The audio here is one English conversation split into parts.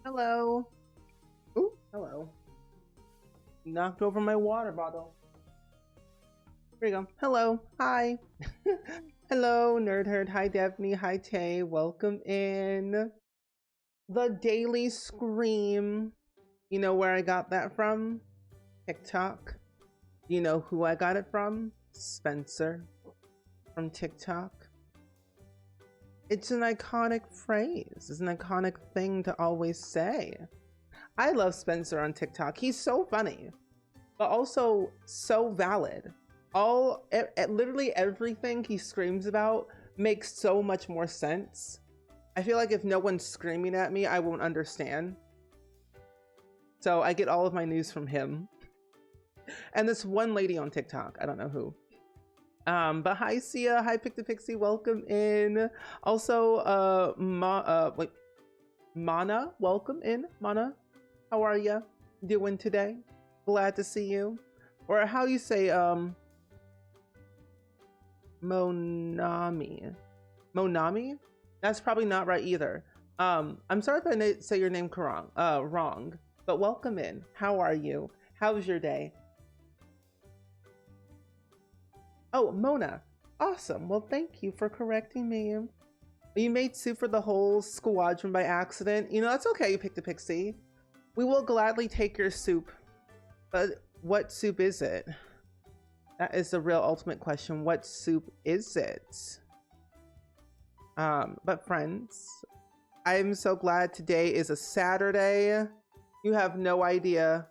Hello. Ooh, hello. You knocked over my water bottle. Here you go. Hello. Hi. Hello, Nerd Herd. Hi, Daphne. Hi, Tay. Welcome in. The Daily Scream. You know where I got that from? TikTok. You know who I got it from? Spencer from TikTok. It's an iconic phrase. It's an iconic thing to always say. I love Spencer on TikTok. He's so funny, but also so valid. Literally everything he screams about makes so much more sense. I feel like if no one's screaming at me, I won't understand. So I get all of my news from him. And this one lady on TikTok, I don't know who. But hi Sia, hi Pick the Pixie, welcome in. Also, Mana, welcome in. Mana, how are ya doing today? Glad to see you. Or how you say, Monami? That's probably not right either. I'm sorry if I say your name wrong, but welcome in. How are you? How's your day? Oh, Mona. Awesome. Well, thank you for correcting me. You made soup for the whole squadron by accident. You know, that's okay, you picked a pixie. We will gladly take your soup. But what soup is it? That is the real ultimate question. What soup is it? But friends, I'm so glad today is a Saturday. You have no idea.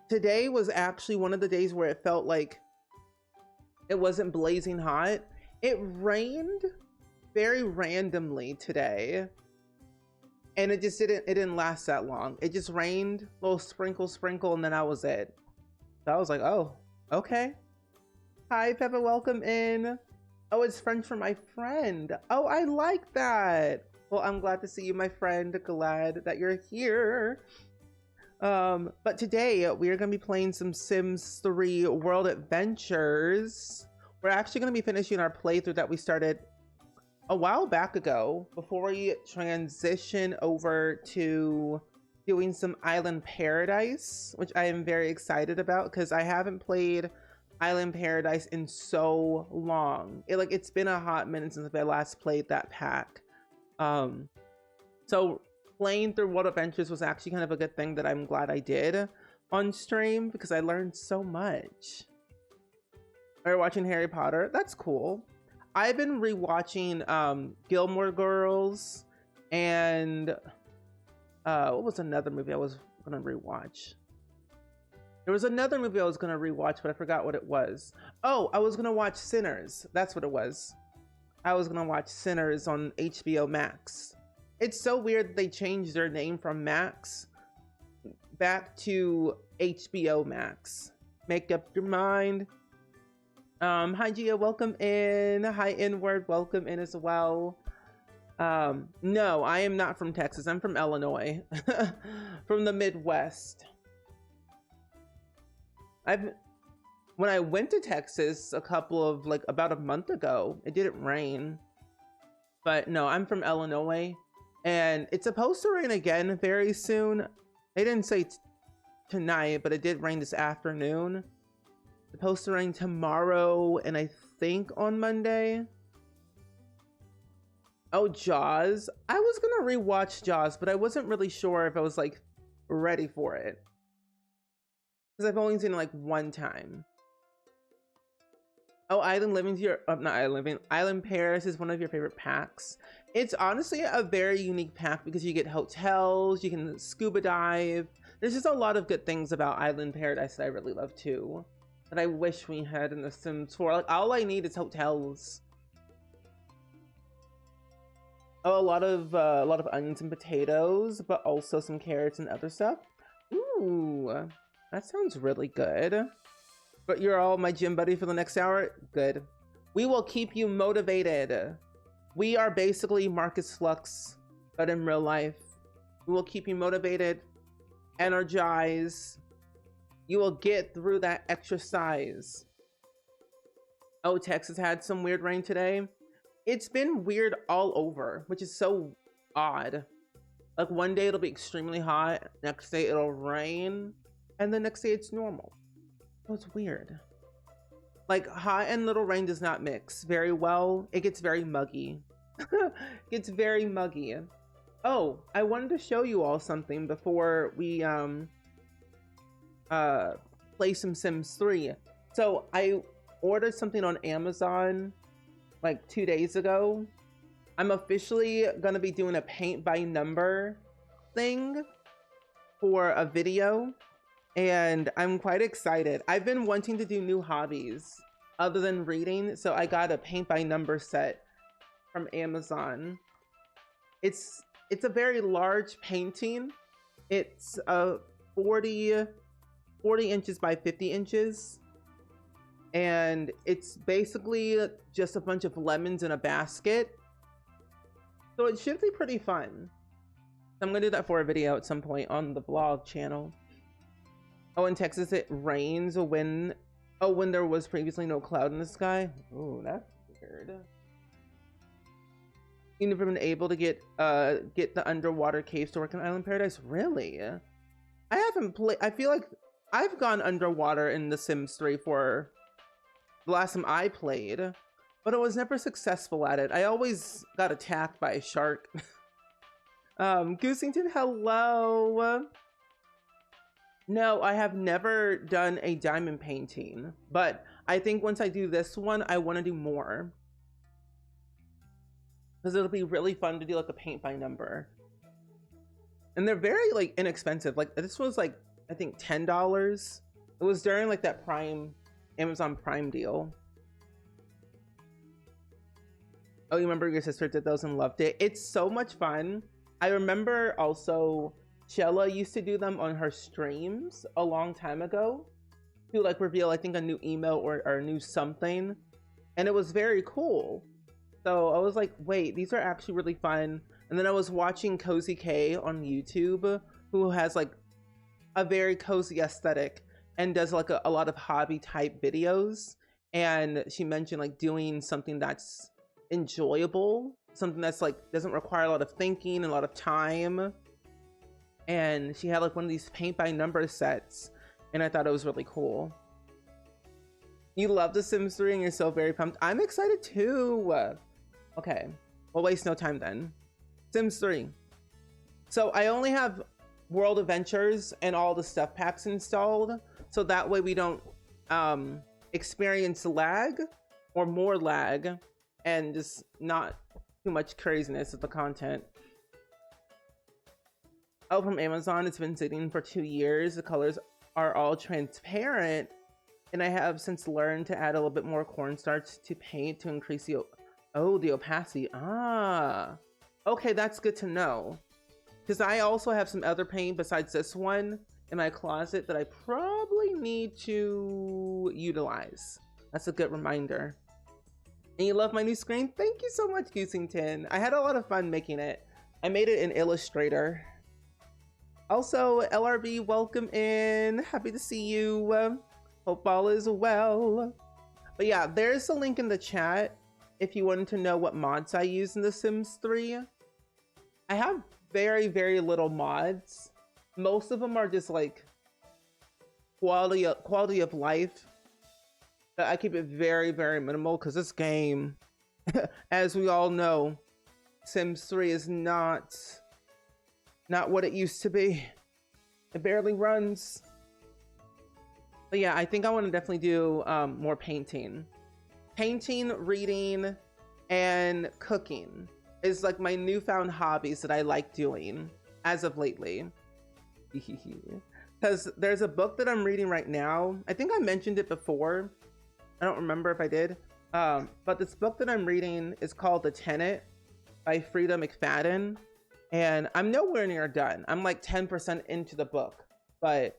Today was actually one of the days where it felt like it wasn't blazing hot. It rained very randomly today. And it didn't last that long. It just rained, little sprinkle, and then that was it. So I was like, oh, okay. Hi, Peppa, welcome in. Oh, it's French for my friend. Oh, I like that. Well, I'm glad to see you, my friend. Glad that you're here. But today we are going to be playing some Sims 3 World Adventures. We're actually going to be finishing our playthrough that we started a while back ago before we transition over to doing some Island Paradise, which I am very excited about because I haven't played Island Paradise in so long. It's been a hot minute since I last played that pack. So playing through World Adventures was actually kind of a good thing that I'm glad I did on stream because I learned so much. Are you watching Harry Potter? That's cool. I've been rewatching Gilmore Girls and what was another movie I was gonna rewatch? There was another movie I was gonna rewatch, but I forgot what it was. Oh, I was gonna watch Sinners. That's what it was. I was gonna watch Sinners on HBO Max. It's so weird that they changed their name from Max back to HBO Max. Make up your mind. Hi Gia, welcome in. Hi Inward, welcome in as well. No, I am not from Texas. I'm from Illinois. From the Midwest. When I went to Texas about a month ago, it didn't rain. But no, I'm from Illinois. And it's supposed to rain again very soon. They didn't say tonight, but it did rain this afternoon. Supposed to rain tomorrow and I think on Monday. Oh, Jaws. I was gonna rewatch Jaws, but I wasn't really sure if I was ready for it. Because I've only seen it one time. Oh, Island Paris is one of your favorite packs. It's honestly a very unique pack because you get hotels, you can scuba dive. There's just a lot of good things about Island Paradise that I really love too. That I wish we had in the Sims 4. All I need is hotels. Oh, a lot of onions and potatoes, but also some carrots and other stuff. Ooh, that sounds really good. But you're all my gym buddy for the next hour? Good. We will keep you motivated. We are basically Marcus Flux, but in real life. We will keep you motivated, energized. You will get through that exercise. Oh, Texas had some weird rain today. It's been weird all over, which is so odd. Like one day it'll be extremely hot, next day it'll rain, and the next day it's normal. So it's weird. Like hot and little rain does not mix very well. It gets very muggy. It's very muggy. Oh, I wanted to show you all something before we play some Sims 3. So I ordered something on Amazon like 2 days ago. I'm officially gonna be doing a paint by number thing for a video, and I'm quite excited. I've been wanting to do new hobbies other than reading, so I got a paint by number set from Amazon. It's a very large painting. It's a 40 inches by 50 inches. And it's basically just a bunch of lemons in a basket. So it should be pretty fun. I'm gonna do that for a video at some point on the vlog channel. Oh, in Texas it rains when there was previously no cloud in the sky. Oh, that's weird. You've never been able to get the underwater caves to work in Island Paradise? Really? I haven't played. I feel like I've gone underwater in The Sims 3 for the last time I played, but I was never successful at it. I always got attacked by a shark. Goosington, hello. No, I have never done a diamond painting, but I think once I do this one, I want to do more. Because it'll be really fun to do like a paint by number. And they're very like inexpensive. Like this was like, I think $10. It was during like that Amazon Prime deal. Oh, you remember your sister did those and loved it? It's so much fun. I remember also Shella used to do them on her streams a long time ago to like reveal, I think, a new email or a new something. And it was very cool. So I was like, wait, these are actually really fun. And then I was watching Cozy K on YouTube, who has like a very cozy aesthetic and does like a lot of hobby type videos. And she mentioned like doing something that's enjoyable, something that's like doesn't require a lot of thinking and a lot of time. And she had like one of these paint by number sets, and I thought it was really cool. You love The Sims 3 and you're so very pumped. I'm excited too. Okay, we'll waste no time then. Sims 3. So I only have World Adventures and all the stuff packs installed, so that way we don't experience lag or more lag and just not too much craziness of the content. Oh, from Amazon. It's been sitting for 2 years. The colors are all transparent, and I have since learned to add a little bit more cornstarch to paint to increase the opacity. Ah, okay, that's good to know, because I also have some other paint besides this one in my closet that I probably need to utilize. That's a good reminder. And you love my new screen? Thank you so much, Goosington. I had a lot of fun making it. I made it in Illustrator. Also, LRB, welcome in. Happy to see you. Hope all is well. But yeah, there's a link in the chat if you wanted to know what mods I use in The Sims 3. I have very, very little mods. Most of them are just like quality of life. I keep it very, very minimal because this game, as we all know, Sims 3 is not what it used to be. It barely runs. But yeah, I think I want to definitely do more painting. Painting, reading, and cooking is like my newfound hobbies that I like doing as of lately. Because there's a book that I'm reading right now. I think I mentioned it before. I don't remember if I did. But this book that I'm reading is called The Tenant by Frida McFadden. And I'm nowhere near done. I'm like 10% into the book. But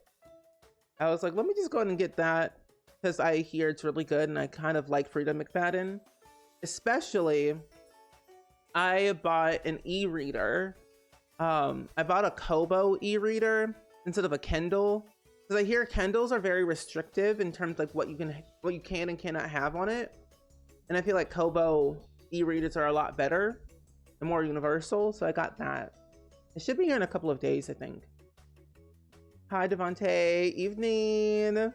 I was like, let me just go ahead and get that, because I hear it's really good and I kind of like Frida McFadden. Especially, I bought an e-reader. I bought a Kobo e-reader instead of a Kindle, because I hear Kindles are very restrictive in terms of like what you can and cannot have on it. And I feel like Kobo e-readers are a lot better and more universal, so I got that. It should be here in a couple of days, I think. Hi, Devontae. Evening.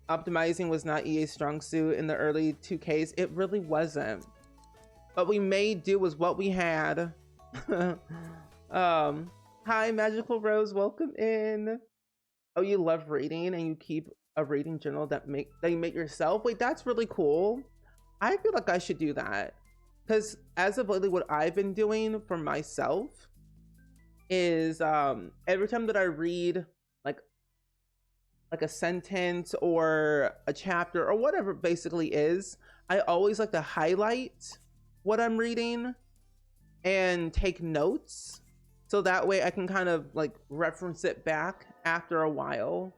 Optimizing was not EA's strong suit in the early 2Ks. It really wasn't. But we made do with what we had. Hi, Magical Rose. Welcome in. Oh, you love reading and you keep a reading journal that you make yourself? Wait, that's really cool. I feel like I should do that. Because as of lately, what I've been doing for myself is every time that I read like a sentence or a chapter or whatever it basically is, I always like to highlight what I'm reading and take notes. So that way I can kind of like reference it back after a while.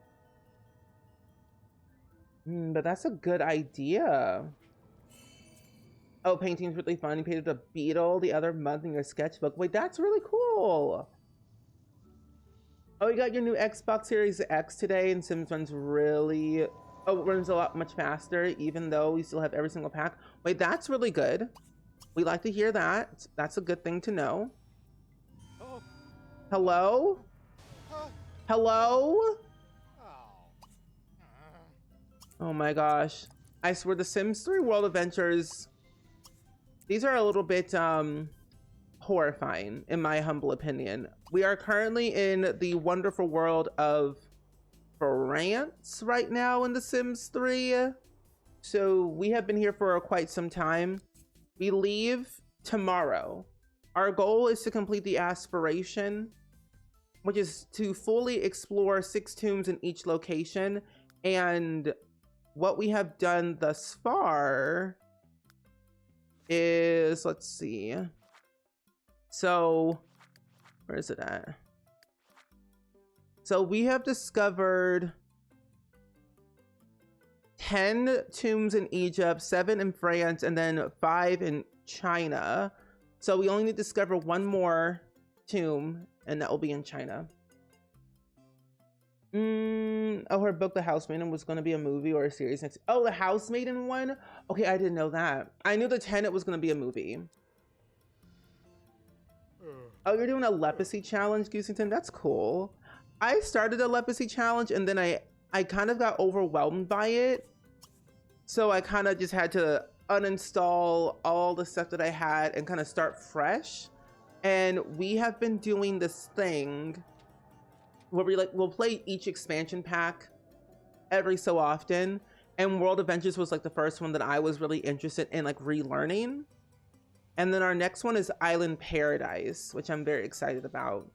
But that's a good idea. Oh, painting's really fun. You painted a beetle the other month in your sketchbook. Wait, that's really cool. Oh, you got your new Xbox Series X today, and Sims runs really... Oh, it runs a lot much faster, even though we still have every single pack. Wait, that's really good. We like to hear that. That's a good thing to know. Oh. Hello? Hello? Oh my gosh. I swear the Sims 3 World Adventures... These are a little bit, horrifying, in my humble opinion. We are currently in the wonderful world of France right now in The Sims 3. So we have been here for quite some time. We leave tomorrow. Our goal is to complete the aspiration, which is to fully explore 6 tombs in each location. And what we have done thus far is, let's see. So, where is it at? So we have discovered 10 tombs in Egypt, 7 in France, and then 5 in China. So we only need to discover 1 more tomb, and that will be in China. Oh, her book, The Housemaiden, was going to be a movie or a series next. Oh, The Housemaiden one? Okay, I didn't know that. I knew The Tenant was going to be a movie. Oh, you're doing a leprosy challenge, Goosington? That's cool. I started a leprosy challenge and then I kind of got overwhelmed by it. So I kind of just had to uninstall all the stuff that I had and kind of start fresh. And we have been doing this thing where we'll play each expansion pack every so often. And World Adventures was like the first one that I was really interested in like relearning. And then our next one is Island Paradise, which I'm very excited about.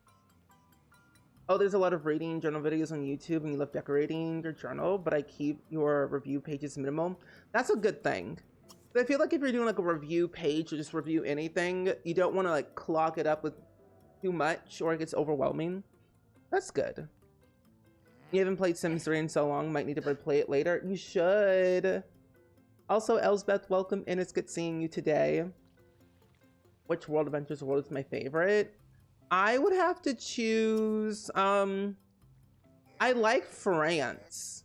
Oh, there's a lot of reading journal videos on YouTube and you love decorating your journal, but I keep your review pages minimal. That's a good thing. I feel like if you're doing like a review page or just review anything, you don't want to like clog it up with too much or it gets overwhelming. That's good. You haven't played Sims 3 in so long, might need to replay it later. You should. Also, Elsbeth, welcome in. It's good seeing you today. Which World Adventures world is my favorite? I would have to choose, I like France.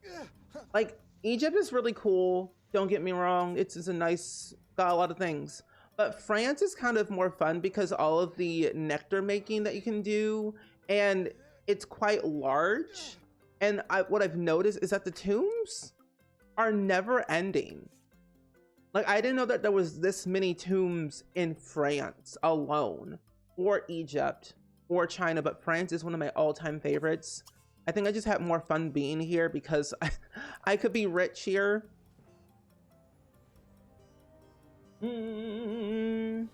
Like, Egypt is really cool. Don't get me wrong. It's a nice, got a lot of things. But France is kind of more fun because all of the nectar making that you can do, and it's quite large. And what I've noticed is that the tombs are never ending. Like, I didn't know that there was this many tombs in France alone, or Egypt, or China, but France is one of my all-time favorites. I think I just had more fun being here because I could be rich here. Oh,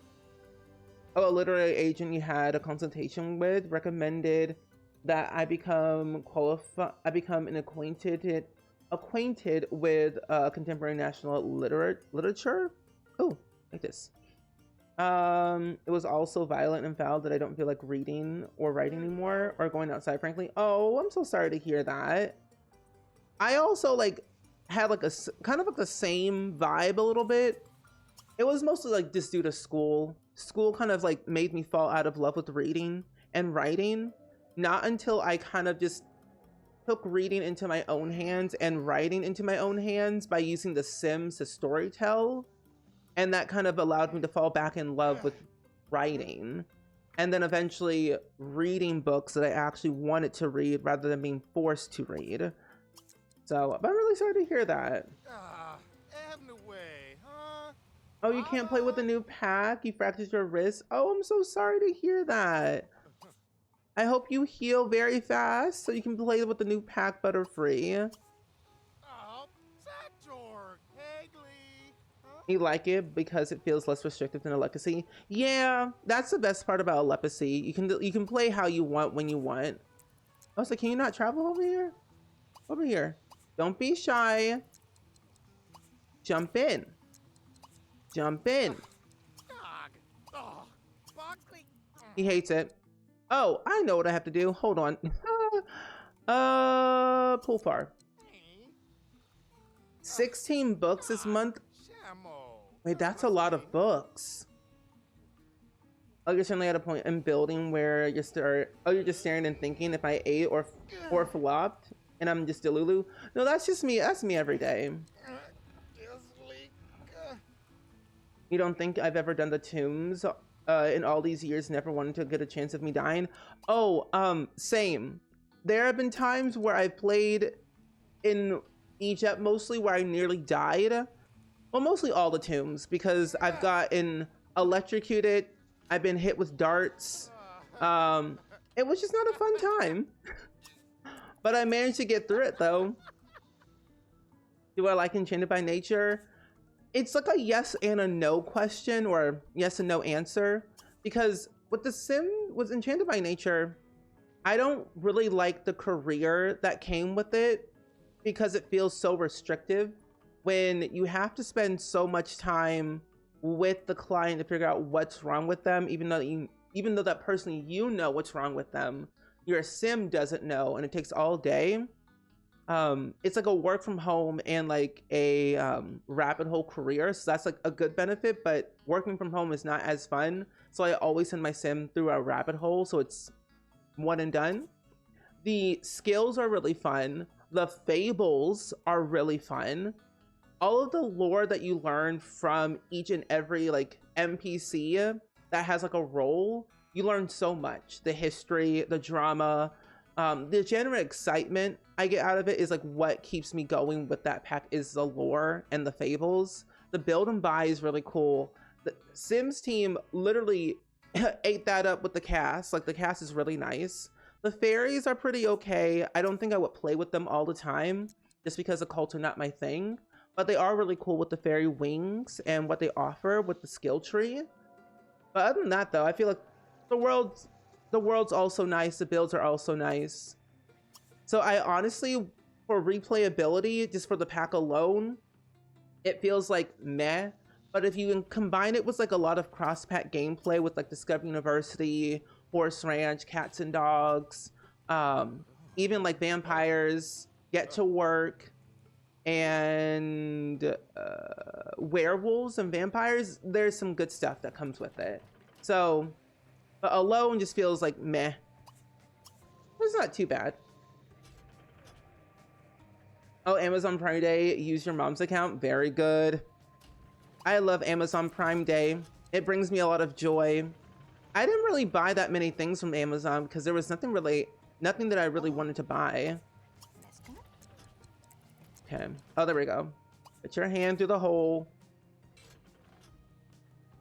a literary agent you had a consultation with recommended that I become acquainted with contemporary national literature. Oh, like this. It was also violent and foul that I don't feel like reading or writing anymore or going outside, frankly. Oh, I'm so sorry to hear that. I also like had like a kind of like the same vibe a little bit. It was mostly like just due to school. School kind of like made me fall out of love with reading and writing. Not until I kind of just took reading into my own hands and writing into my own hands by using The Sims to storytell. And that kind of allowed me to fall back in love with writing. and then eventually reading books that I actually wanted to read rather than being forced to read. So, but I'm really sorry to hear that. Oh, you can't play with the new pack? You fractured your wrist? Oh, I'm so sorry to hear that. I hope you heal very fast so you can play with the new pack butter-free. You like it because it feels less restrictive than a legacy? Yeah, that's the best part about a legacy. You can play how you want when you want. I was like, can you not travel over here? Over here. Don't be shy. Jump in. Jump in. He hates it. Oh, I know what I have to do. Hold on. Pull far. 16 books this month. Wait, that's a lot of books. Oh, you're certainly at a point in building where you're just staring and thinking if I ate or flopped, and I'm just Delulu. No, that's just me. That's me every day. You don't think I've ever done the tombs in all these years? Never wanted to get a chance of me dying. Oh, same. There have been times where I played in Egypt, mostly where I nearly died. Well, mostly all the tombs, because I've gotten electrocuted. I've been hit with darts. It was just not a fun time. But I managed to get through it, though. Do I like Enchanted by Nature? It's like a yes and a no question, or yes and no answer. Because with with Enchanted by Nature, I don't really like the career that came with it, because it feels so restrictive when you have to spend so much time with the client to figure out what's wrong with them, even though that person, you know what's wrong with them, your sim doesn't know, and it takes all day. It's like a work from home and like a rabbit hole career, so that's like a good benefit, but working from home is not as fun, so I always send my sim through a rabbit hole, so it's one and done. The skills are really fun. The fables are really fun. All of the lore that you learn from each and every like NPC that has like a role, you learn so much. The history, the drama, the general excitement I get out of it is like what keeps me going with that pack is the lore and the fables. The build and buy is really cool. The Sims team literally ate that up with the cast. Like the cast is really nice. The fairies are pretty okay. I don't think I would play with them all the time just because the cults are not my thing. But they are really cool with the fairy wings and what they offer with the skill tree. But other than that, though, I feel like the world's also nice. The builds are also nice. So I honestly, for replayability, just for the pack alone, it feels like meh. But if you combine it with like a lot of cross-pack gameplay with like Discovery University, Horse Ranch, Cats and Dogs, even like vampires, Get to Work, and werewolves and vampires, there's some good stuff that comes with it. So, but alone just feels like meh. It's not too bad. Oh, Amazon Prime Day, use your mom's account. Very good. I love Amazon Prime Day. It brings me a lot of joy. I didn't really buy that many things from Amazon because there was nothing that I really wanted to buy. Okay. Oh, there we go. Put your hand through the hole.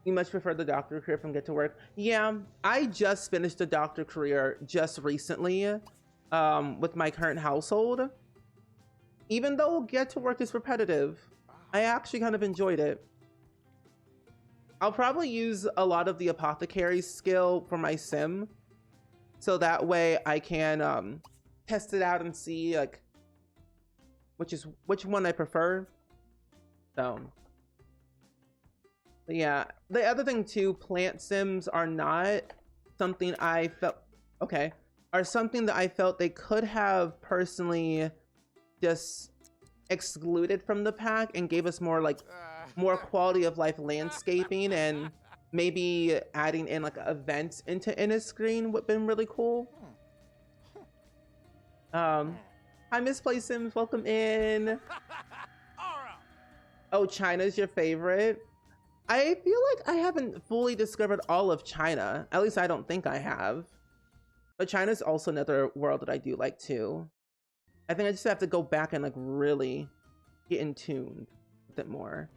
You much prefer the doctor career from Get to Work. Yeah, I just finished the doctor career just recently with my current household. Even though Get to Work is repetitive, I actually kind of enjoyed it. I'll probably use a lot of the apothecary skill for my sim, so that way I can test it out and see like which one I prefer. So, but yeah, the other thing too, plant sims are not something I felt are something that I felt they could have personally just excluded from the pack and gave us more quality of life landscaping, and maybe adding in like events into Inniscreen would have been really cool. Hi, Misplaced Sims, welcome in. Oh, China's your favorite? I feel like I haven't fully discovered all of China. At least I don't think I have. But China's also another world that I do like too. I think I just have to go back and like really get in tune with it more.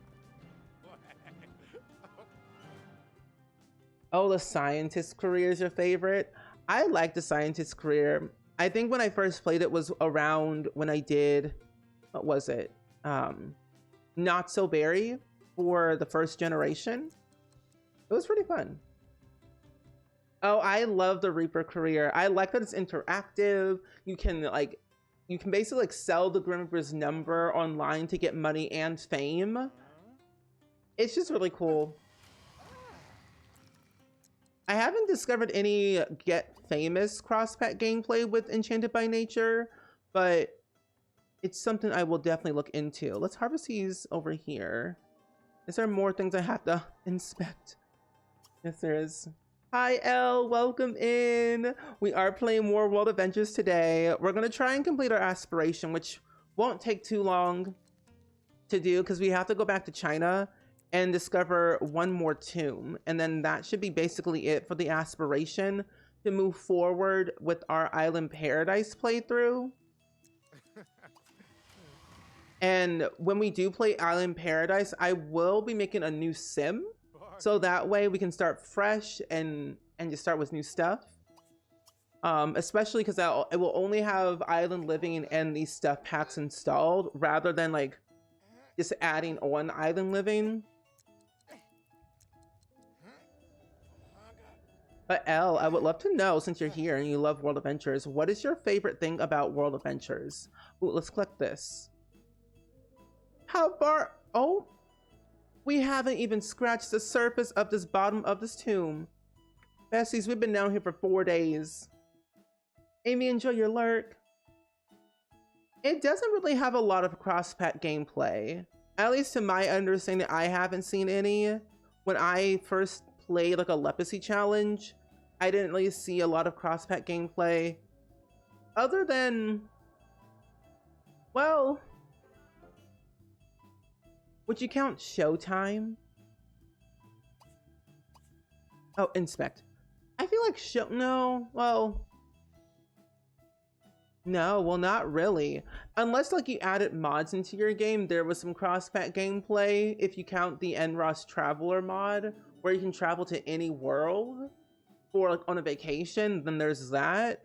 Oh, the scientist career is your favorite? I like the scientist career. I think when I first played it was around when I did, what was it? Not So Berry for the first generation. It was pretty fun. Oh, I love the Reaper career. I like that it's interactive. You can basically like sell the Grim Reaper's number online to get money and fame. It's just really cool. I haven't discovered any get famous cross-pet gameplay with Enchanted by Nature, but it's something I will definitely look into. Let's harvest these over here. Is there more things I have to inspect? Yes, there is. Hi, Elle. Welcome in. We are playing more World Adventures today. We're going to try and complete our aspiration, which won't take too long to do because we have to go back to China and discover one more tomb. And then that should be basically it for the aspiration to move forward with our Island Paradise playthrough. And when we do play Island Paradise, I will be making a new sim. So that way we can start fresh and just start with new stuff. Especially because it will only have Island Living and these stuff packs installed rather than like just adding on Island Living. But Elle, I would love to know, since you're here and you love World Adventures, what is your favorite thing about World Adventures? Ooh, let's collect this. How far? Oh, we haven't even scratched the surface of this bottom of this tomb. Besties, we've been down here for 4 days. Amy, enjoy your lurk. It doesn't really have a lot of cross-pet gameplay. At least to my understanding, I haven't seen any. When I first played like a leprosy challenge, I didn't really see a lot of cross-pet gameplay. Other than, well, would you count Showtime? Oh, inspect. I feel like no, well, not really. Unless like you added mods into your game, there was some cross-pet gameplay. If you count the Enros Traveler mod, where you can travel to any world or like on a vacation, then there's that.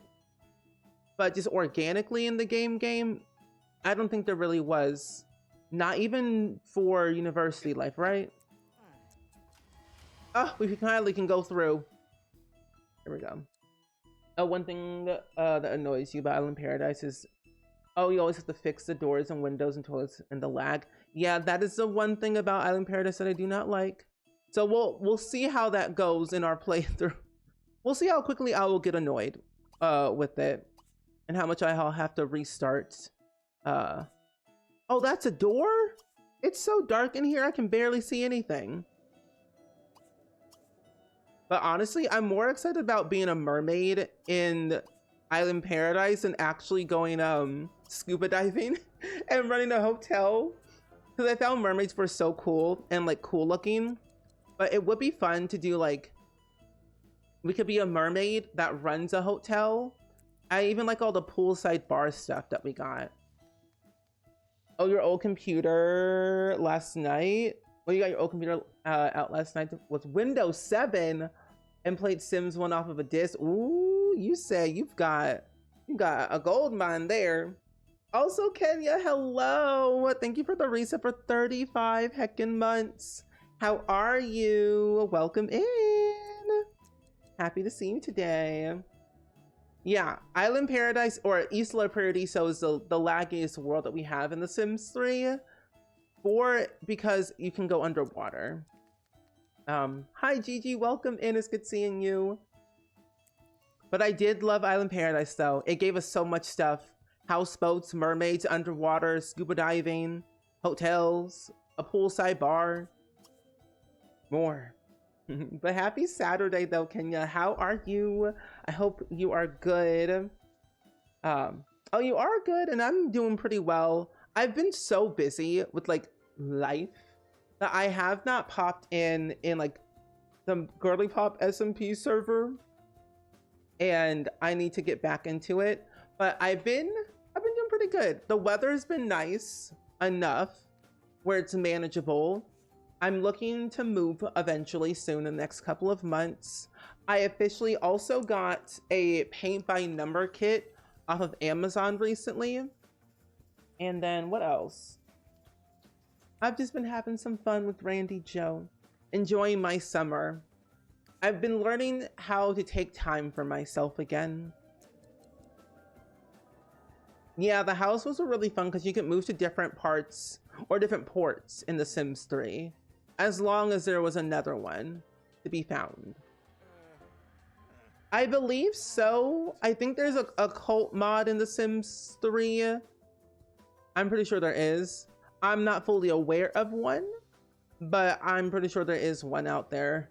But just organically in the game, I don't think there really was. Not even for university life, right? Oh, we finally can go through. Here we go. Oh, one thing that annoys you about Island Paradise is, oh, you always have to fix the doors and windows and toilets and the lag. Yeah, that is the one thing about Island Paradise that I do not like. So we'll see how that goes in our playthrough. We'll see how quickly I will get annoyed with it and how much I'll have to restart. Oh, that's a door? It's so dark in here, I can barely see anything. But honestly, I'm more excited about being a mermaid in Island Paradise than actually going scuba diving and running a hotel. Because I found mermaids were so cool and like cool looking. But it would be fun to do like, we could be a mermaid that runs a hotel. I even like all the poolside bar stuff that we got. Oh, your old computer last night? Well, you got your old computer out last night with Windows 7 and played Sims 1 off of a disc. Ooh, you say you got a gold mine there. Also, Kenya, hello. Thank you for the reset for 35 heckin' months. How are you? Welcome in. Happy to see you today. Yeah, Island Paradise or Isla Paradiso is the laggiest world that we have in The Sims 3. Because you can go underwater. Hi Gigi, welcome in, it's good seeing you. But I did love Island Paradise though. It gave us so much stuff. Houseboats, mermaids, underwater, scuba diving, hotels, a poolside bar, more. But happy Saturday though, Kenya. How are you? I hope you are good. Oh, you are good, and I'm doing pretty well. I've been so busy with like life that I have not popped in like the Girly Pop SMP server, and I need to get back into it. But I've been doing pretty good. The weather's been nice enough where it's manageable. I'm looking to move eventually soon in the next couple of months. I officially also got a paint by number kit off of Amazon recently. And then what else? I've just been having some fun with Randy Joe, enjoying my summer. I've been learning how to take time for myself again. Yeah, the house was really fun because you could move to different parts or different ports in The Sims 3, as long as there was another one to be found. I believe so. I think there's a cult mod in The Sims 3. I'm pretty sure there is. I'm not fully aware of one, but I'm pretty sure there is one out there.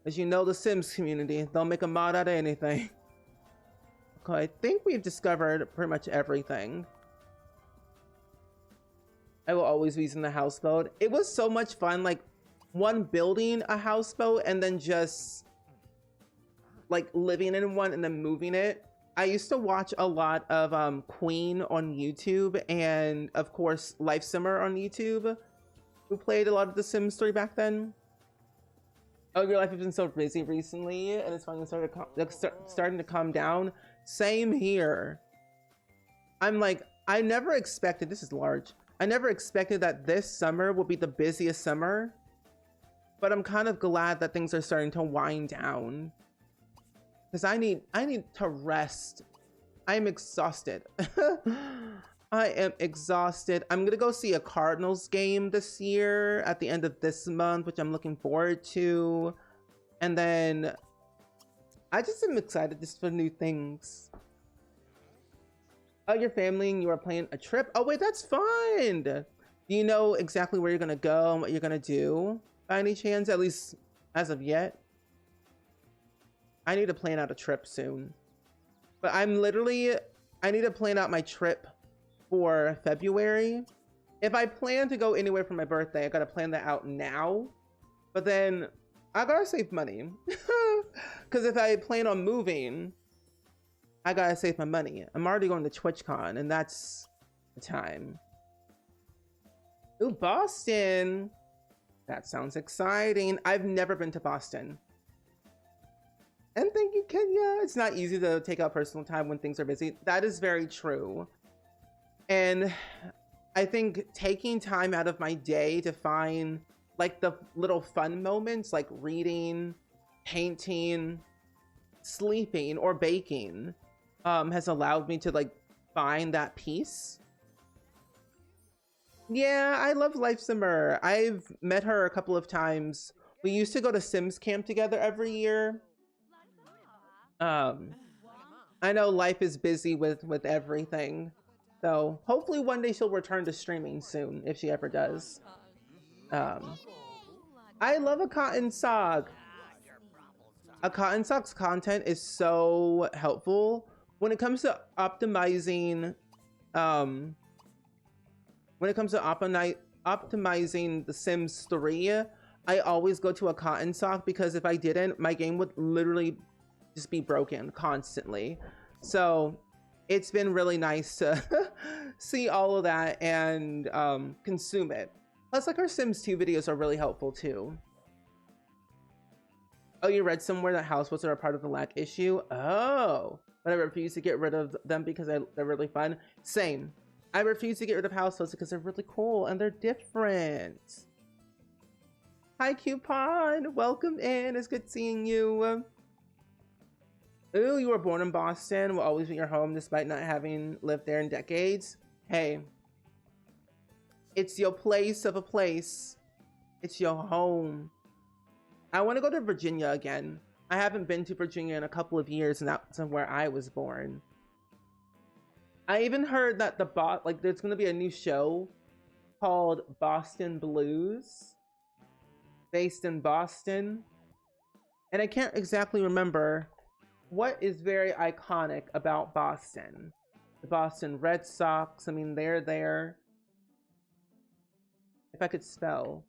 As you know, the Sims community, they'll make a mod out of anything. Okay, I think we've discovered pretty much everything. I will always be using the houseboat. It was so much fun, like one building a houseboat and then just like living in one and then moving it. I used to watch a lot of Queen on YouTube and of course LifeSimmer on YouTube, who played a lot of The Sims 3 back then. Oh, your life has been so busy recently and it's finally starting to calm down. Same here. I'm like, I never expected, this is large. I never expected that this summer will be the busiest summer, but I'm kind of glad that things are starting to wind down. Because I need to rest. I'm exhausted. I am exhausted. I'm gonna go see a Cardinals game this year at the end of this month, which I'm looking forward to. And then I just am excited just for new things. Oh, your family and you are planning a trip? Oh wait, that's fun. Do you know exactly where you're gonna go and what you're gonna do by any chance? At least as of yet. I need to plan out a trip soon. But I need to plan out my trip for February. If I plan to go anywhere for my birthday, I gotta plan that out now. But then I gotta save money. Because if I plan on moving, I gotta save my money. I'm already going to TwitchCon and that's the time. Ooh, Boston. That sounds exciting. I've never been to Boston. And thank you, Kenya. It's not easy to take out personal time when things are busy. That is very true. And I think taking time out of my day to find like the little fun moments, like reading, painting, sleeping, or baking, has allowed me to like find that peace. Yeah, I love LifeSimmer. I've met her a couple of times. We used to go to Sims camp together every year. I know life is busy with everything, so hopefully one day she'll return to streaming soon if she ever does. I love a cotton sock. A cotton sock's content is so helpful when it comes to optimizing optimizing The Sims 3. I always go to a cotton sock because if I didn't, my game would literally just be broken constantly. So it's been really nice to see all of that and consume it. Plus, like, our Sims 2 videos are really helpful too. Oh, you read somewhere that houseboats are a part of the lag issue? Oh, but I refuse to get rid of them because they're really fun. Same. I refuse to get rid of houseboats because they're really cool and they're different. Hi, Coupon. Welcome in. It's good seeing you. Ooh, you were born in Boston, will always be your home despite not having lived there in decades. Hey, it's your place of a place. It's your home. I want to go to Virginia again. I haven't been to Virginia in a couple of years, and that's where I was born. I even heard that there's going to be a new show called Boston Blues, based in Boston. And I can't exactly remember what is very iconic about Boston. The Boston Red Sox, I mean, they're there. If I could spell.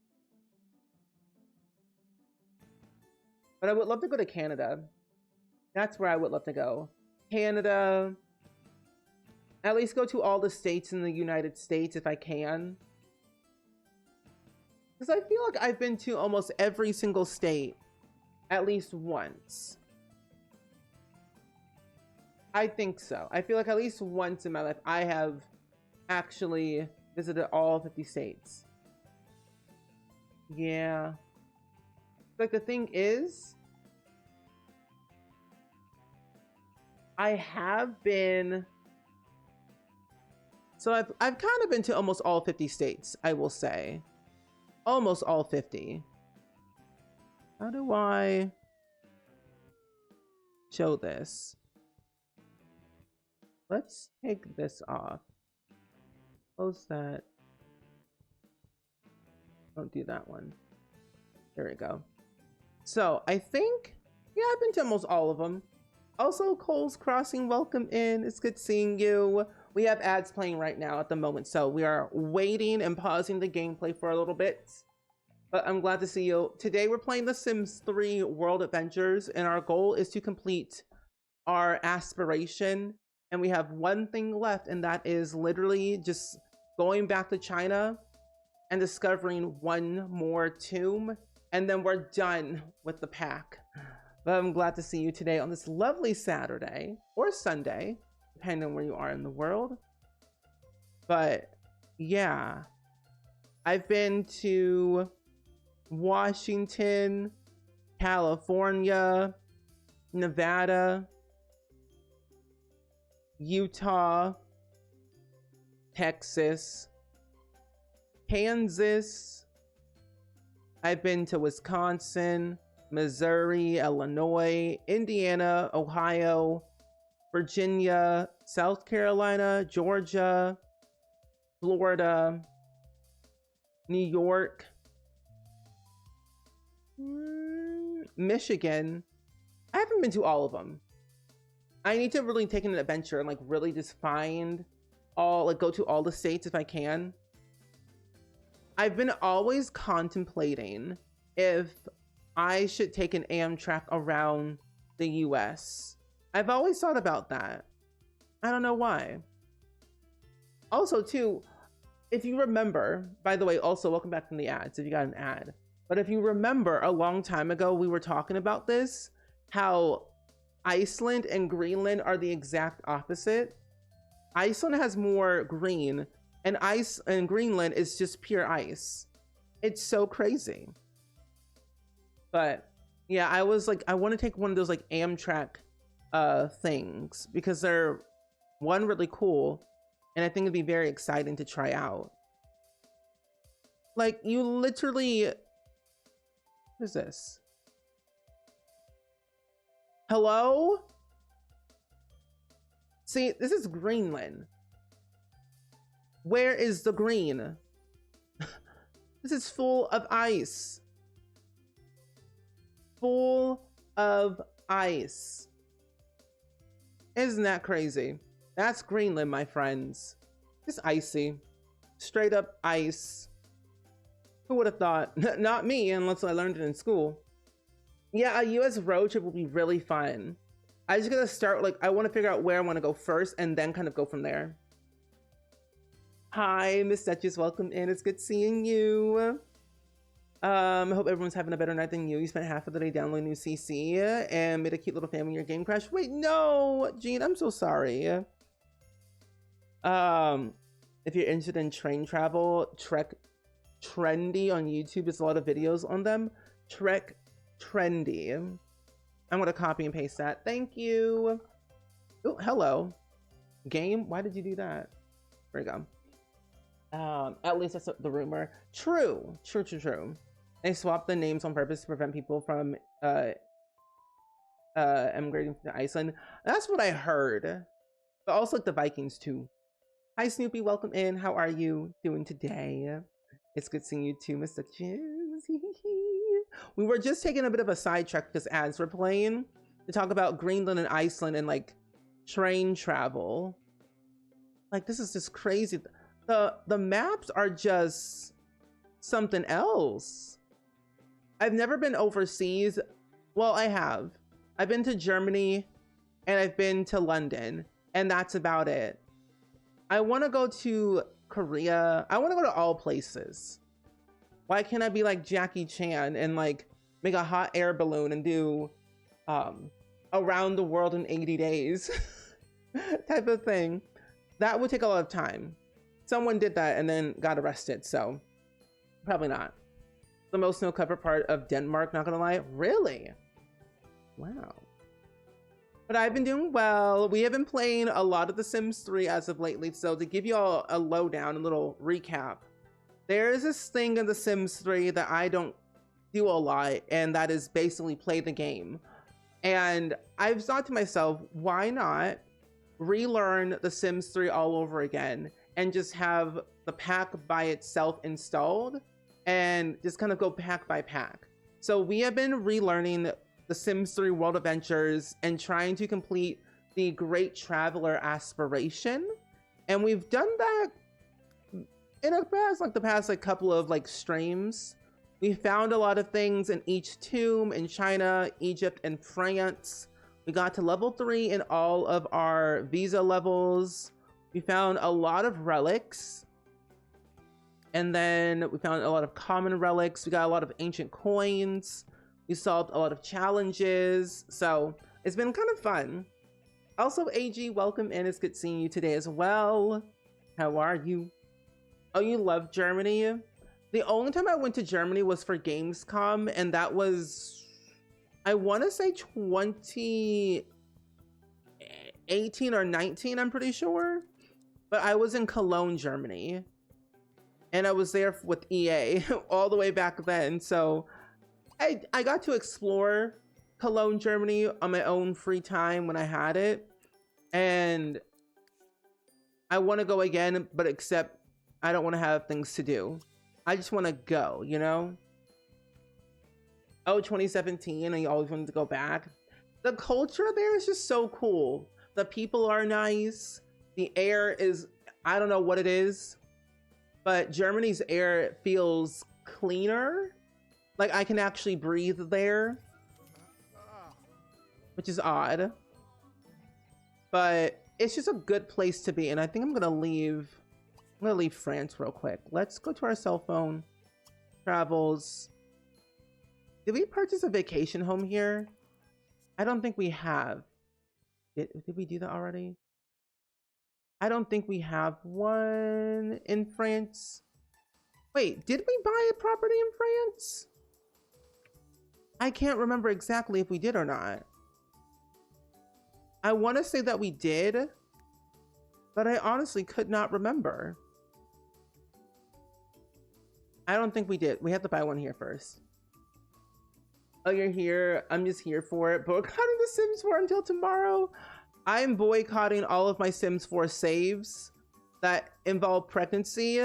But I would love to go to Canada. That's where I would love to go. Canada. At least go to all the states in the United States if I can. Because I feel like I've been to almost every single state at least once. I think so. I feel like at least once in my life I have actually visited all 50 states. Yeah. Like the thing is, I have been, so I've kind of been to almost all 50 states, I will say. Almost all 50. How do I show this? Let's take this off. Close that. Don't do that one. There we go. So I think, yeah, I've been to almost all of them. Also, Cole's Crossing, welcome in. It's good seeing you. We have ads playing right now at the moment, so we are waiting and pausing the gameplay for a little bit. But I'm glad to see you. Today we're playing The Sims 3 World Adventures, and our goal is to complete our aspiration. And we have one thing left, and that is literally just going back to China and discovering one more tomb, and then we're done with the pack. But I'm glad to see you today on this lovely Saturday or Sunday, depending on where you are in the world. But yeah, I've been to Washington, California, Nevada, Utah, Texas, Kansas. I've been to Wisconsin, Missouri, Illinois, Indiana, Ohio, Virginia, South Carolina, Georgia, Florida, New York, Michigan. I haven't been to all of them. I need to really take an adventure and like really just find all, like go to all the states if I can. I've been always contemplating if I should take an Amtrak around the US. I've always thought about that. I don't know why. Also too, if you remember, by the way, also welcome back from the ads if you got an ad. But if you remember a long time ago, we were talking about this, how Iceland and Greenland are the exact opposite. Iceland has more green and Greenland is just pure ice. It's so crazy. But yeah, I was like, I want to take one of those like Amtrak things because they're one, really cool, and I think it'd be very exciting to try out. Like you literally, what is this? Hello? See, this is Greenland. Where is the green? This is full of ice. Full of ice. Isn't that crazy? That's Greenland, my friends. It's icy. Straight up ice. Who would have thought? Not me, unless I learned it in school. Yeah, a US road trip will be really fun. I just gotta start, like, I want to figure out where I want to go first and then kind of go from there. Hi, Miss Duchess, welcome in. It's good seeing you. I hope everyone's having a better night than you. You spent half of the day downloading new CC and made a cute little family in your game crash. Wait, no, Jean, I'm so sorry. If you're interested in train travel, Trek Trendy on YouTube. There's a lot of videos on them. Trek Trendy. I'm gonna copy and paste that. Thank you. Oh, hello. Game, why did you do that? There we go. At least that's the rumor. True. They swapped the names on purpose to prevent people from emigrating to Iceland. That's what I heard. But also like the Vikings too. Hi Snoopy, welcome in. How are you doing today? It's good seeing you too, Mr. Chiz. We were just taking a bit of a sidetrack because ads were playing to talk about Greenland and Iceland and like train travel. Like this is just crazy. The maps are just something else. I've never been overseas Well, I have. I've been to Germany and I've been to London, and that's about it. I want to go to Korea. I want to go to all places. Why can't I be like Jackie Chan and like make a hot air balloon and do around the world in 80 days type of thing? That would take a lot of time. Someone did that and then got arrested, so probably not. The most snow-covered part of Denmark, not gonna lie. Really? Wow. But I've been doing well. We have been playing a lot of The Sims 3 as of lately, so to give you all a lowdown, a little recap, there is this thing in The Sims 3 that I don't do a lot, and that is basically play the game. And I've thought to myself, why not relearn The Sims 3 all over again and just have the pack by itself installed and just kind of go pack by pack. So we have been relearning The Sims 3 World Adventures and trying to complete the Great Traveler aspiration. And we've done that in the past couple of streams. We found a lot of things in each tomb in China, Egypt, and France. We got to level 3 in all of our visa levels. We found a lot of relics. And then we found a lot of common relics. We got a lot of ancient coins. We solved a lot of challenges. So it's been kind of fun. Also, AG, welcome in. It's good seeing you today as well. How are you? Oh, you love Germany? The only time I went to Germany was for Gamescom, and that was, I want to say 2018 or 19, I'm pretty sure. But I was in Cologne, Germany. And I was there with EA all the way back then. So I got to explore Cologne, Germany on my own free time when I had it. And I want to go again, but except I don't want to have things to do. I just want to go, you know? Oh, 2017, and you always wanted to go back. The culture there is just so cool. The people are nice. The air is, I don't know what it is, but Germany's air feels cleaner. Like I can actually breathe there, which is odd. But it's just a good place to be. And I think I'm gonna leave France real quick. Let's go to our cell phone. Travels. Did we purchase a vacation home here? I don't think we have. Did we do that already? I don't think we have one in France. Wait, did we buy a property in France? I can't remember exactly if we did or not. I want to say that we did, but I honestly could not remember. I don't think we did. We have to buy one here first. Oh, you're here. I'm just here for it. Boycotting The Sims 4 until tomorrow. I'm boycotting all of my Sims 4 saves that involve pregnancy.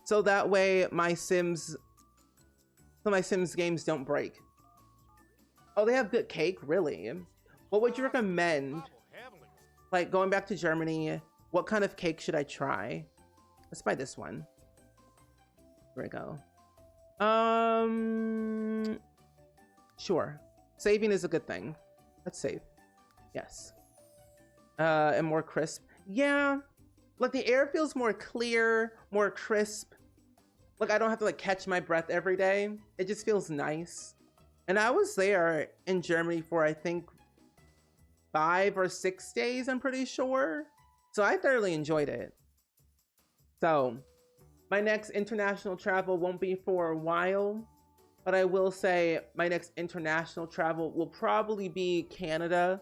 So that way my Sims games don't break. Oh, they have good cake? Really? What would you recommend? Like going back to Germany, what kind of cake should I try? Let's buy this one. There we go. Sure. Saving is a good thing. Let's save. Yes. And more crisp. Yeah. Like the air feels more clear, more crisp. Like I don't have to catch my breath every day. It just feels nice. And I was there in Germany for I think 5 or 6 days, I'm pretty sure. So I thoroughly enjoyed it. So my next international travel won't be for a while, but I will say my next international travel will probably be Canada.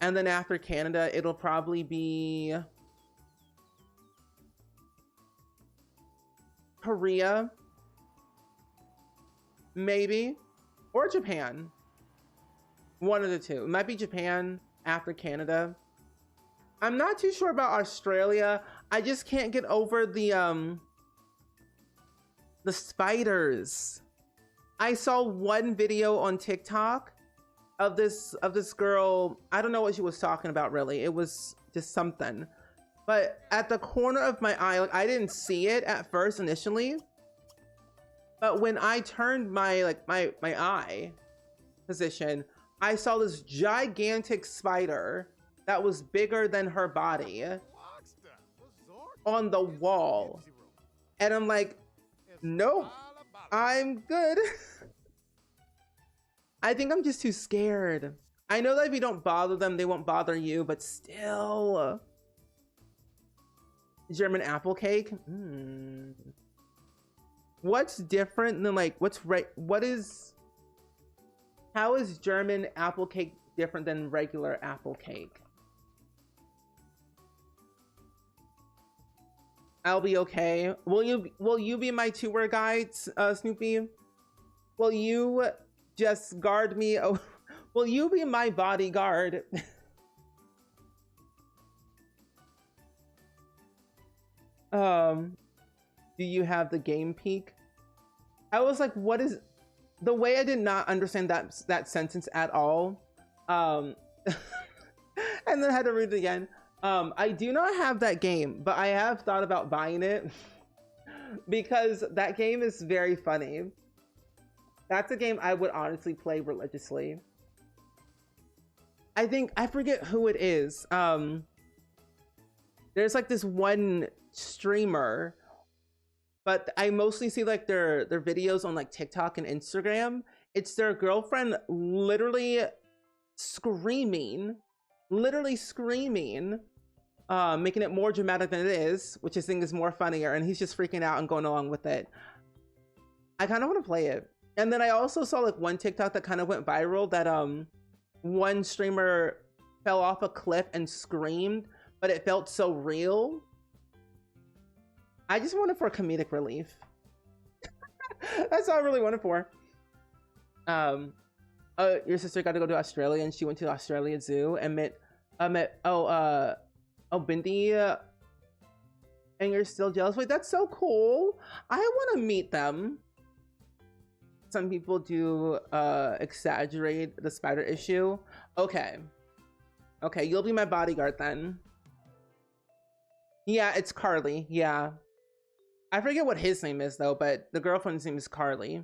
And then after Canada, it'll probably be Korea, maybe, or Japan. One of the two. It might be Japan after Canada. I'm not too sure about Australia. I just can't get over the spiders. I saw one video on TikTok of this girl. I don't know what she was talking about really. It was just something. But at the corner of my eye, I didn't see it at first initially. But when I turned my eye, position, I saw this gigantic spider that was bigger than her body on the wall. And I'm like, nope, I'm good. I think I'm just too scared. I know that if you don't bother them, they won't bother you, but still. German apple cake? What's different than like, how is German apple cake different than regular apple cake? I'll be okay. Will you be my tour guide, Snoopy? Will you just guard me? Oh, will you be my bodyguard? Do you have the game peak? I was like, what is the way? I did not understand that sentence at all. And then I had to read it again. I do not have that game, but I have thought about buying it because that game is very funny. That's a game I would honestly play religiously. I forget who it is. There's like this one streamer, but I mostly see like their videos on like TikTok and Instagram. It's their girlfriend literally screaming, making it more dramatic than it is, which I think is more funnier, and he's just freaking out and going along with it. I kind of want to play it. And then I also saw like one TikTok that kind of went viral that one streamer fell off a cliff and screamed, but it felt so real. I just want it for comedic relief. That's all I really want it for. Your sister got to go to Australia, and she went to the Australia Zoo and met Bindi, and you're still jealous. Wait, that's so cool. I want to meet them. Some people do exaggerate the spider issue. Okay, you'll be my bodyguard then. Yeah, it's Carly. Yeah, I forget what his name is though, but the girlfriend's name is Carly.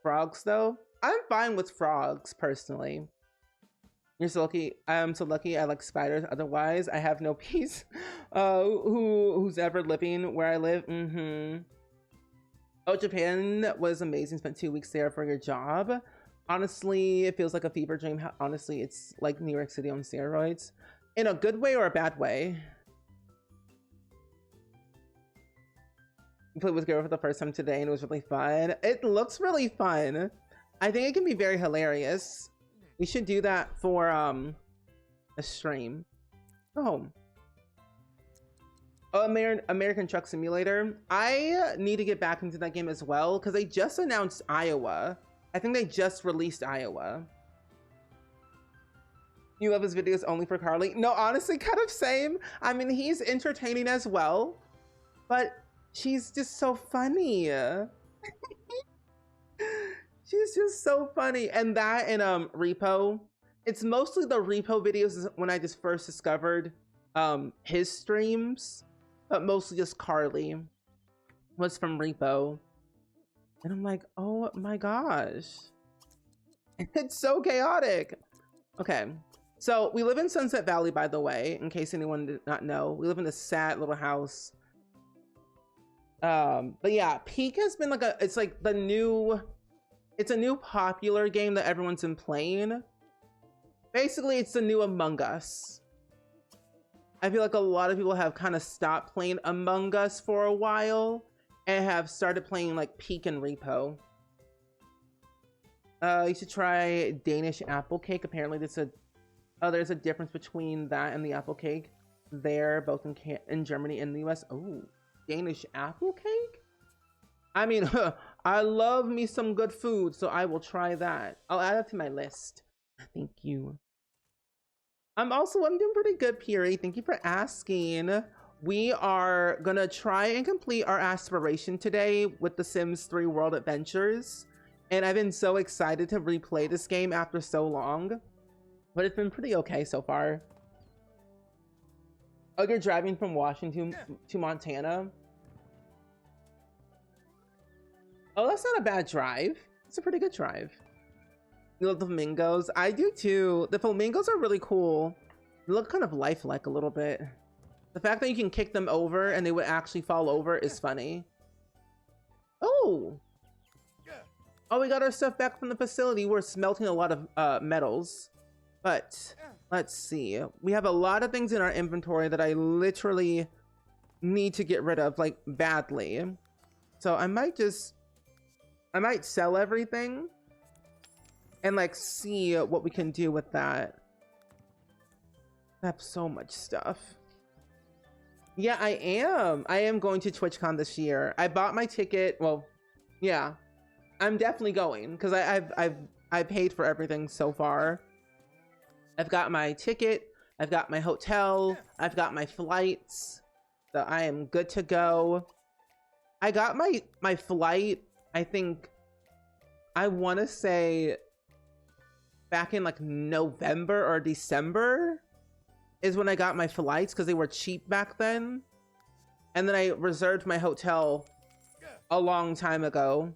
Frogs though, I'm fine with frogs personally. You're so lucky. I'm so lucky. I like spiders. Otherwise, I have no peace. Who's ever living where I live? Oh, Japan was amazing. Spent 2 weeks there for your job. Honestly, it feels like a fever dream. Honestly, it's like New York City on steroids. In a good way or a bad way? I played with Girl for the first time today and it was really fun. It looks really fun. I think it can be very hilarious. We should do that for a stream. Oh, American Truck Simulator. I need to get back into that game as well because they just announced Iowa. I think they just released Iowa. You love his videos only for Carly? No, honestly, kind of same. I mean, he's entertaining as well, but she's just so funny. She's just so funny. And that and Repo. It's mostly the Repo videos when I just first discovered his streams, but mostly just Carly was from Repo. And I'm like, oh my gosh. It's so chaotic. Okay. So we live in Sunset Valley, by the way, in case anyone did not know. We live in this sad little house. But yeah, Peak has been like it's a new popular game that everyone's been playing. Basically, it's the new Among Us. I feel like a lot of people have kind of stopped playing Among Us for a while and have started playing like Peak and Repo. You should try Danish apple cake. Apparently there's a difference between that and the apple cake there, both in Germany and the US. Oh, Danish apple cake? I mean, I love me some good food, so I will try that. I'll add it to my list. Thank you. I'm doing pretty good, Piri. Thank you for asking. We are gonna try and complete our aspiration today with The Sims 3 World Adventures. And I've been so excited to replay this game after so long. But it's been pretty okay so far. Oh, you're driving from Washington to Montana? Oh, that's not a bad drive. It's a pretty good drive. You love the flamingos? I do too. The flamingos are really cool. They look kind of lifelike a little bit. The fact that you can kick them over and they would actually fall over is funny. Oh! Oh, we got our stuff back from the facility. We're smelting a lot of metals. But, let's see. We have a lot of things in our inventory that I literally need to get rid of, like, badly. So I might sell everything and, like, see what we can do with that. I have so much stuff. Yeah, I am going to TwitchCon this year. I bought my ticket. Well, yeah, I'm definitely going because I've paid for everything so far. I've got my ticket, I've got my hotel, I've got my flights, so I am good to go. I got my flight, I think, I want to say back in like November or December is when I got my flights because they were cheap back then. And then I reserved my hotel a long time ago.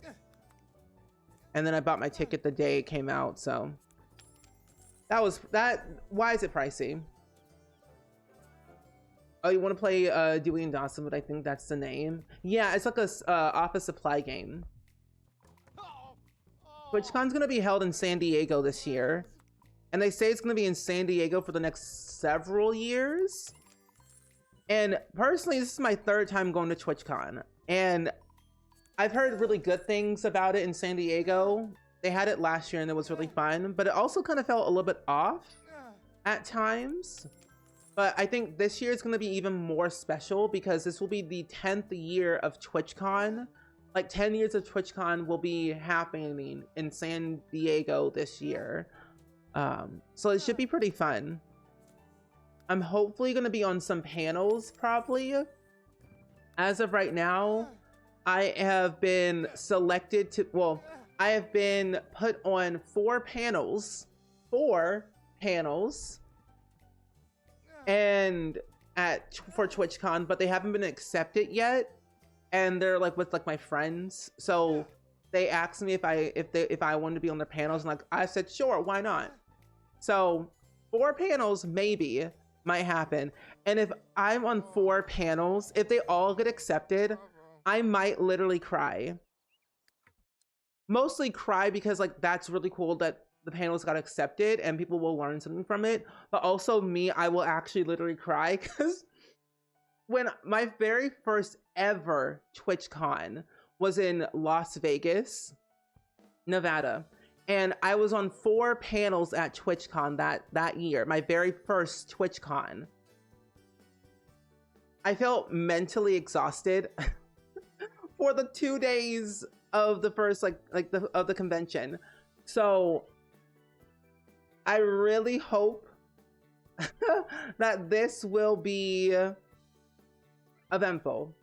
And then I bought my ticket the day it came out, so that was that. Why is it pricey? Oh, you want to play Dewey and Dawson, but I think that's the name. Yeah, it's like a office supply game. TwitchCon's gonna be held in San Diego this year. And they say it's gonna be in San Diego for the next several years. And personally, this is my third time going to TwitchCon. And I've heard really good things about it in San Diego. They had it last year and it was really fun, but it also kind of felt a little bit off at times. But I think this year is going to be even more special because this will be the 10th year of TwitchCon. Like 10 years of TwitchCon will be happening in San Diego this year. So it should be pretty fun. I'm hopefully going to be on some panels probably. As of right now, I have been selected to, well, I have been put on 4 panels and for TwitchCon, but they haven't been accepted yet. And they're like with like my friends. So they asked me if I wanted to be on their panels, and like I said, sure, why not? So 4 panels maybe might happen. And if I'm on 4 panels, if they all get accepted, I might literally cry. Mostly cry because like that's really cool that the panels got accepted and people will learn something from it. But also me, I will actually literally cry because when my very first ever TwitchCon was in Las Vegas, Nevada. And I was on 4 panels at TwitchCon that year, my very first TwitchCon. I felt mentally exhausted for the 2 days of the first of the convention. So I really hope that this will be eventful.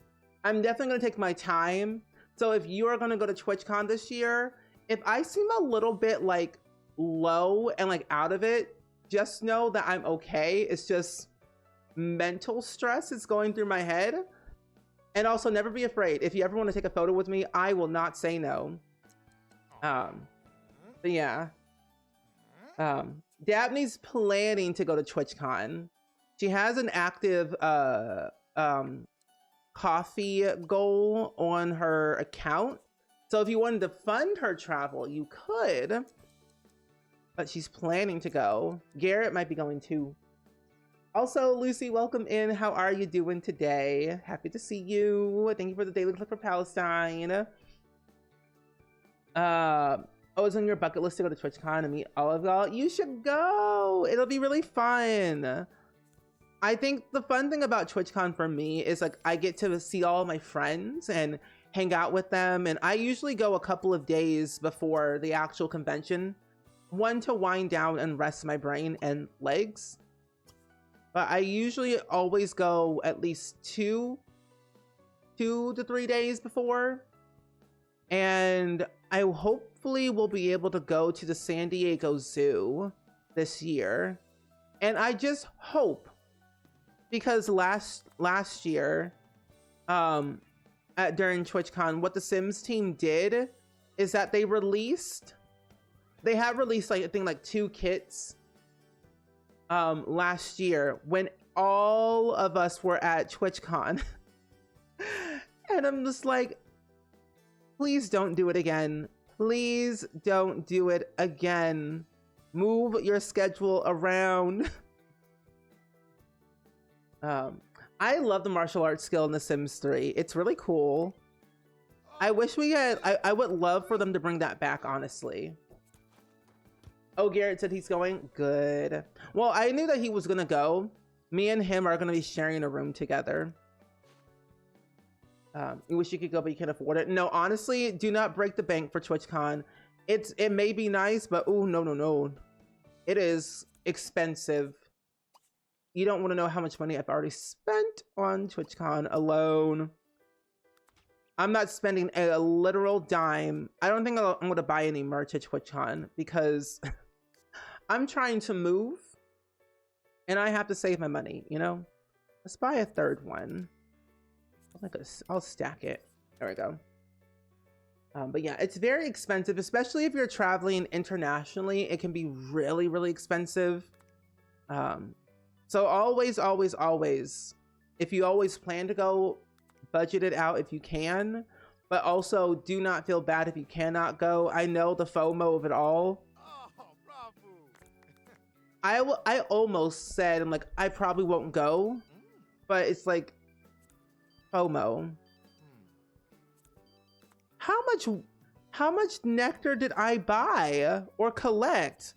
I'm definitely going to take my time. So if you are going to go to TwitchCon this year, if I seem a little bit like low and like out of it, just know that I'm okay. It's just mental stress is going through my head. And also never be afraid. If you ever want to take a photo with me, I will not say no. But yeah. Dabney's planning to go to TwitchCon. She has an active coffee goal on her account. So if you wanted to fund her travel, you could. But she's planning to go. Garrett might be going too. Also, Lucy, welcome in. How are you doing today? Happy to see you. Thank you for the daily clip for Palestine. Oh, it's on your bucket list to go to TwitchCon and meet all of y'all. You should go. It'll be really fun. I think the fun thing about TwitchCon for me is like I get to see all of my friends and hang out with them. And I usually go a couple of days before the actual convention. One, to wind down and rest my brain and legs. But I usually always go at least 2 to 3 days before. And I hopefully will be able to go to the San Diego Zoo this year. And I just hope, because last year, during TwitchCon, what the Sims team did is that they released they have released like I think like 2 kits last year when all of us were at TwitchCon. And I'm just like, please don't do it again. Please don't do it again. Move your schedule around. I love the martial arts skill in The Sims 3. It's really cool. I wish we had, I would love for them to bring that back, honestly. Oh, Garrett said he's going? Good. Well, I knew that he was gonna go. Me and him are gonna be sharing a room together. You wish you could go, but you can't afford it. No, honestly, do not break the bank for TwitchCon. It may be nice, but oh, no. It is expensive. You don't want to know how much money I've already spent on TwitchCon alone. I'm not spending a literal dime. I don't think I'm going to buy any merch at TwitchCon because I'm trying to move and I have to save my money, you know? Let's buy a third one. I'll stack it. There we go. But yeah, it's very expensive, especially if you're traveling internationally. It can be really, really expensive. So always, if you always plan to go, budget it out if you can, but also do not feel bad if you cannot go. I know the FOMO of it all. I almost said, I'm like, I probably won't go, but it's like FOMO. How much nectar did I buy or collect?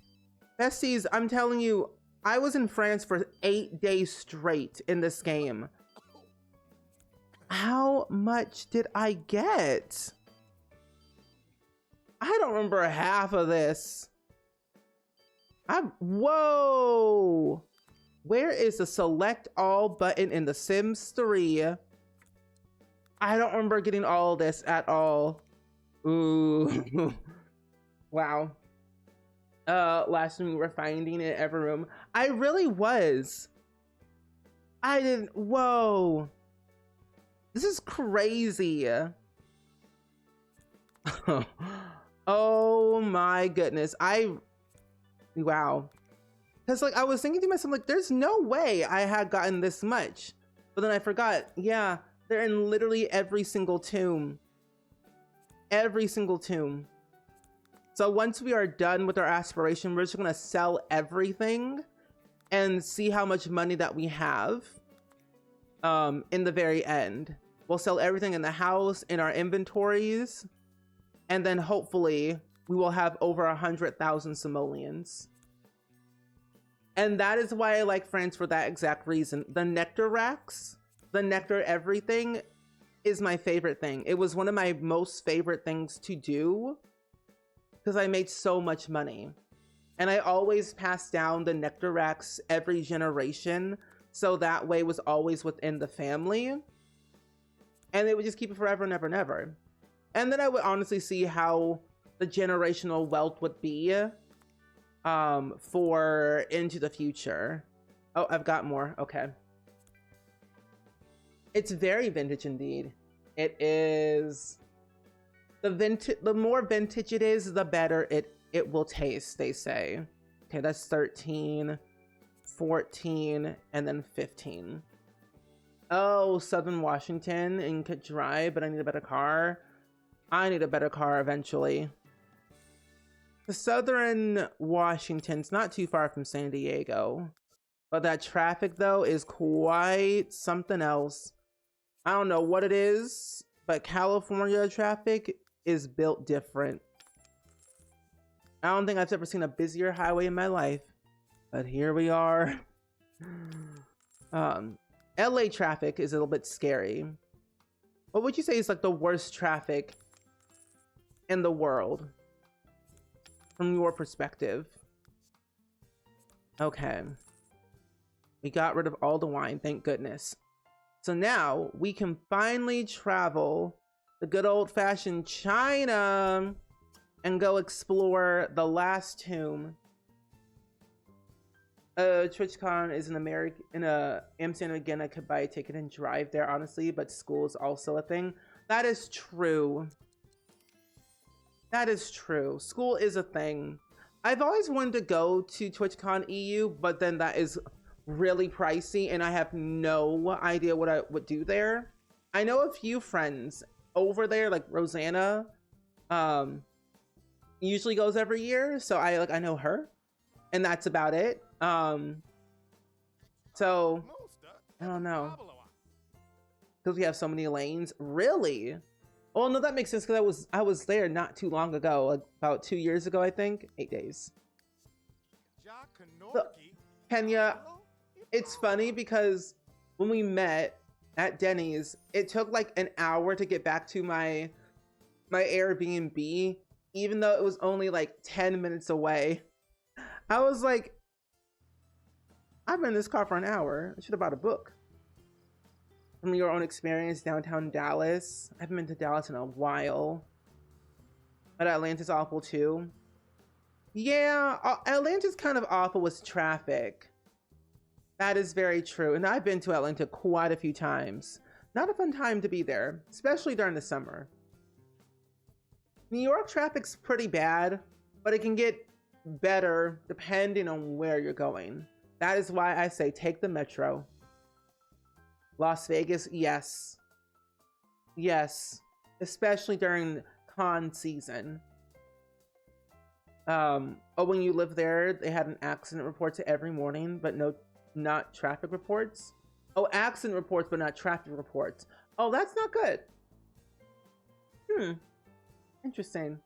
Besties, I'm telling you, I was in France for 8 days straight in this game. How much did I get? I don't remember half of this. Whoa! Where is the select all button in The Sims 3? I don't remember getting all of this at all. Ooh. Wow. Last time we were finding in every room. I really was. I didn't. Whoa. This is crazy. Oh my goodness. Wow. Because like I was thinking to myself, like, there's no way I had gotten this much. But then I forgot. Yeah, they're in literally every single tomb. Every single tomb. So once we are done with our aspiration, we're just gonna sell everything and see how much money that we have in the very end. We'll sell everything in the house, in our inventories, and then hopefully we will have over 100,000 simoleons. And that is why I like France for that exact reason. The nectar racks, the nectar everything is my favorite thing. It was one of my most favorite things to do because I made so much money. And I always passed down the nectar racks every generation. So that way it was always within the family. And they would just keep it forever and ever and ever. And then I would honestly see how the generational wealth would be for into the future. Oh, I've got more. Okay. It's very vintage indeed. It is the more vintage it is, the better it will taste, they say. Okay, that's 13, 14, and then 15. Oh, Southern Washington and could drive, but I need a better car. I need a better car eventually. The Southern Washington's not too far from San Diego, but that traffic though is quite something else. I don't know what it is, but California traffic is built different. I don't think I've ever seen a busier highway in my life, but here we are. LA traffic is a little bit scary. What would you say is like the worst traffic in the world from your perspective? Okay. We got rid of all the wine, thank goodness. So now we can finally travel the good old-fashioned China and go explore the last tomb. TwitchCon is in Amsterdam again. I could buy a ticket and drive there, honestly, but school is also a thing. That is true. That is true. School is a thing. I've always wanted to go to TwitchCon EU, but then that is really pricey and I have no idea what I would do there. I know a few friends over there, like Rosanna, usually goes every year, so I know her, and that's about it. So I don't know, because we have so many lanes. Really? Oh no, that makes sense, because I was there not too long ago, like about 2 years ago, I think. 8 days. So, Kenya, it's funny because when we met at Denny's, it took like an hour to get back to my Airbnb, even though it was only like 10 minutes away. I was like, I've been in this car for an hour. I should have bought a book. From your own experience, downtown Dallas. I haven't been to Dallas in a while. But Atlanta's awful too. Yeah, Atlanta's kind of awful with traffic. That is very true. And I've been to Atlanta quite a few times. Not a fun time to be there, especially during the summer. New York traffic's pretty bad, but it can get better depending on where you're going. That is why I say take the metro. Las Vegas, yes. Yes. Especially during con season. Oh, when you live there, they had an accident report to every morning, but not traffic reports. Oh, accident reports, but not traffic reports. Oh, that's not good. Interesting.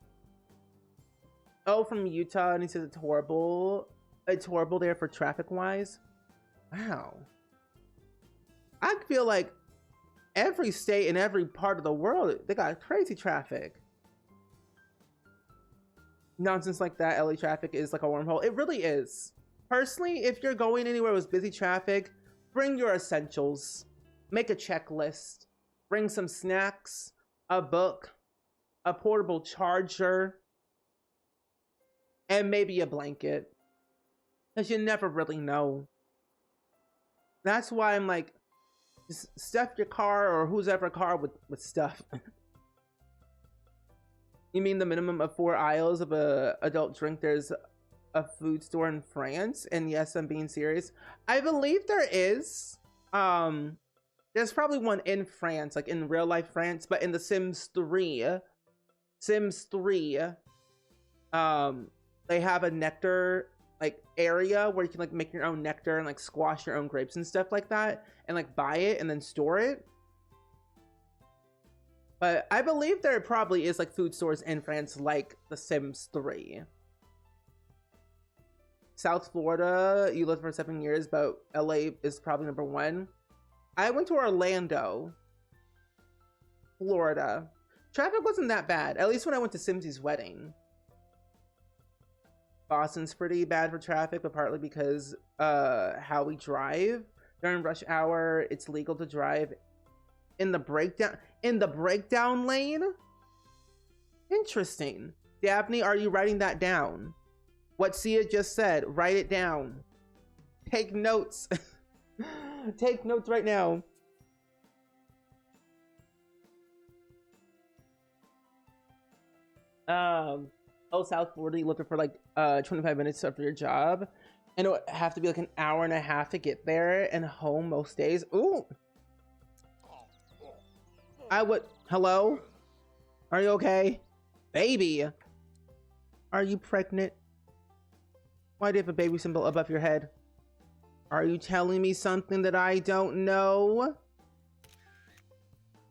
Oh, from Utah, and he says it's horrible. It's horrible there for traffic-wise. Wow. I feel like every state and every part of the world, they got crazy traffic. Nonsense like that, LA traffic is like a wormhole. It really is. Personally, if you're going anywhere with busy traffic, bring your essentials. Make a checklist. Bring some snacks, a book, a portable charger, and maybe a blanket. Because you never really know. That's why I'm like, just stuff your car or whose ever car with stuff. You mean the minimum of 4 aisles of a adult drink? There's a food store in France, and yes, I'm being serious. I believe there is. There's probably one in France, like in real life France, but in the Sims 3, they have a nectar like area where you can like make your own nectar and like squash your own grapes and stuff like that, and like buy it and then store it. But I believe there probably is like food stores in France like the Sims 3. South Florida, you lived for 7 years, but LA is probably number 1. I went to Orlando, Florida. Traffic wasn't that bad, at least when I went to Simsy's wedding. Boston's pretty bad for traffic, but partly because how we drive. During rush hour, it's legal to drive in the breakdown lane. Interesting. Daphne, are you writing that down? What Sia just said, write it down. Take notes. Take notes right now. Oh, South Florida, you looking for like 25 minutes after your job, and it would have to be like an hour and a half to get there and home most days. Ooh. I would. Hello? Are you okay? Baby. Are you pregnant? Why do you have a baby symbol above your head? Are you telling me something that I don't know?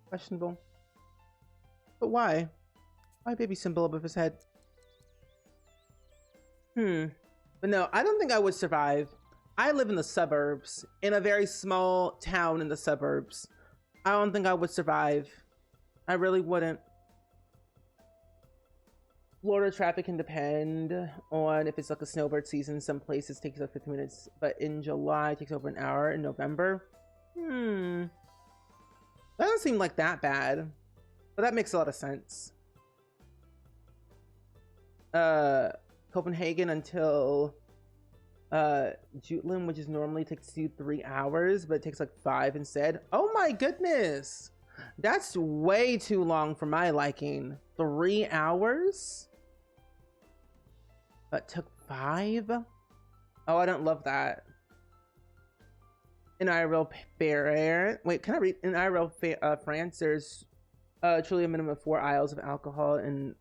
Questionable. But why? Why baby symbol above his head? But no, I don't think I would survive. I live in the suburbs, in a very small town in the suburbs. I don't think I would survive. I really wouldn't. Florida traffic can depend on if it's like a snowbird season. Some places takes like 15 minutes, but in July it takes over an hour. In November, that doesn't seem like that bad, but that makes a lot of sense. Copenhagen until Jutland, which is normally takes you 3 hours, but it takes like 5 instead. Oh my goodness, that's way too long for my liking. 3 hours? but took 5. Oh, I don't love that. In IRL Bear. Wait, can I read? In IRL France, there's truly a minimum of 4 aisles of alcohol and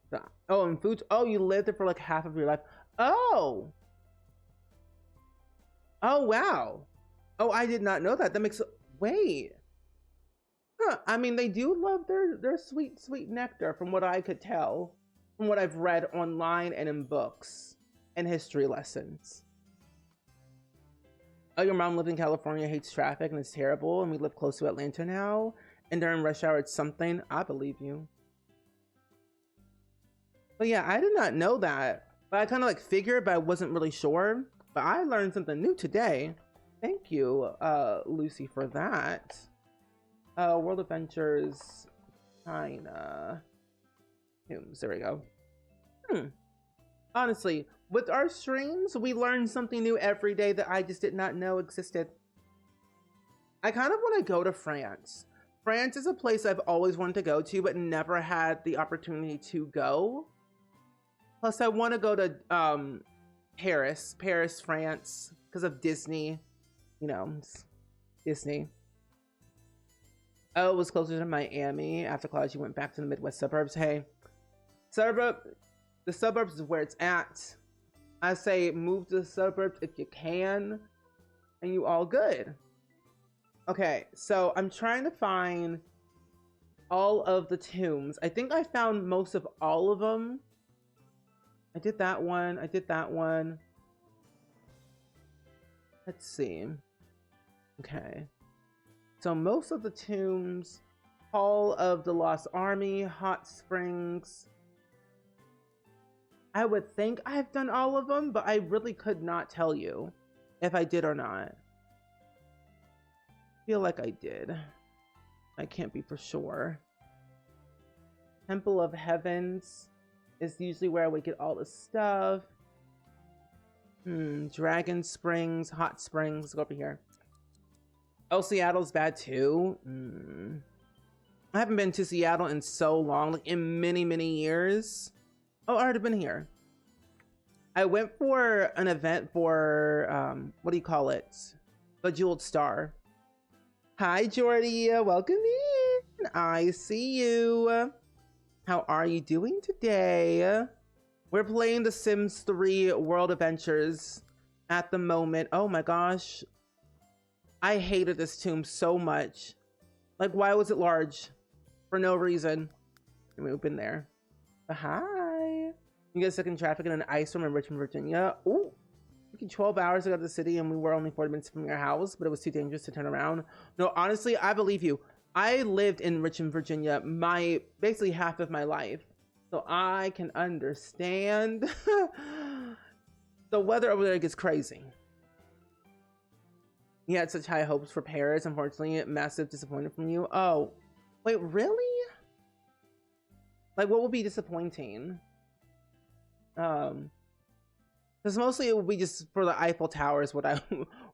and food. Oh, you lived there for like half of your life. Oh. Oh, wow. Oh, I did not know that. That makes, wait. Huh. I mean, they do love their sweet, sweet nectar from what I could tell, from what I've read online and in books and history lessons. Oh, your mom lived in California, hates traffic, and it's terrible, and we live close to Atlanta now, and during rush hour it's something. I believe you. But yeah, I did not know that. But I kind of like figured, but I wasn't really sure. But I learned something new today. Thank you, Lucy, for that. World Adventures, China. There we go. Honestly, with our streams, we learn something new every day that I just did not know existed. I kind of want to go to France. France is a place I've always wanted to go to, but never had the opportunity to go. Plus, I want to go to Paris, France, because of Disney. You know, Disney. Oh, it was closer to Miami. After college, you went back to the Midwest suburbs. Hey, the suburbs is where it's at. I say move to the suburbs if you can, and you all good. Okay, so I'm trying to find all of the tombs. I think I found most of all of them. I did that one. I did that one. Let's see. Okay. So most of the tombs, Hall of the Lost Army, Hot Springs. I would think I've done all of them, but I really could not tell you if I did or not. I feel like I did. I can't be for sure. Temple of Heavens is usually where I would get all the stuff. Dragon Springs, Hot Springs. Let's go over here. Oh, Seattle's bad too. I haven't been to Seattle in so long, like in many, many years. Oh, I already been here. I went for an event for, what do you call it? The Jeweled Star. Hi, Jordy. Welcome in. I see you. How are you doing today? We're playing The Sims 3 World Adventures at the moment. Oh my gosh. I hated this tomb so much. Like, why was it large? For no reason. We've been there. But hi. You get stuck in traffic in an ice storm in Richmond, Virginia. Ooh. It took 12 hours to go to the city and we were only 40 minutes from your house, but it was too dangerous to turn around. No, honestly, I believe you. I lived in Richmond, Virginia, basically half of my life. So I can understand. The weather over there gets crazy. You had such high hopes for Paris. Unfortunately, massive disappointment from you. Oh, wait, really? Like, what would be disappointing? Because mostly it would be just for the Eiffel Tower is what I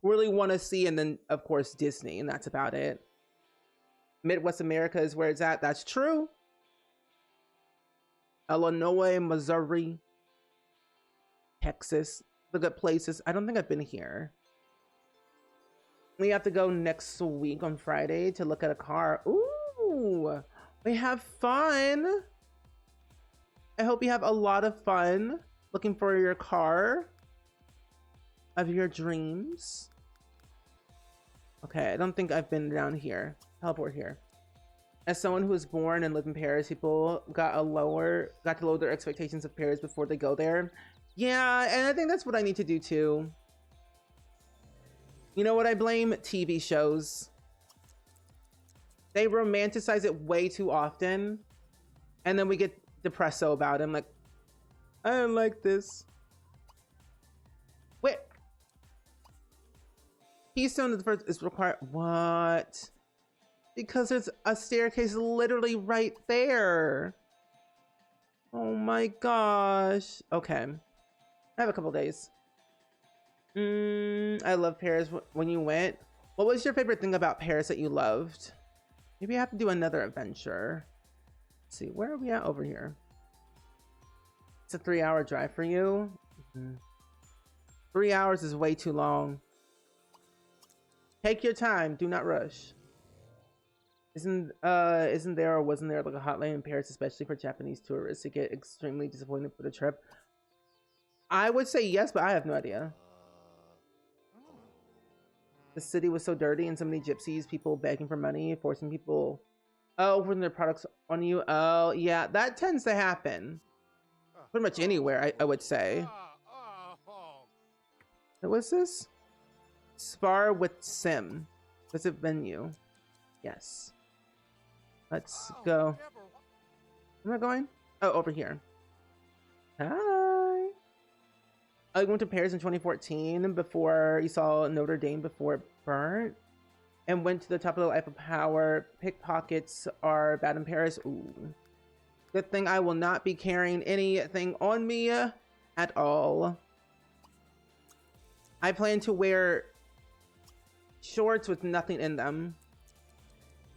really want to see. And then, of course, Disney. And that's about it. Midwest America is where it's at. That's true. Illinois, Missouri, Texas. The good places. I don't think I've been here. We have to go next week on Friday to look at a car. Ooh, we have fun. I hope you have a lot of fun looking for your car of your dreams. Okay, I don't think I've been down here. Teleport here. As someone who was born and lived in Paris, people got to lower their expectations of Paris before they go there. Yeah, and I think that's what I need to do too. You know what I blame? TV shows. They romanticize it way too often. And then we get depresso about it. I'm like, I don't like this. Wait. Keystone of the first is required. What? Because there's a staircase literally right there. Oh my gosh. Okay. I have a couple days. I love Paris. When you went, what was your favorite thing about Paris that you loved? Maybe I have to do another adventure. Let's see, where are we at over here? It's a 3-hour drive for you. 3 hours is way too long. Take your time. Do not rush. Isn't there or wasn't there like a hotline in Paris, especially for Japanese tourists to get extremely disappointed for the trip? I would say yes, but I have no idea. The city was so dirty and so many gypsies, people begging for money, forcing people putting their products on you. Oh yeah, that tends to happen pretty much anywhere, I would say. What's this? Spar with Sim. Visit venue. Yes. Let's go. Where am I going? Oh, over here. Hi. I went to Paris in 2014 before you saw Notre Dame before it burnt. And went to the top of the Eiffel Tower. Pickpockets are bad in Paris. Ooh. Good thing I will not be carrying anything on me at all. I plan to wear shorts with nothing in them.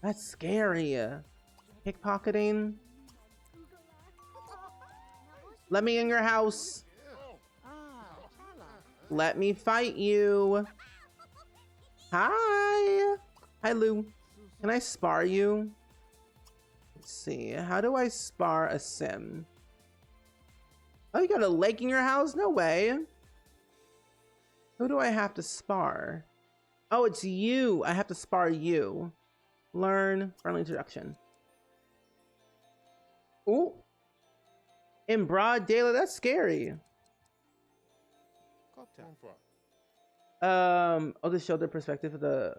That's scary. Pickpocketing. Let me in your house. Let me fight you. Hi. Hi, Lou. Can I spar you? Let's see. How do I spar a sim? Oh, you got a lake in your house? No way. Who do I have to spar? Oh, it's you. I have to spar you. Learn friendly introduction. Ooh. In broad daylight, that's scary. I'll just show the perspective of the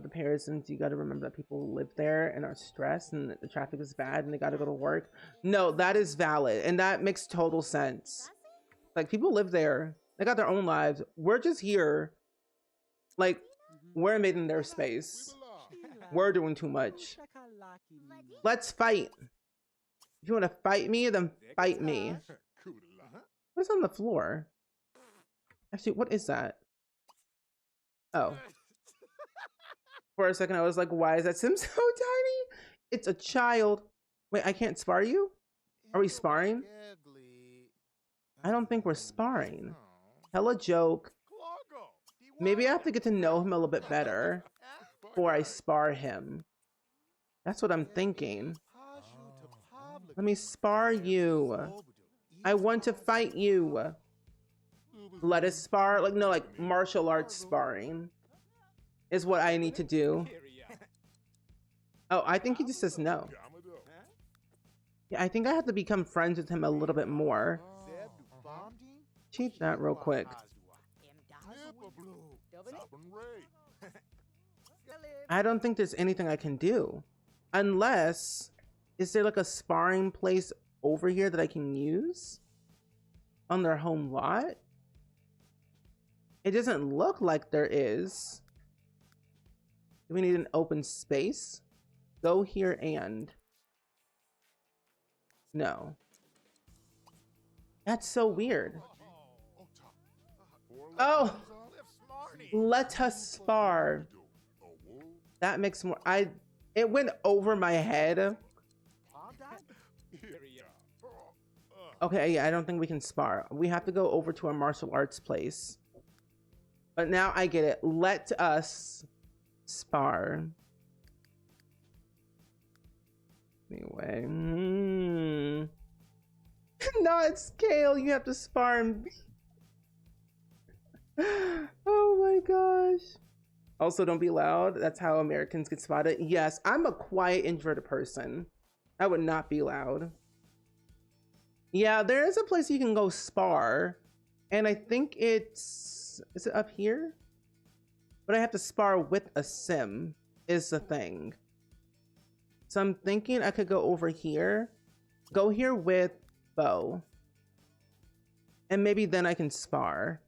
Parisans. You got to remember that people live there and are stressed and the traffic is bad and they got to go to work. No, that is valid. And that makes total sense. Like, people live there. They got their own lives. We're just here. Like, we're invading their space. We're doing too much. Let's fight. If you want to fight me, then fight me. What's on the floor? Actually, what is that? Oh. For a second, I was like, why is that sim so tiny? It's a child. Wait, I can't spar you? Are we sparring? I don't think we're sparring. Hella joke. Maybe I have to get to know him a little bit better before I spar him. That's what I'm thinking. Let me spar you. I want to fight you. Let us spar. Like, no, like martial arts sparring is what I need to do. Oh, I think he just says no. Yeah, I think I have to become friends with him a little bit more. Cheat that real quick. I don't think there's anything I can do. Unless, is there like a sparring place over here that I can use? On their home lot? It doesn't look like there is. Do we need an open space? Go here and... No. That's so weird. Oh! Let us spar. That makes more... It went over my head. Okay, yeah, I don't think we can spar. We have to go over to a martial arts place. But now I get it. Let us spar. Anyway. Not scale. You have to spar him. Oh my gosh. Also, don't be loud. That's how Americans get spotted. Yes, I'm a quiet, introverted person. I would not be loud. Yeah, there is a place you can go spar. And I think it's... Is it up here? But I have to spar with a sim, is the thing. So I'm thinking I could go over here. Go here with Bo. And maybe then I can spar.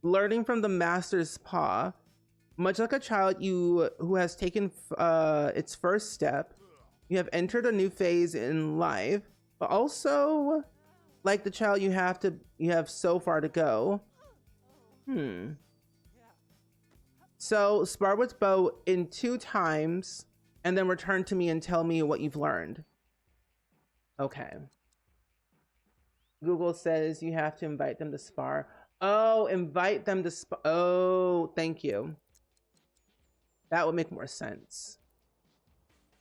Learning from the master's paw. Much like a child who has taken its first step, you have entered a new phase in life, but also like the child you have so far to go. So spar with Bo in 2 times and then return to me and tell me what you've learned. Okay. Google says you have to invite them to spar. Oh, invite them to spar. Oh, thank you. That would make more sense.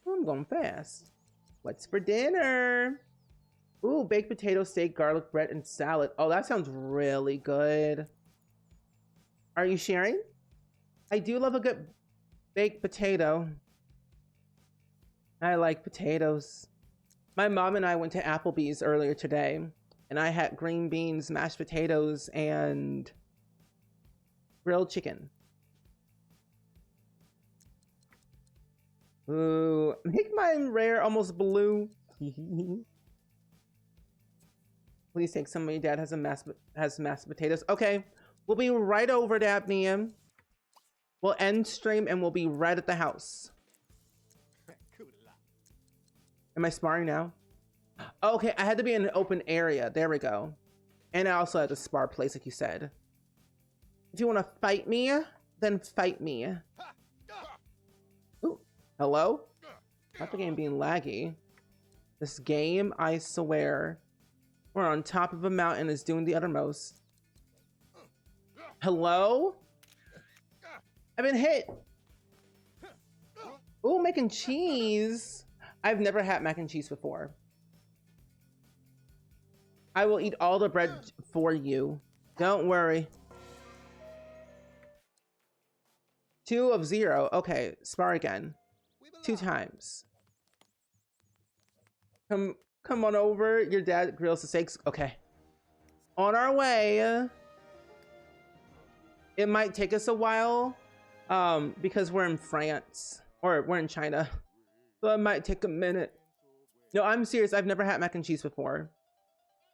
I'm going fast. What's for dinner? Ooh, baked potato, steak, garlic bread, and salad. Oh, that sounds really good. Are you sharing? I do love a good baked potato. I like potatoes. My mom and I went to Applebee's earlier today, and I had green beans, mashed potatoes, and grilled chicken. Ooh, make mine rare, almost blue. Please take some of your dad has mashed potatoes. Okay, we'll be right over, Dabney. We'll end stream and we'll be right at the house. Am I sparring now? Okay, I had to be in an open area. There we go. And I also had to spar place, like you said. If you want to fight me, then fight me. Ooh, hello? Not the game being laggy. This game, I swear. We're on top of a mountain, is doing the uttermost. Hello? I've been hit. Ooh, mac and cheese. I've never had mac and cheese before. I will eat all the bread for you. Don't worry. 2 of 0. Okay, spar again. 2 times. Come on over. Your dad grills the steaks. Okay. On our way. It might take us a while. Because we're in France. Or we're in China. So it might take a minute. No, I'm serious. I've never had mac and cheese before.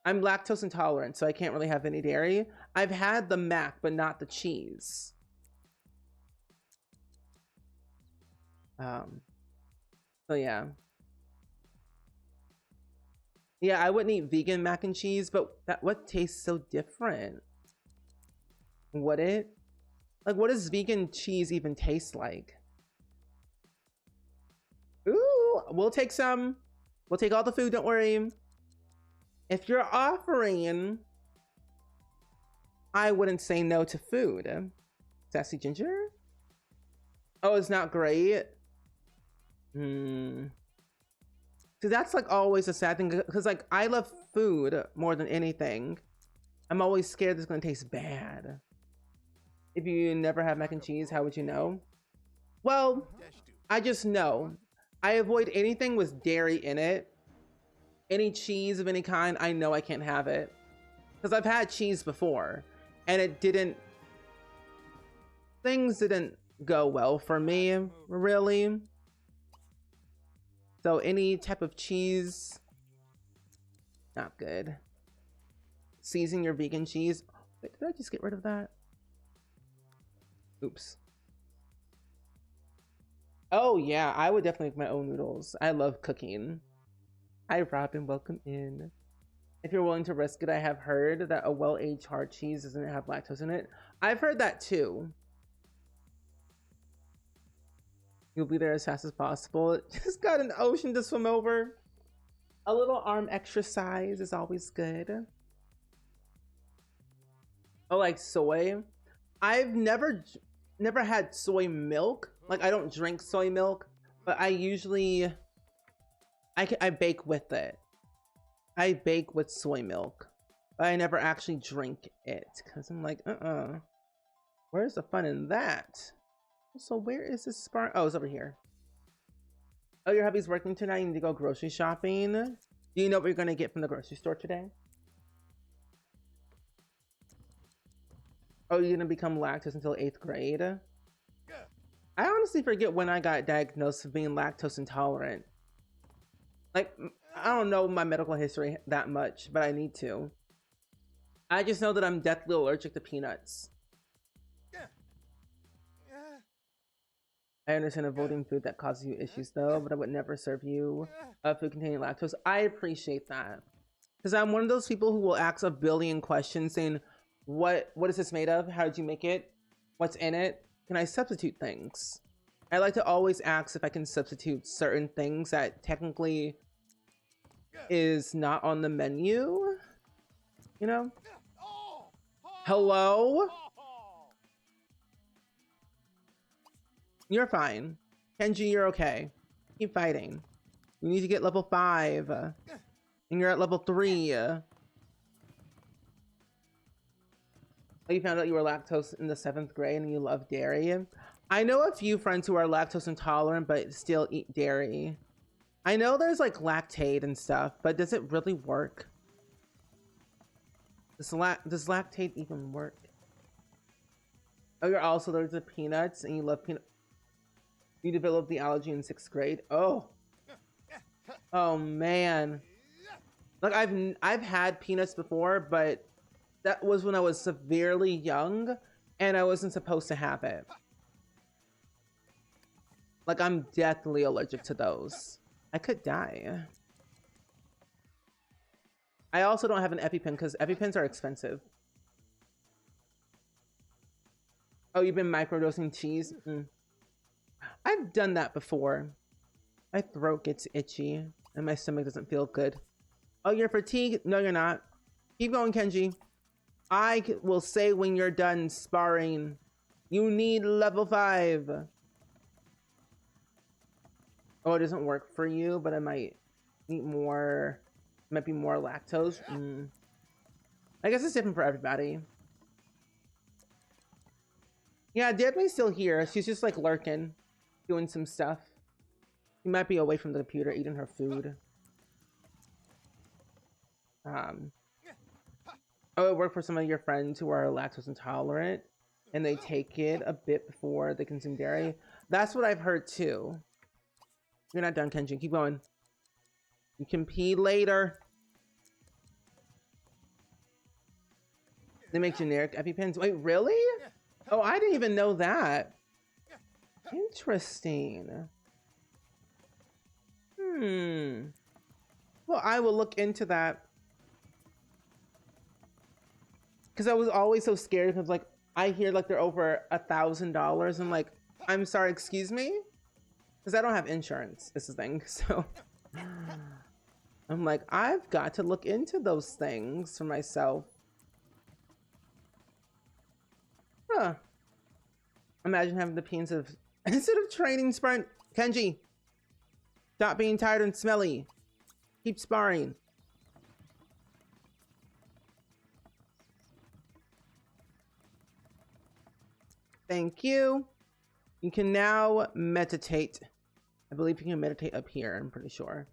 I'm lactose intolerant, so I can't really have any dairy. I've had the mac, but not the cheese. So yeah. Yeah, I wouldn't eat vegan mac and cheese, but what tastes so different? Would it? Like, what does vegan cheese even taste like? Ooh, we'll take some. We'll take all the food, don't worry. If you're offering, I wouldn't say no to food. Sassy ginger? Oh, it's not great. Cause that's like always a sad thing. Cause like I love food more than anything. I'm always scared it's gonna taste bad. If you never have mac and cheese, how would you know? Well, I just know. I avoid anything with dairy in it. Any cheese of any kind, I know I can't have it. Because I've had cheese before and it didn't, things didn't go well for me, really. So any type of cheese, not good. Season your vegan cheese. Wait, did I just get rid of that? Oops. Oh yeah, I would definitely make my own noodles. I love cooking. Hi Robin, welcome in. If you're willing to risk it, I have heard that a well-aged hard cheese doesn't have lactose in it. I've heard that too. You'll be there as fast as possible. Just got an ocean to swim over. A little arm exercise is always good. Oh, like soy. I've never had soy milk. Like I don't drink soy milk, but I usually I bake with it. I bake with soy milk, but I never actually drink it because I'm like, where's the fun in that? So where is this spar? Oh, it's over here. Oh, your hubby's working tonight. You need to go grocery shopping. Do you know what you're gonna get from the grocery store today? Oh, you're gonna become lactose until 8th grade? I honestly forget when I got diagnosed with being lactose intolerant. Like, I don't know my medical history that much, but I need to. I just know that I'm deathly allergic to peanuts. I understand avoiding food that causes you issues though, but I would never serve you food containing lactose. I appreciate that. Because I'm one of those people who will ask a billion questions saying, what is this made of? How did you make it? What's in it? Can I substitute things? I like to always ask if I can substitute certain things that technically is not on the menu. you know? Hello? You're fine. Kenji, you're okay. Keep fighting. You need to get level 5. And you're at level 3. Oh, you found out you were lactose in the 7th grade and you love dairy? I know a few friends who are lactose intolerant but still eat dairy. I know there's like lactate and stuff, but does it really work? Does lactate even work? Oh, you're also allergic to peanuts and you love peanut. You developed the allergy in 6th grade. Oh. Oh man. Like I've had peanuts before, but that was when I was severely young and I wasn't supposed to have it. Like I'm deathly allergic to those. I could die. I also don't have an EpiPen because EpiPens are expensive. Oh, you've been microdosing cheese? I've done that before. My throat gets itchy and my stomach doesn't feel good. Oh, you're fatigued? No, you're not. Keep going, Kenji. I will say when you're done sparring. You need level 5. Oh, it doesn't work for you, but I might eat more. Might be more lactose. I guess it's different for everybody. Yeah, Daphne's still here. She's just like lurking, doing some stuff. She might be away from the computer, eating her food. Oh, it worked for some of your friends who are lactose intolerant, and they take it a bit before they consume dairy. That's what I've heard too. You're not done, Kenji. Keep going. You can pee later. They make generic EpiPens. Wait, really? Oh, I didn't even know that. Interesting. Well, I will look into that. Because I was always so scared because like I hear like they're over $1,000. I'm like, I'm sorry, excuse me? Because I don't have insurance. This is the thing. So I'm like, I've got to look into those things for myself. Huh. Imagine having the pee instead of training sprint. Kenji, stop being tired and smelly. Keep sparring. Thank you. You can now meditate. I believe you can meditate up here, I'm pretty sure.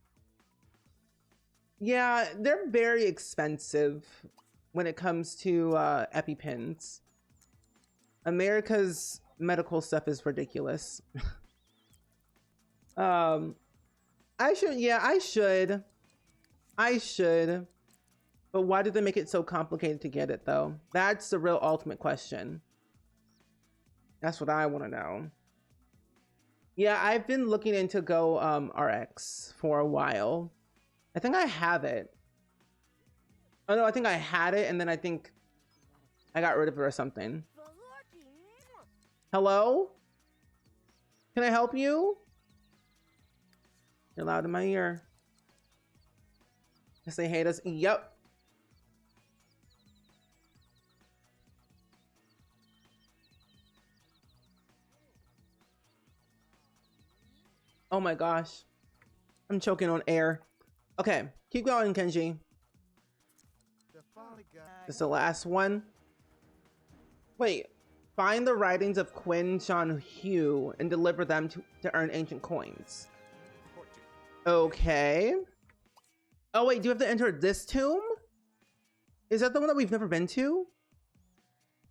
Yeah, they're very expensive when it comes to EpiPens. America's medical stuff is ridiculous. I should. But why did they make it so complicated to get it though? That's the real ultimate question. That's what I want to know. Yeah, I've been looking into Go RX for a while. I think I have it. Oh no, I think I had it and then I think I got rid of it or something. Hello? Can I help you? You're loud in my ear. Yes, they hate us. Yep. Oh my gosh. I'm choking on air. Okay, keep going, Kenji. This is the last one. Wait, find the writings of Qin Shan Hu and deliver them to earn ancient coins. Okay. Oh wait, do you have to enter this tomb? Is that the one that we've never been to?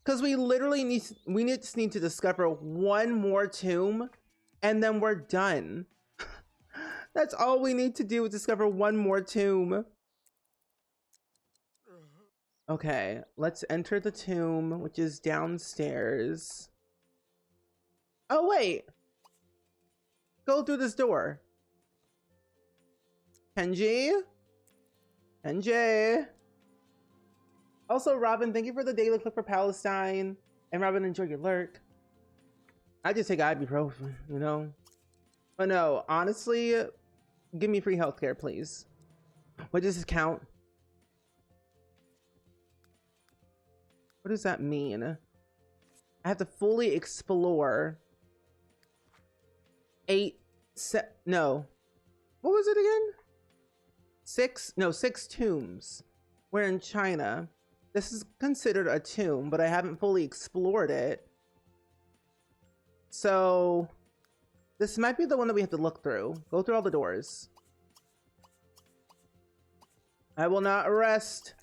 Because we literally need to discover one more tomb and then we're done. That's all we need to do is discover one more tomb. Okay, let's enter the tomb, which is downstairs. Oh wait, go through this door. Kenji? Kenji? Also, Robin, thank you for the daily clip for Palestine. And Robin, enjoy your lurk. I just take ibuprofen, you know? But no, honestly, give me free healthcare, please. What does this count? What does that mean? I have to fully explore no. What was it again? Six tombs. We're in China. This is considered a tomb, but I haven't fully explored it. So this might be the one that we have to look through. Go through all the doors. I will not rest.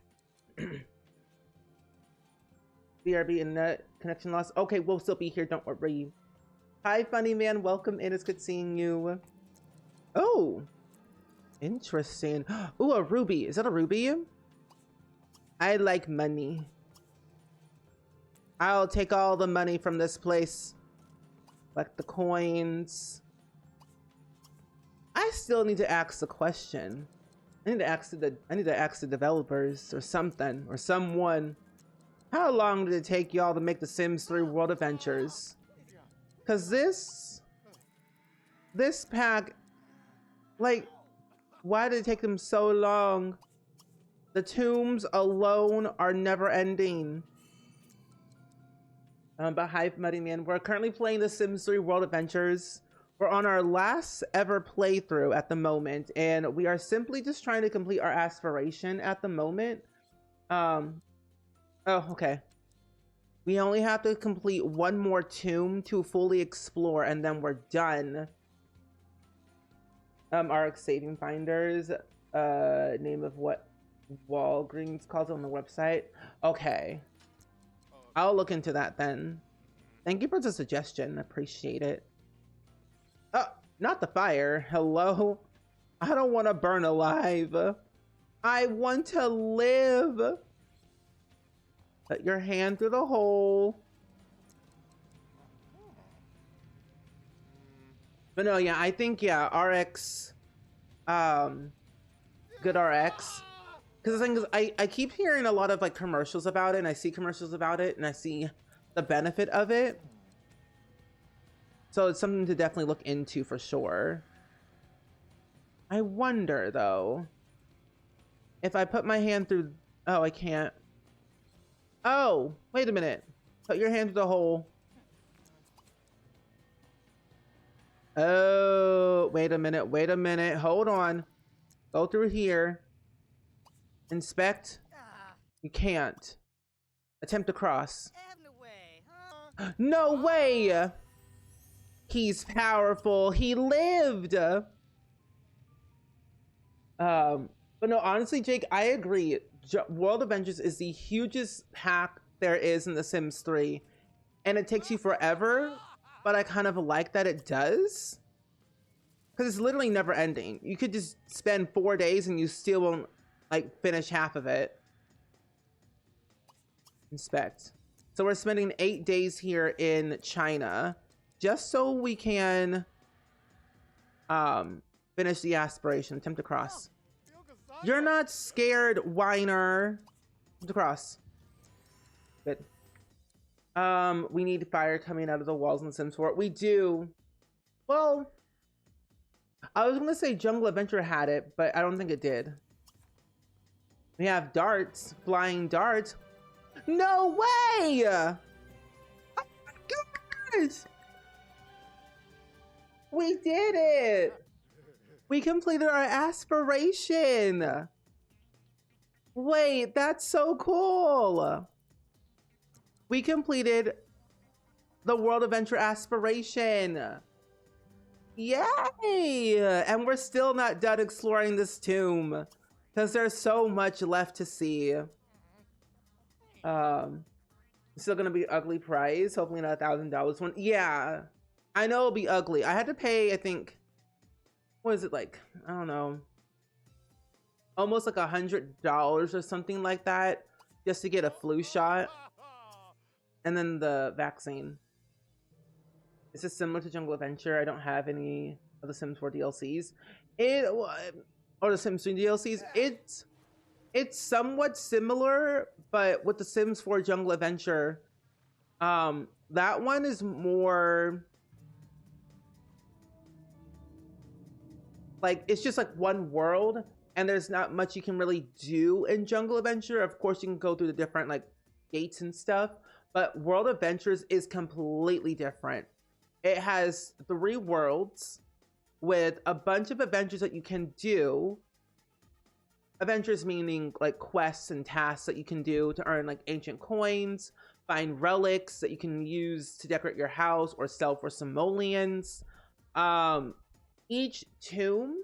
BRB and net connection loss. Okay, we'll still be here. Don't worry. Hi, funny man. Welcome in. It's good seeing you. Oh, interesting. Ooh, a ruby. Is that a ruby? I like money. I'll take all the money from this place. Like the coins. I still need to ask the question. I need to ask the developers or something or someone. How long did it take y'all to make the Sims 3 World Adventures? Cause this pack, like, why did it take them so long? The tombs alone are never ending. But hi, Muddy Man. We're currently playing the Sims 3 World Adventures. We're on our last ever playthrough at the moment, and we are simply just trying to complete our aspiration at the moment. Oh, okay. We only have to complete one more tomb to fully explore, and then we're done. RX Saving Finders, name of what Walgreens calls it on the website. Okay. I'll look into that then. Thank you for the suggestion. Appreciate it. Oh, not the fire. Hello? I don't want to burn alive. I want to live. Put your hand through the hole. But no, yeah, I think, yeah, RX, good RX. Because the thing is, I keep hearing a lot of like commercials about it, and I see commercials about it, and I see the benefit of it. So it's something to definitely look into for sure. I wonder though, if I put my hand through, oh, I can't. Oh, wait a minute. Put your hand through the hole. Oh, wait a minute. Hold on. Go through here. Inspect. You can't. Attempt to cross. No way! He's powerful. He lived. But no, honestly, Jake, I agree. World Adventures is the hugest hack there is in The Sims 3. And it takes you forever, but I kind of like that it does. Because it's literally never ending. You could just spend 4 days and you still won't like finish half of it. Inspect. So we're spending 8 days here in China just so we can finish the aspiration. Attempt to cross. You're not scared, whiner. Attempt to cross. Good. We need fire coming out of the walls in the Sims 4. We do. Well, I was gonna say Jungle Adventure had it, but I don't think it did. We have darts, flying darts. No way! Oh my gosh! We did it! We completed our aspiration! Wait, that's so cool! We completed the World Adventure aspiration! Yay! And we're still not done exploring this tomb, because there's so much left to see. It's still gonna be ugly price. Hopefully not $1,000 one. Yeah, I know it'll be ugly. I had to pay, I think, what is it like? I don't know, almost like $100 or something like that, just to get a flu shot and then the vaccine. This is similar to Jungle Adventure. I don't have any of the Sims 4 DLCs. Or the Sims 3 DLCs. It's somewhat similar, but with the Sims 4 Jungle Adventure, that one is more like, it's just like one world, and there's not much you can really do in Jungle Adventure. Of course, you can go through the different like gates and stuff, but World Adventures is completely different. It has 3 worlds with a bunch of adventures that you can do. Adventures meaning like quests and tasks that you can do to earn like ancient coins, find relics that you can use to decorate your house or sell for simoleons. Each tomb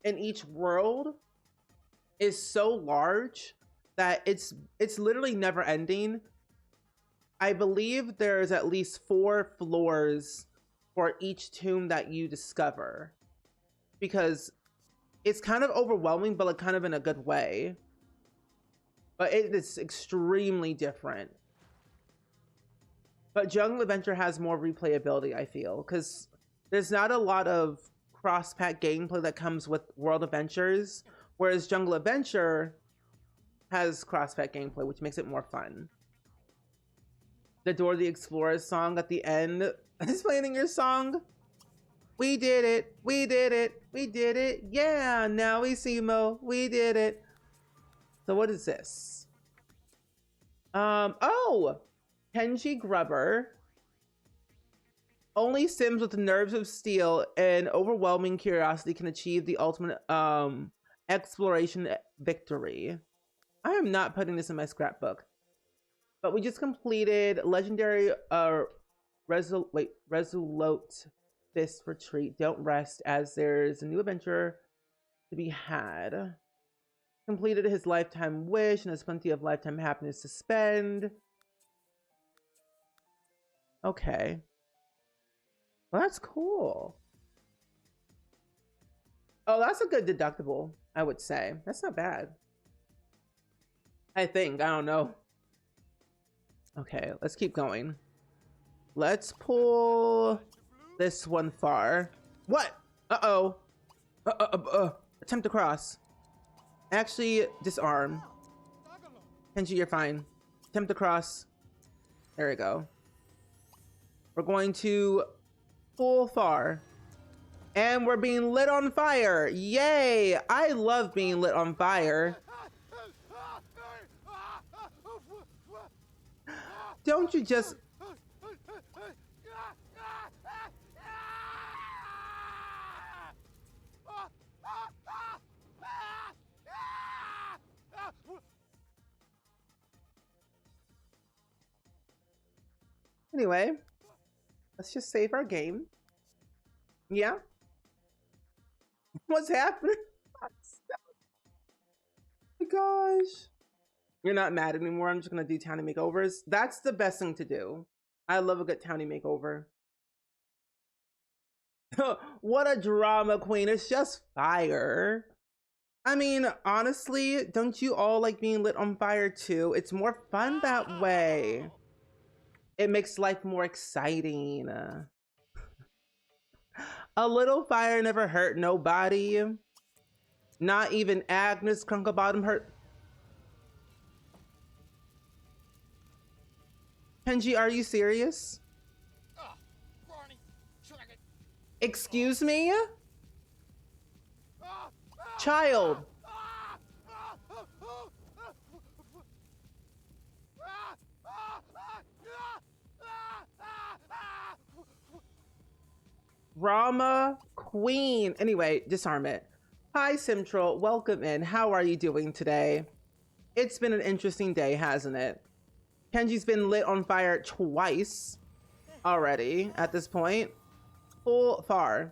in each world is so large that it's literally never ending. I believe there's at least 4 floors for each tomb that you discover, because it's kind of overwhelming, but like kind of in a good way. But it is extremely different. But Jungle Adventure has more replayability, I feel, because there's not a lot of cross-pack gameplay that comes with World Adventures, whereas Jungle Adventure has cross-pack gameplay, which makes it more fun. The Dora the Explorer song at the end, explaining your song. We did it, we did it, we did it, yeah, now we see Mo, we did it. So what is this? Oh, Kenji Grubber. Only Sims with nerves of steel and overwhelming curiosity can achieve the ultimate exploration victory. I am not putting this in my scrapbook. But we just completed legendary resolute fist retreat. Don't rest, as there's a new adventure to be had. Completed his lifetime wish and has plenty of lifetime happiness to spend. Okay. Well, that's cool. Oh, that's a good deductible, I would say. That's not bad. I think. I don't know. Okay, let's keep going. Let's pull this one far. What? Uh-oh. Attempt to cross. Actually, disarm. Kenji, you're fine. Attempt to cross. There we go. We're going to pull far. And we're being lit on fire. Yay! I love being lit on fire. Don't you just... Anyway, let's just save our game. Yeah? What's happening? Oh my gosh. You're not mad anymore. I'm just gonna do townie makeovers. That's the best thing to do. I love a good townie makeover. What a drama queen. It's just fire. I mean, honestly, don't you all like being lit on fire too? It's more fun that way. It makes life more exciting. A little fire never hurt nobody. Not even Agnes Crunklebottom hurt. Kenji, are you serious? Excuse me? Child. Rama Queen. Anyway, disarm it. Hi, Simtrol. Welcome in. How are you doing today? It's been an interesting day, hasn't it? Kenji's been lit on fire twice already at this point. Full far.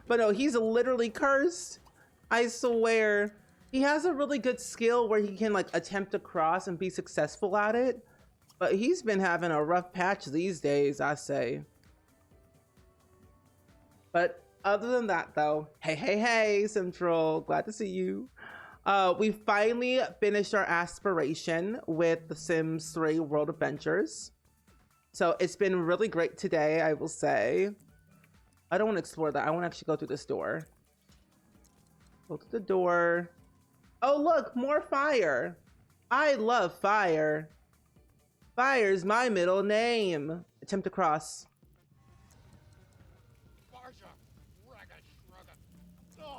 But no, he's literally cursed. I swear. He has a really good skill where he can like attempt to cross and be successful at it. But he's been having a rough patch these days, I say. But other than that though, hey, Central, glad to see you. We finally finished our aspiration with The Sims 3 World Adventures. So it's been really great today, I will say. I don't want to explore that. I want to actually go through this door. Go to the door. Oh, look, more fire. I love fire. Fire's my middle name. Attempt to cross.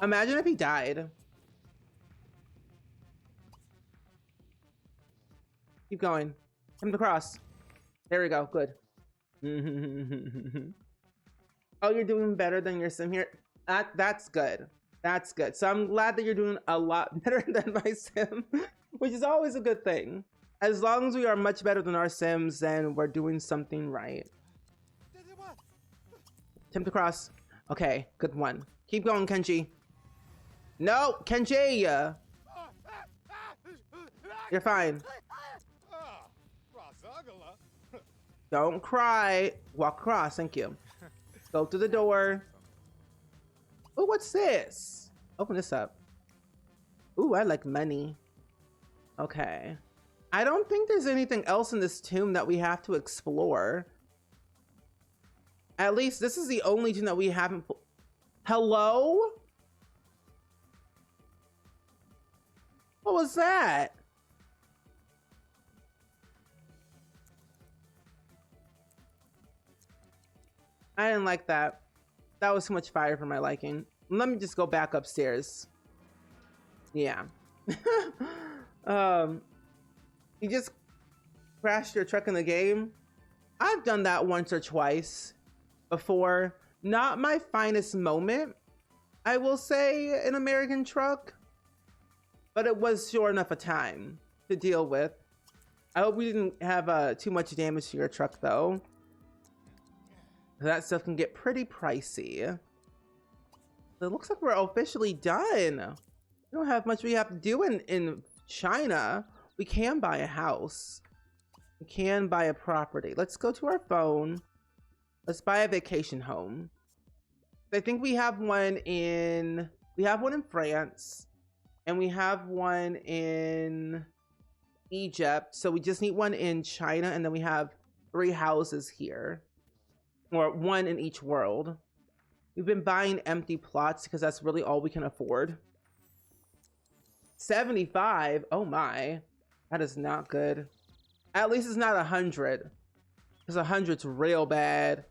Imagine if he died. Keep going. Come across. There we go. Good. Oh, you're doing better than your sim here. That's good. That's good. So I'm glad that you're doing a lot better than my sim, which is always a good thing. As long as we are much better than our sims, then we're doing something right. Attempt to cross. Okay, good one. Keep going, Kenji. No, Kenji! You're fine. Don't cry. Walk across, thank you. Go through the door. Oh, what's this? Open this up. Ooh, I like money. Okay. I don't think there's anything else in this tomb that we have to explore. At least this is the only tomb that we haven't... Hello? What was that? I didn't like that. That was too much fire for my liking. Let me just go back upstairs. Yeah. You just crashed your truck in the game. I've done that once or twice before. Not my finest moment, I will say, in American Truck, but it was sure enough a time to deal with. I hope we didn't have too much damage to your truck though. That stuff can get pretty pricey. It looks like we're officially done. We don't have much we have to do in China. We can buy a house. We can buy a property. Let's go to our phone. Let's buy a vacation home. I think we have one in France, and we have one in Egypt. So we just need one in China, and then we have 3 houses here, or 1 in each world. We've been buying empty plots because that's really all we can afford. 75. Oh my, that is not good. At least it's not 100, because 100's real bad.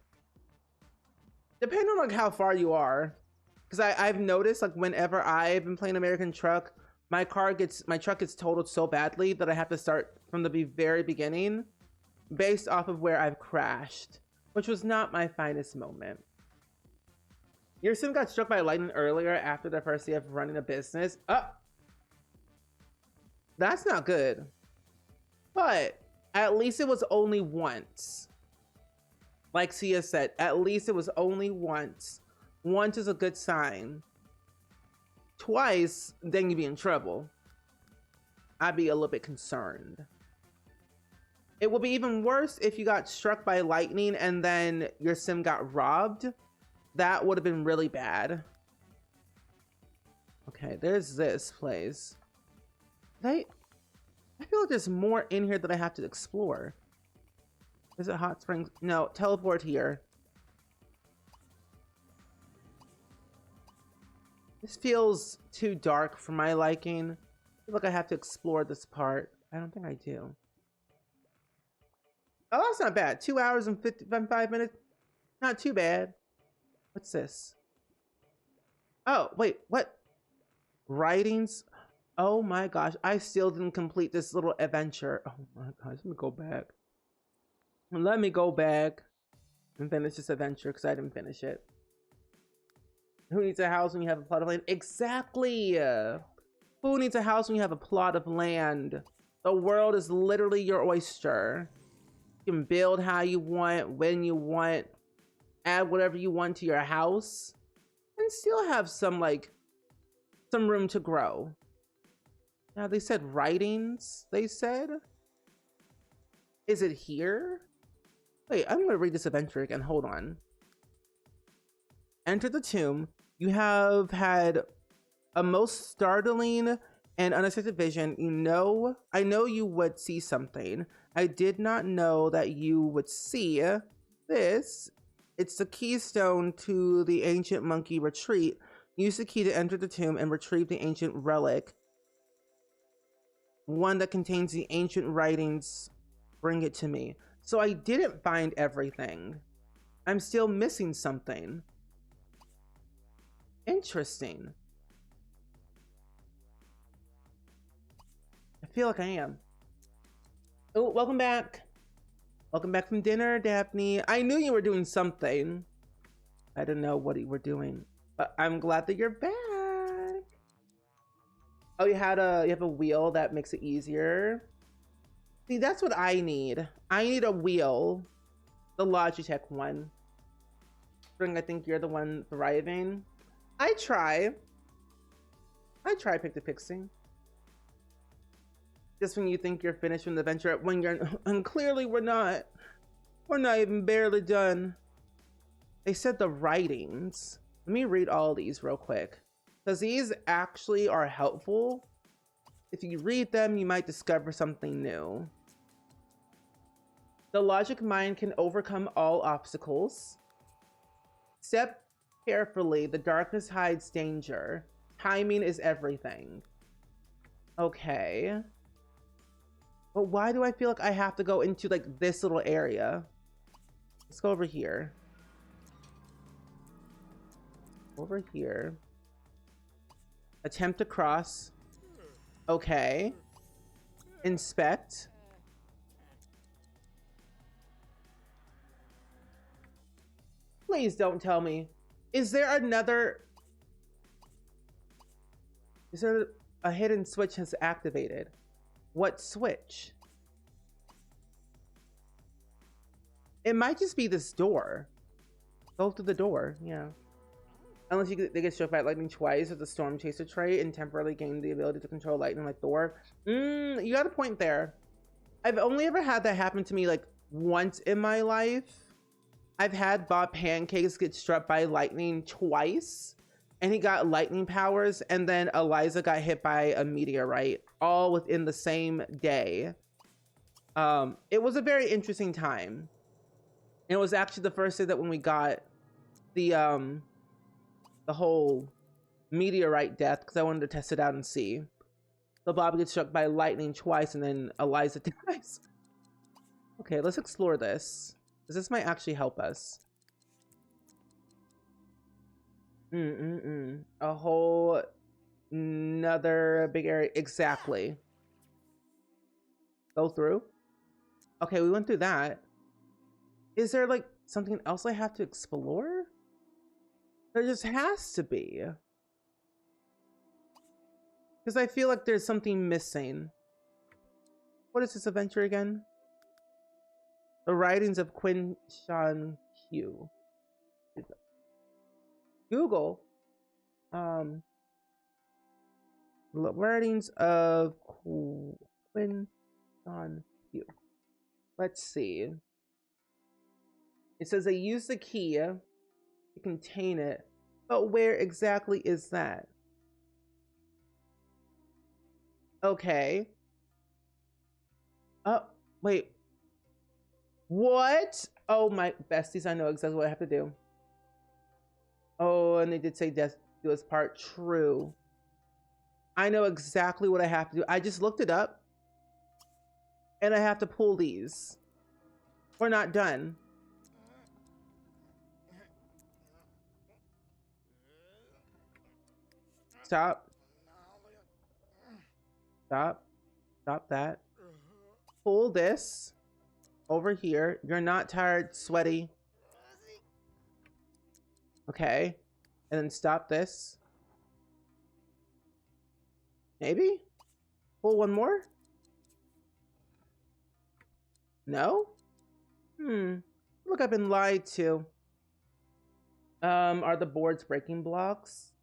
Depending on like how far you are, because I've noticed like whenever I've been playing American Truck, my truck gets totaled so badly that I have to start from the very beginning, based off of where I've crashed, which was not my finest moment. Your sim got struck by lightning earlier after the first day of running a business. That's not good. But at least it was only once. Like Sia said, at least it was only once. Once is a good sign. Twice, then you'd be in trouble. I'd be a little bit concerned. It would be even worse if you got struck by lightning and then your sim got robbed. That would have been really bad. Okay, there's this place. I feel like there's more in here that I have to explore. Is it hot springs? No, teleport here. This feels too dark for my liking. I feel like I have to explore this part. I don't think I do. Oh, that's not bad. 2 hours and 55 minutes. Not too bad. What's this? Oh, wait, what? Writings? Oh my gosh, I still didn't complete this little adventure. Oh my gosh, let me go back. Let me go back and finish this adventure because I didn't finish it. Who needs a house when you have a plot of land? Exactly! Who needs a house when you have a plot of land? The world is literally your oyster. You can build how you want, when you want, add whatever you want to your house, and still have some room to grow. Now they said writings, they said? Is it here? Wait, I'm gonna read this adventure again, hold on. Enter the tomb. You have had a most startling and unexpected vision. I know you would see something. I did not know that you would see this. It's the keystone to the ancient monkey retreat. Use the key to enter the tomb and retrieve the ancient relic. One that contains the ancient writings. Bring it to me. So I didn't find everything. I'm still missing something. Interesting. I feel like I am. Oh, welcome back. Welcome back from dinner, Daphne. I knew you were doing something. I don't know what you were doing, but I'm glad that you're back. Oh, you have a wheel that makes it easier. See, that's what I need. I need a wheel, the Logitech one. Spring, I think you're the one thriving. I try pick the pixie. Just when you think you're finished with the adventure, when you're, and clearly we're not. We're not even barely done. They said the writings. Let me read all these real quick, because these actually are helpful. If you read them, you might discover something new. The logic mind can overcome all obstacles. Step carefully, the darkness hides danger. Timing is everything. Okay. But why do I feel like I have to go into like this little area? Let's go over here. Over here. Attempt to cross. Okay. Inspect. Please don't tell me. Is there another... Is there a hidden switch has activated? What switch? It might just be this door. Go through the door, yeah. Unless they get struck by lightning twice with the storm chaser trait and temporarily gain the ability to control lightning like Thor. You got a point there. I've only ever had that happen to me like once in my life. I've had Bob Pancakes get struck by lightning twice, and he got lightning powers, and then Eliza got hit by a meteorite, all within the same day. It was a very interesting time. And it was actually the first day that when we got the whole meteorite death, because I wanted to test it out and see. So Bob gets struck by lightning twice, and then Eliza dies. Okay, let's explore this. Because this might actually help us. A whole another big area. Exactly. Go through. Okay, we went through that. Is there like something else I have to explore? There just has to be. Because I feel like there's something missing. What is this adventure again? The writings of Quin Shan Q. Google. Writings of Quin Shan Q. Let's see. It says they use the key to contain it, but where exactly is that? Okay. Oh, wait. What? Oh, my besties, I know exactly what I have to do. Oh, and they did say death do its part. True. I know exactly what I have to do. I just looked it up. And I have to pull these. We're not done. Stop. Stop. Stop that. Pull this. Over here. You're not tired, sweaty. Okay. And then stop this. Maybe? Pull one more? No? Look, I've been lied to. Are the boards breaking blocks?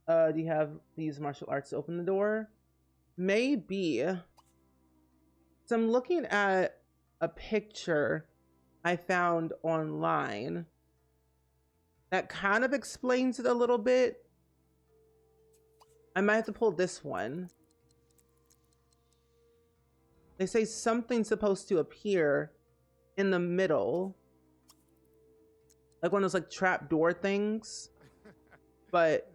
Do you have these martial arts to open the door? Maybe. So I'm looking at a picture I found online that kind of explains it a little bit. I might have to pull this one. They say something's supposed to appear in the middle. Like one of those like trap door things. But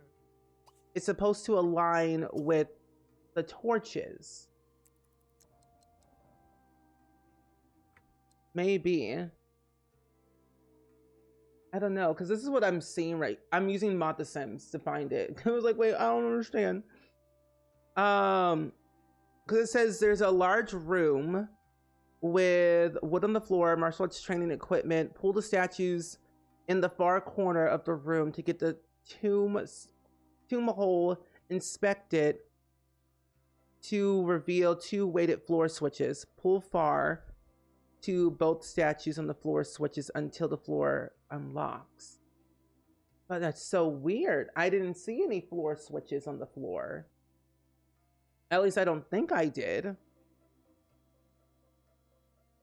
it's supposed to align with the torches. Maybe. I don't know, because this is what I'm seeing right. I'm using SpringSims to find it. I was like, wait, I don't understand. Because it says there's a large room with wood on the floor, martial arts training equipment. Pull the statues in the far corner of the room to get the tomb hole. Inspect it to reveal 2 weighted floor switches. Pull far to both statues on the floor switches until the floor unlocks. But that's so weird. I didn't see any floor switches on the floor. At least I don't think I did.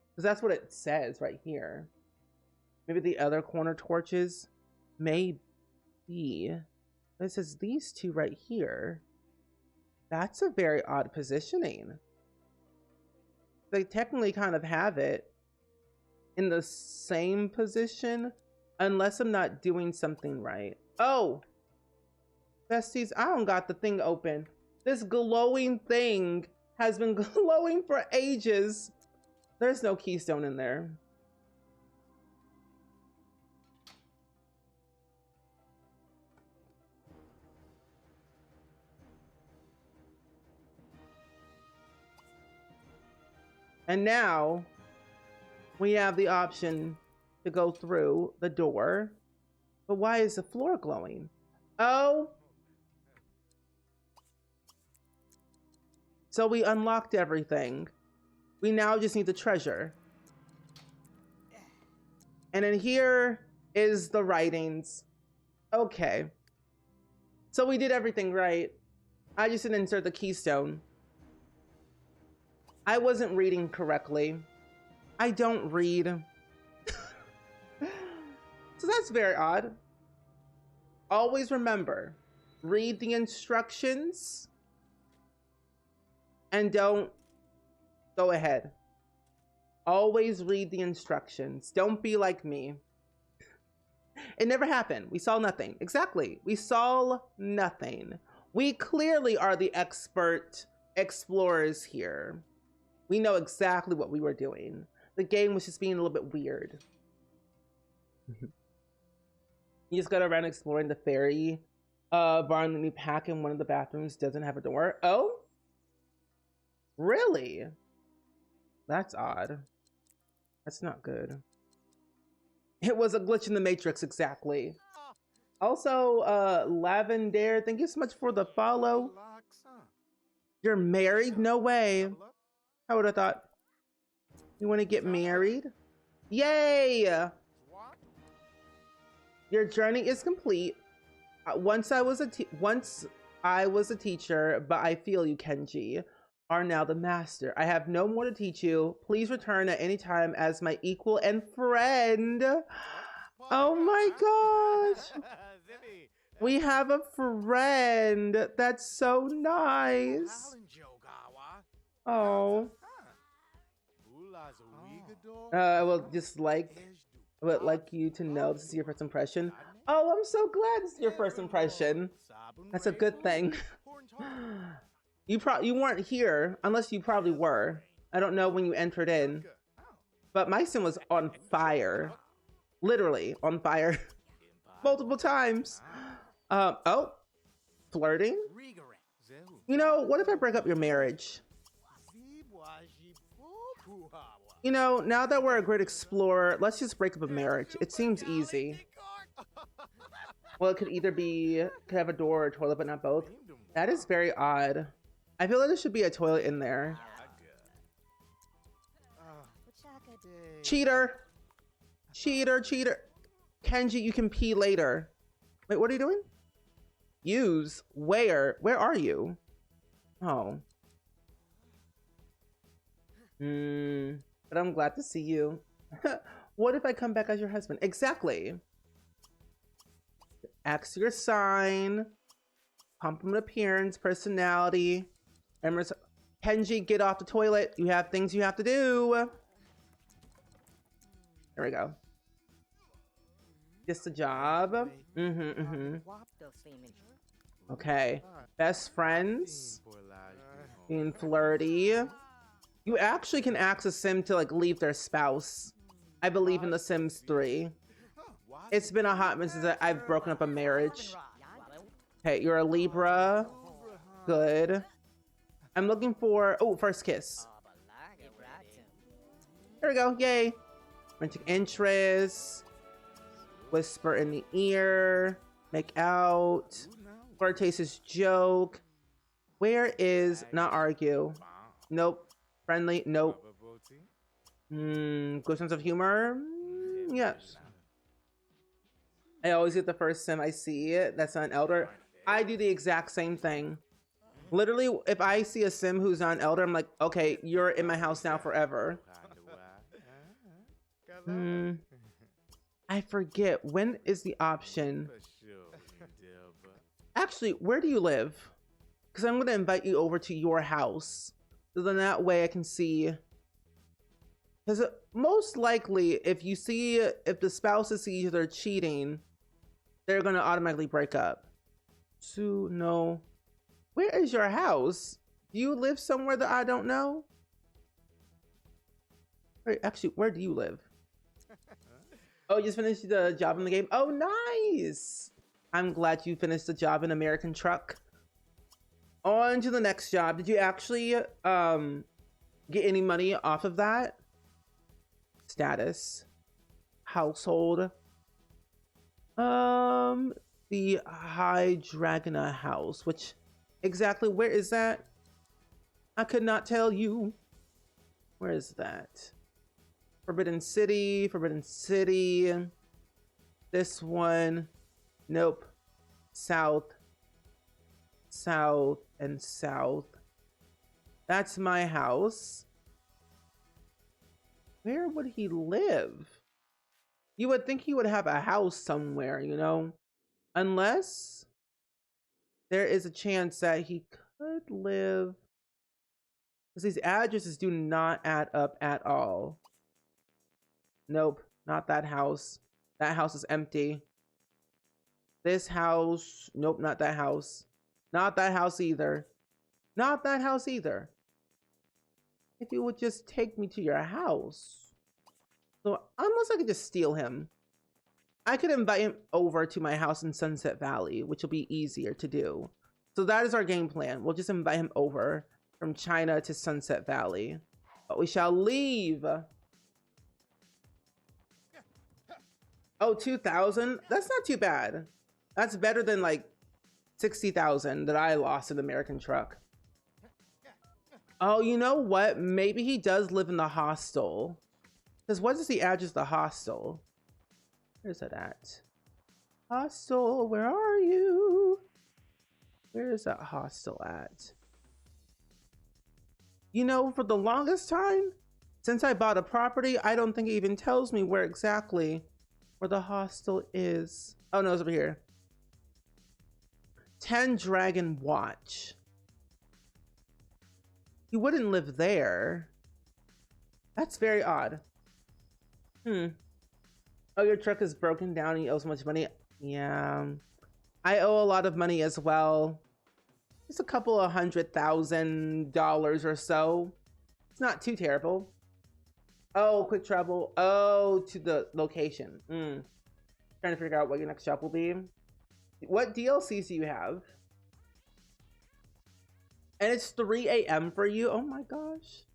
Because that's what it says right here. Maybe the other corner torches? Maybe. But it says these 2 right here. That's a very odd positioning. They technically kind of have it in the same position, unless I'm not doing something right. Oh, besties, I don't got the thing open. This glowing thing has been glowing for ages. There's no keystone in there. And now we have the option to go through the door. But why is the floor glowing? Oh. So we unlocked everything. We now just need the treasure. And in here is the writings. Okay. So we did everything right. I just didn't insert the keystone. I wasn't reading correctly. I don't read. So that's very odd. Always remember, read the instructions and don't go ahead. Always read the instructions. Don't be like me. It never happened. We saw nothing. Exactly. We saw nothing. We clearly are the expert explorers here. We know exactly what we were doing. The game was just being a little bit weird. You just gotta around exploring the ferry barn. The new pack in one of the bathrooms doesn't have a door. Oh? Really? That's odd. That's not good. It was a glitch in the Matrix, exactly. Also, Lavender, thank you so much for the follow. You're married? No way. I would have thought. You want to get married? Yay! Your journey is complete. Once I was a teacher, but I feel you, Kenji, are now the master. I have no more to teach you. Please return at any time as my equal and friend. Oh my gosh. We have a friend. That's so nice. Oh. I would like you to know this is your first impression. Oh, I'm so glad this is your first impression. That's a good thing. You weren't here, unless you probably were. I don't know when you entered in. But my sim was on fire. Literally on fire. Multiple times. Oh. Flirting? You know, what if I break up your marriage? You know, now that we're a great explorer, let's just break up a marriage. It seems easy. Well, it could either be, could have a door or a toilet, but not both. That is very odd. I feel like there should be a toilet in there. Cheater! Cheater, cheater. Kenji, you can pee later. Wait, what are you doing? Use? Where? Where are you? Oh. But I'm glad to see you. What if I come back as your husband? Exactly. Ask your sign, compliment appearance, personality. Kenji, get off the toilet. You have things you have to do. There we go. Just a job. Okay. Best friends. Being flirty. You actually can ask a sim to like leave their spouse. I believe in The Sims 3. It's been a hot minute since I've broken up a marriage. Okay, you're a Libra. Good. I'm looking for, oh, first kiss. There we go. Yay. Romantic interest. Whisper in the ear. Make out. Flirtatious joke. Where is not argue? Nope. Friendly? Nope. Good sense of humor? Yes. I always get the first sim I see it. That's not an elder. I do the exact same thing. Literally, if I see a sim who's not an elder, I'm like, okay, you're in my house now forever. I forget. When is the option? Actually, where do you live? Because I'm going to invite you over to your house. So then that way I can see. Because most likely, if the spouses see each other cheating, they're going to automatically break up. So, no. Where is your house? Do you live somewhere that I don't know? Wait, actually, where do you live? Oh, you just finished the job in the game? Oh, nice! I'm glad you finished the job in American Truck. On to the next job. Did you actually get any money off of that? Status. Household. The High Dragona house, which exactly where is that? I could not tell you. Where is that? Forbidden City, Forbidden City. This one. Nope. South. South and south. That's my house. Where would he live? You would think he would have a house somewhere, you know? Unless there is a chance that he could live. Because these addresses do not add up at all. Nope, not that house. That house is empty. This house, nope, not that house. Not that house either. Not that house either. If you would just take me to your house. So almost I could just steal him. I could invite him over to my house in Sunset Valley, which will be easier to do. So that is our game plan. We'll just invite him over from China to Sunset Valley. But we shall leave. Oh, 2,000? That's not too bad. That's better than like 60,000 that I lost in American Truck. Oh, you know what? Maybe he does live in the hostel. Because what is the address of the hostel? Where's that at? Hostel, where are you? Where is that hostel at? You know, for the longest time, since I bought a property, I don't think it even tells me where exactly where the hostel is. Oh no, it's over here. 10 Dragon Watch. You wouldn't live there. That's very odd. Oh, your truck is broken down and you owe so much money. Yeah. I owe a lot of money as well. Just a couple of $100,000 or so. It's not too terrible. Oh, quick travel. Oh, to the location. Trying to figure out what your next shop will be. What DLCs do you have? And it's 3 a.m. for you. Oh my gosh.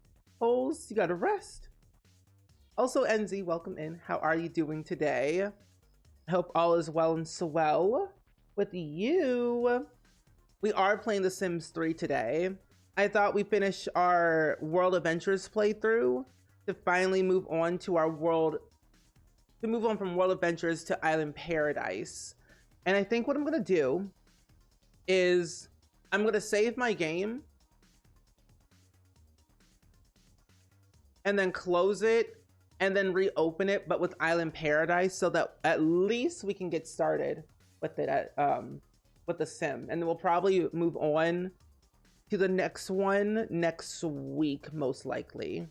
Holes, you gotta rest. Also, NZ, welcome in. How are you doing today? I hope all is well and swell with you. We are playing The Sims 3 today. I thought we finished our World Adventures playthrough to finally move on to our world, to move on from World Adventures to Island Paradise. And I think what I'm gonna do is I'm gonna save my game and then close it and then reopen it, but with Island Paradise, so that at least we can get started with it at, with the sim. And then we'll probably move on to the next one next week, most likely.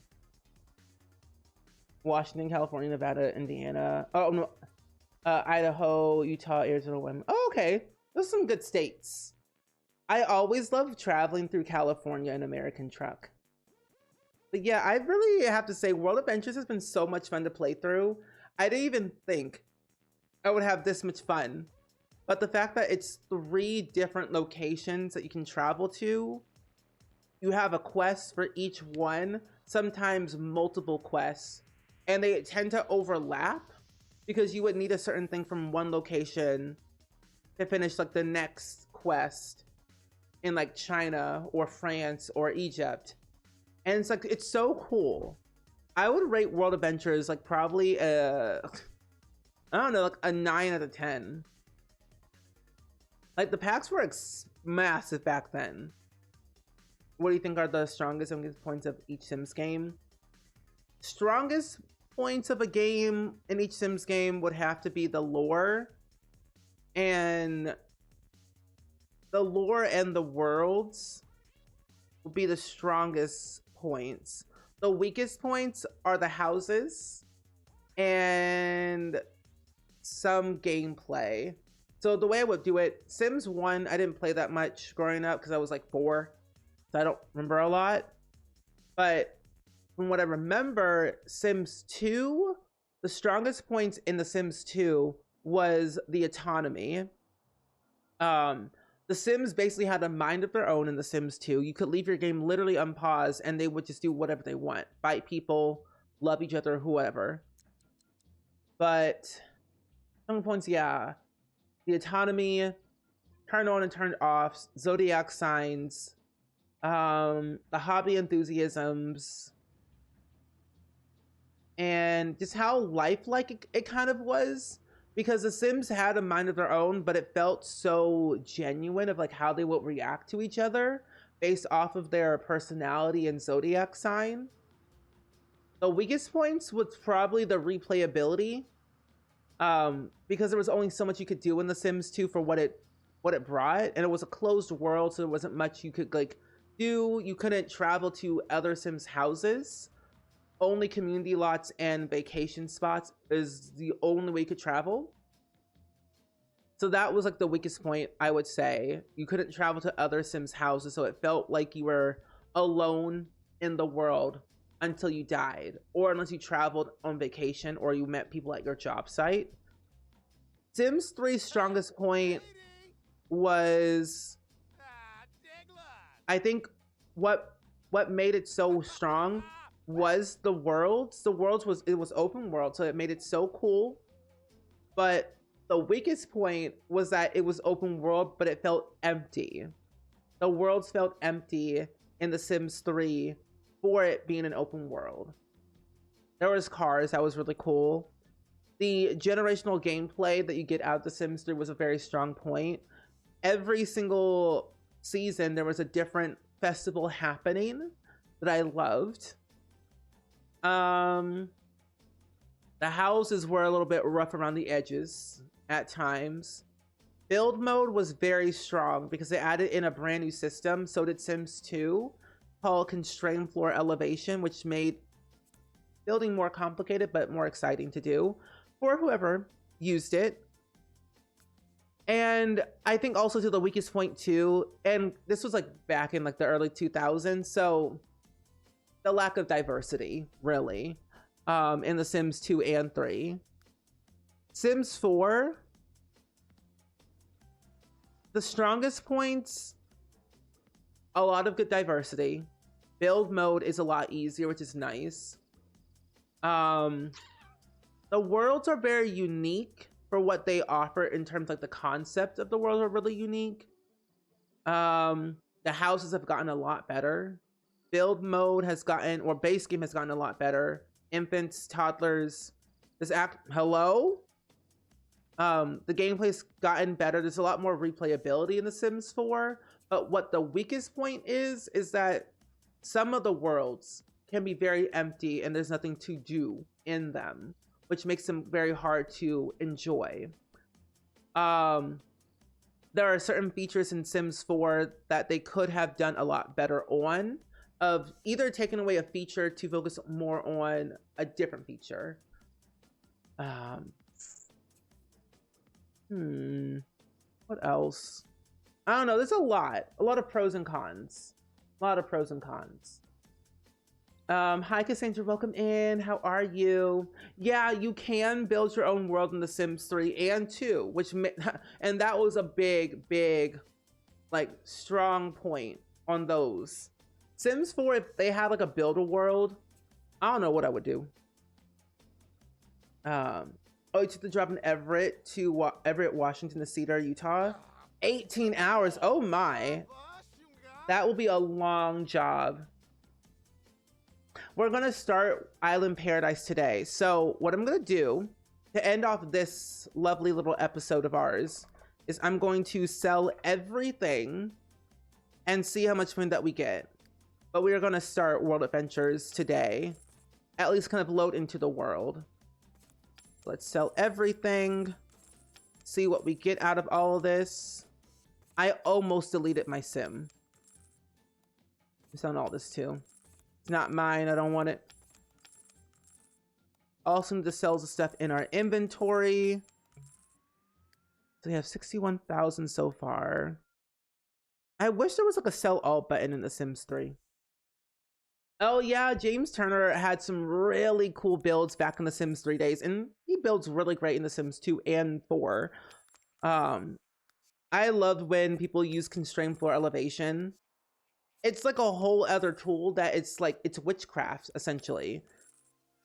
Washington, California, Nevada, Indiana. Oh no, Idaho, Utah, Arizona, Wyoming. Oh, okay, those are some good states. I always love traveling through California in American Truck. But yeah, I really have to say World Adventures has been so much fun to play through. I didn't even think I would have this much fun. But the fact that it's 3 different locations that you can travel to, you have a quest for each one, sometimes multiple quests, and they tend to overlap because you would need a certain thing from one location to finish like the next quest in like China or France or Egypt. And it's like, it's so cool. I would rate World Adventures like probably I don't know, like a 9 out of 10. Like the packs were massive back then. What do you think are the strongest and weakest points of each Sims game? Strongest points of a game in each Sims game would have to be the lore. And the lore and the worlds will be the strongest points. The weakest points are the houses and some gameplay. So the way I would do it, Sims 1, I didn't play that much growing up because I was like 4. So I don't remember a lot. But from what I remember, Sims 2, the strongest points in The Sims 2 was the autonomy. The Sims basically had a mind of their own in The Sims 2. You could leave your game literally unpaused and they would just do whatever they want. Fight people, love each other, whoever. But strong points, yeah. The autonomy, turn on and turn off, zodiac signs, the hobby enthusiasms, and just how lifelike it kind of was. Because the Sims had a mind of their own, but it felt so genuine of like how they would react to each other based off of their personality and zodiac sign. The weakest points was probably the replayability, because there was only so much you could do in The Sims 2 for what it brought, and it was a closed world, so there wasn't much you could like do. You couldn't travel to other Sims houses. Only community lots and vacation spots is the only way you could travel. So that was like the weakest point, I would say. You couldn't travel to other Sims houses, so it felt like you were alone in the world until you died, or unless you traveled on vacation or you met people at your job site. Sims 3's strongest point was, I think what made it so strong was the worlds. The worlds was open world, so it made it so cool. But the weakest point was that it was open world, but it felt empty. The worlds felt empty in The Sims 3 for it being an open world. There was cars, that was really cool. The generational gameplay that you get out of The Sims 3 was a very strong point. Every single season, there was a different festival happening that I loved. The houses were a little bit rough around the edges at times. Build mode was very strong because they added in a brand new system. So did Sims 2, called Constrained Floor Elevation, which made building more complicated but more exciting to do for whoever used it. And I think also to the weakest point too, and this was like back in like the early 2000s, so the lack of diversity, really, in The Sims 2 and 3. Sims 4, the strongest points, a lot of good diversity. Build mode is a lot easier, which is nice. The worlds are very unique for what they offer in terms of like the concept of the world are really unique. The houses have gotten a lot better. Build mode has gotten, or base game has gotten a lot better. Infants, toddlers, hello? The gameplay's gotten better. There's a lot more replayability in The Sims 4. But what the weakest point is that some of the worlds can be very empty and there's nothing to do in them, which makes them very hard to enjoy. There are certain features in Sims 4 that they could have done a lot better on, of either taking away a feature to focus more on a different feature. What else? I don't know. There's a lot of pros and cons. Hi Cassandra, welcome in. How are you? Yeah, you can build your own world in The Sims 3 and 2, and that was a big like strong point on those. Sims 4, if they had like a build a world, I don't know what I would do. Oh, you took the drop in Everett to Everett, Washington to Cedar, Utah. 18 hours. Oh my. That will be a long job. We're going to start Island Paradise today. So what I'm going to do to end off this lovely little episode of ours is I'm going to sell everything and see how much money that we get. But we are going to start World Adventures today. At least kind of load into the world. Let's sell everything. See what we get out of all of this. I almost deleted my sim. I'm selling all this too. It's not mine. I don't want it. Also need to sell the stuff in our inventory. So we have 61,000 so far. I wish there was like a sell all button in The Sims 3. Oh yeah, James Turner had some really cool builds back in The Sims 3 days, and he builds really great in The Sims 2 and 4. I loved when people use constrained floor elevation. It's like a whole other tool that it's like, it's witchcraft, essentially.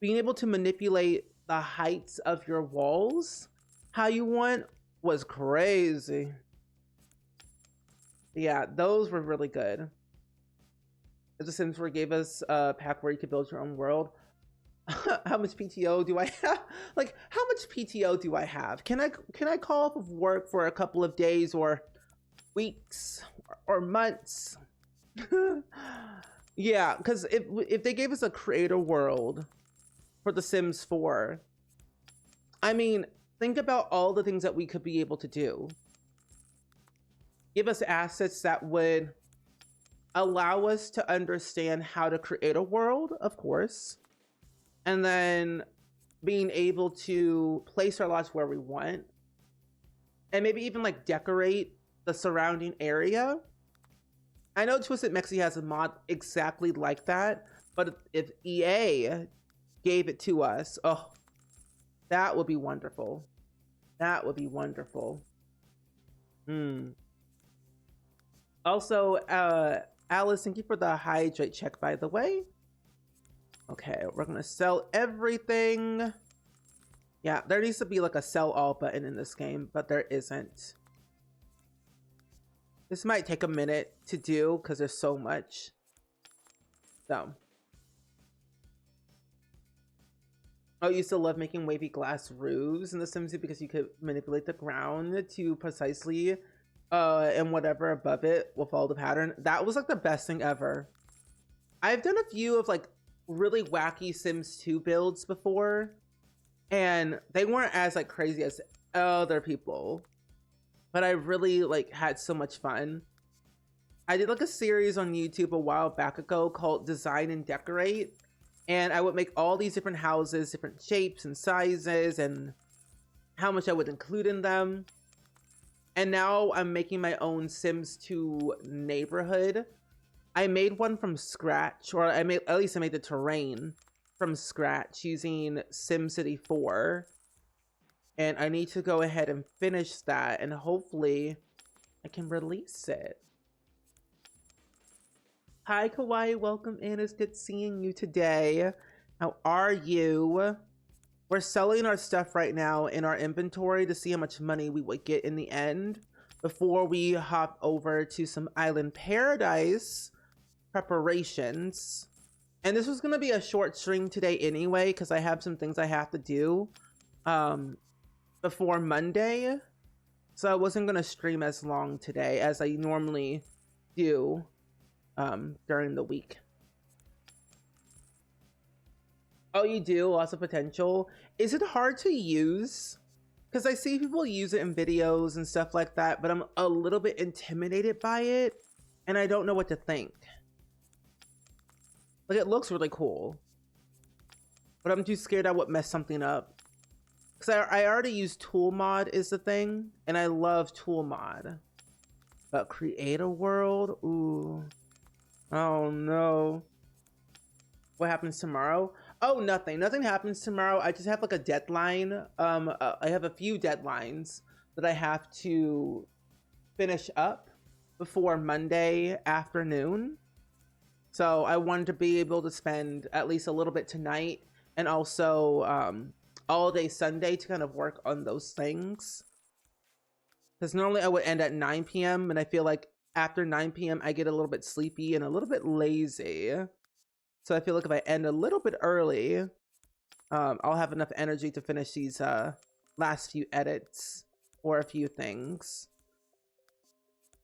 Being able to manipulate the heights of your walls how you want was crazy. Yeah, those were really good. The Sims 4 gave us a pack where you could build your own world. How much PTO do I have? Like, how much PTO do I have? Can I call off of work for a couple of days or weeks or months? Yeah, because if they gave us a creator world for The Sims 4, I mean, think about all the things that we could be able to do. Give us assets that would allow us to understand how to create a world, of course, and then being able to place our lots where we want, and maybe even like decorate the surrounding area. I know Twisted Mexi has a mod exactly like that, but if EA gave it to us, oh, that would be wonderful. That would be wonderful. Also, Alice, thank you for the hydrate check, by the way. Okay, we're gonna sell everything. Yeah, there needs to be like a sell all button in this game, but there isn't. This might take a minute to do because there's so much. So. Oh, you still love making wavy glass roofs in The Sims 2 because you could manipulate the ground to precisely and whatever above it will follow the pattern. That was like the best thing ever. I've done a few of like really wacky Sims 2 builds before, and they weren't as like crazy as other people, but I really like had so much fun. I did like a series on YouTube a while back ago called Design and Decorate, and I would make all these different houses, different shapes and sizes, and how much I would include in them. And now I'm making my own Sims 2 neighborhood. I made one from scratch, or at least I made the terrain from scratch using SimCity 4. And I need to go ahead and finish that, and hopefully I can release it. Hi Kawaii, welcome in. It's good seeing you today. How are you? We're selling our stuff right now in our inventory to see how much money we would get in the end before we hop over to some Island Paradise preparations. And this was going to be a short stream today anyway, because I have some things I have to do before Monday. So I wasn't going to stream as long today as I normally do during the week. Oh, you do? Lots of potential. Is it hard to use? Because I see people use it in videos and stuff like that, but I'm a little bit intimidated by it, and I don't know what to think. Like, it looks really cool, but I'm too scared I would mess something up. Because I already use Tool Mod is the thing, and I love Tool Mod. But create a world? Ooh. Oh, no. What happens tomorrow? Oh, nothing. Nothing happens tomorrow. I just have like a deadline. I have a few deadlines that I have to finish up before Monday afternoon. So I wanted to be able to spend at least a little bit tonight and also all day Sunday to kind of work on those things. Because normally I would end at 9 p.m. and I feel like after 9 p.m. I get a little bit sleepy and a little bit lazy. So I feel like if I end a little bit early, I'll have enough energy to finish these last few edits or a few things.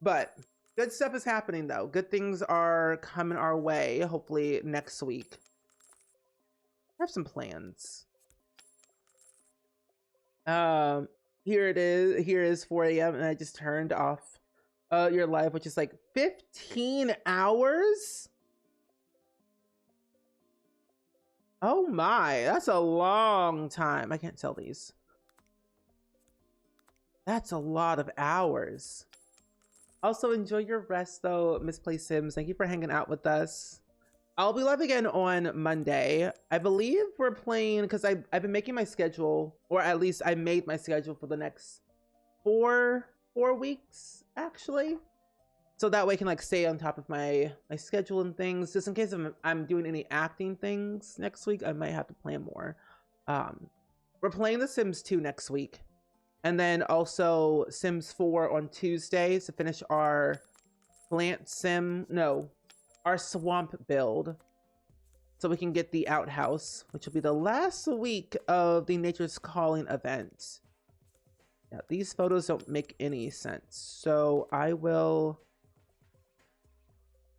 But good stuff is happening though. Good things are coming our way, hopefully next week. I have some plans. Here it is. Here is 4 a.m. and I just turned off your live, which is like 15 hours. Oh my, that's a long time. I can't sell these. That's a lot of hours. Also, enjoy your rest though, Misplaced Sims. Thank you for hanging out with us. I'll be live again on Monday. I believe we're playing, because I've been making my schedule, or at least I made my schedule for the next four weeks, actually. So that way I can like stay on top of my schedule and things. Just in case I'm doing any acting things next week, I might have to plan more. We're playing The Sims 2 next week. And then also Sims 4 on Tuesdays to finish our our swamp build. So we can get the outhouse, which will be the last week of the Nature's Calling event. Now, these photos don't make any sense. So I will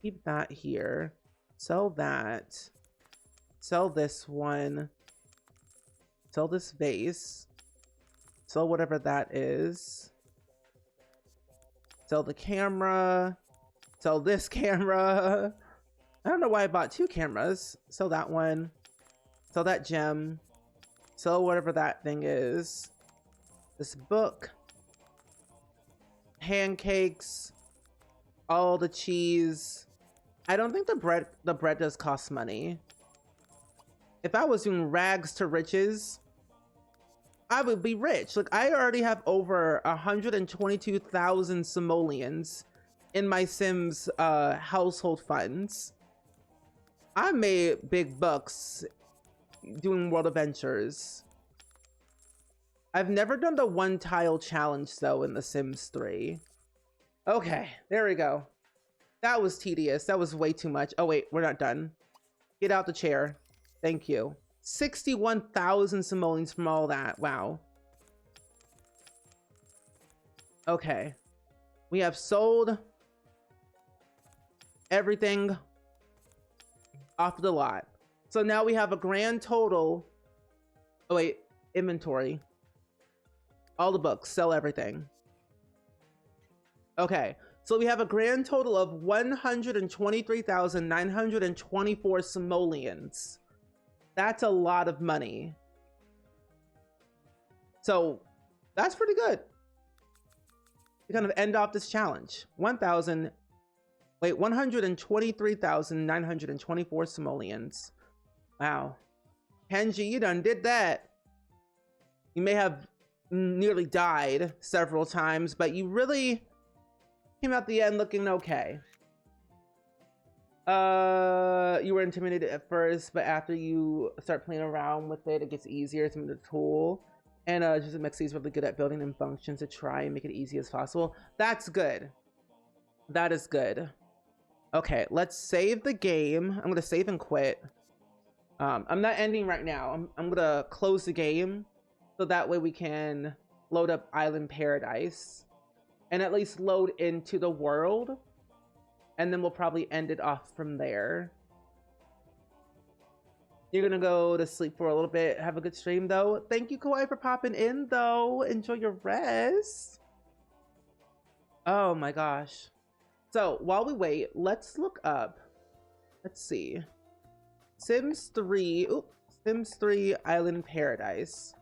keep that here. Sell that. Sell this one. Sell this vase. Sell whatever that is. Sell the camera. Sell this camera. I don't know why I bought 2 cameras. Sell that one. Sell that gem. Sell whatever that thing is. This book. Pancakes. All the cheese. I don't think the bread does cost money. If I was doing rags to riches, I would be rich. Like, I already have over 122,000 simoleons in my Sims household funds. I made big bucks doing world adventures. I've never done the 1 tile challenge though in The Sims 3. Okay, there we go. That was tedious. That was way too much. Oh wait, we're not done. Get out the chair. Thank you. 61,000 simoleons from all that. Wow. Okay. We have sold everything off the lot. So now we have a grand total. Oh wait, inventory. All the books, sell everything. Okay. So we have a grand total of 123,924 simoleons. That's a lot of money. So that's pretty good. To kind of end off this challenge. 123,924 simoleons. Wow. Kenji, you done did that. You may have nearly died several times, but you really came out the end looking okay. You were intimidated at first, but after you start playing around with it, it gets easier. It's a tool. And just Mexi is really good at building in functions to try and make it easy as possible. That's good. That is good. Okay, let's save the game. I'm gonna save and quit. I'm not ending right now. I'm gonna close the game so that way we can load up Island Paradise and at least load into the world. And then we'll probably end it off from there. You're gonna go to sleep for a little bit. Have a good stream though. Thank you, Kawaii, for popping in though. Enjoy your rest. Oh my gosh. So while we wait, let's look up. Let's see. Sims 3. Oops. Sims 3 Island Paradise.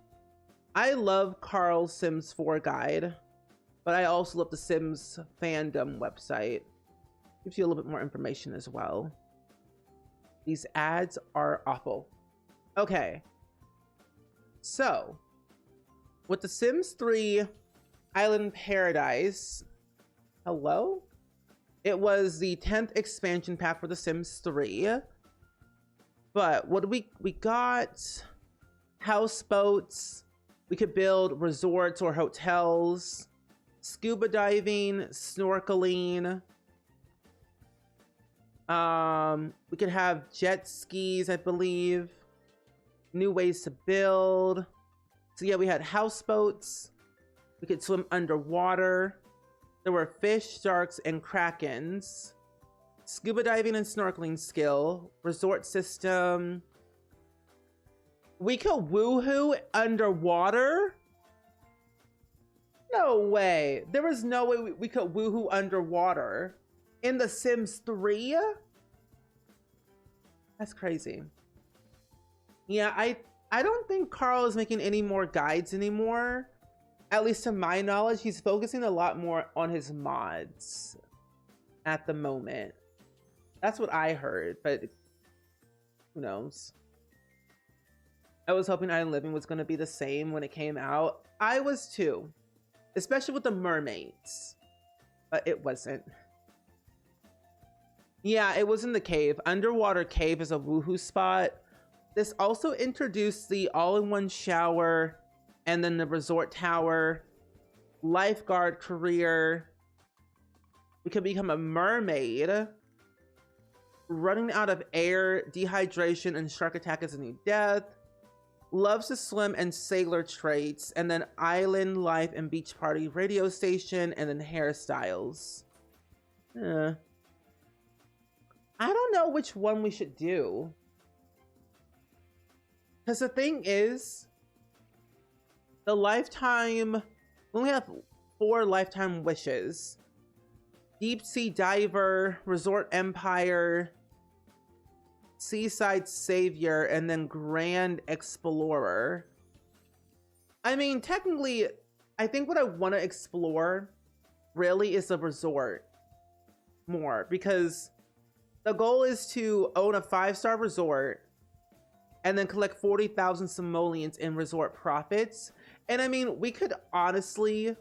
I love Carl's Sims 4 guide, but I also love the Sims fandom website. Gives you a little bit more information as well. These ads are awful. Okay. So, with the Sims 3 Island Paradise, hello? It was the 10th expansion pack for The Sims 3. But what do we got? Houseboats. We could build resorts or hotels. Scuba diving, snorkeling. We could have jet skis, I believe. New ways to build. So yeah, we had houseboats. We could swim underwater. There were fish, sharks, and krakens. Scuba diving and snorkeling skill. Resort system. We could woohoo underwater? No way. There was no way we could woohoo underwater in The Sims 3? That's crazy. Yeah, I don't think Carl is making any more guides anymore. At least to my knowledge, he's focusing a lot more on his mods at the moment. That's what I heard, but who knows? I was hoping Island Living was going to be the same when it came out. I was too, especially with the mermaids, but it wasn't. Yeah, it was in the cave. Underwater cave is a woohoo spot. This also introduced the all-in-one shower and then the resort tower, lifeguard career. We can become a mermaid. Running out of air, dehydration, and shark attack is a new death. Loves to swim and sailor traits, and then island life and beach party radio station, and then hairstyles. I don't know which one we should do. Because the thing is, the lifetime, we only have 4 lifetime wishes. Deep sea diver, resort empire, seaside savior, and then grand explorer. I mean, technically, I think what I want to explore really is the resort more, because the goal is to own a 5-star resort and then collect 40,000 simoleons in resort profits. And I mean, we could honestly,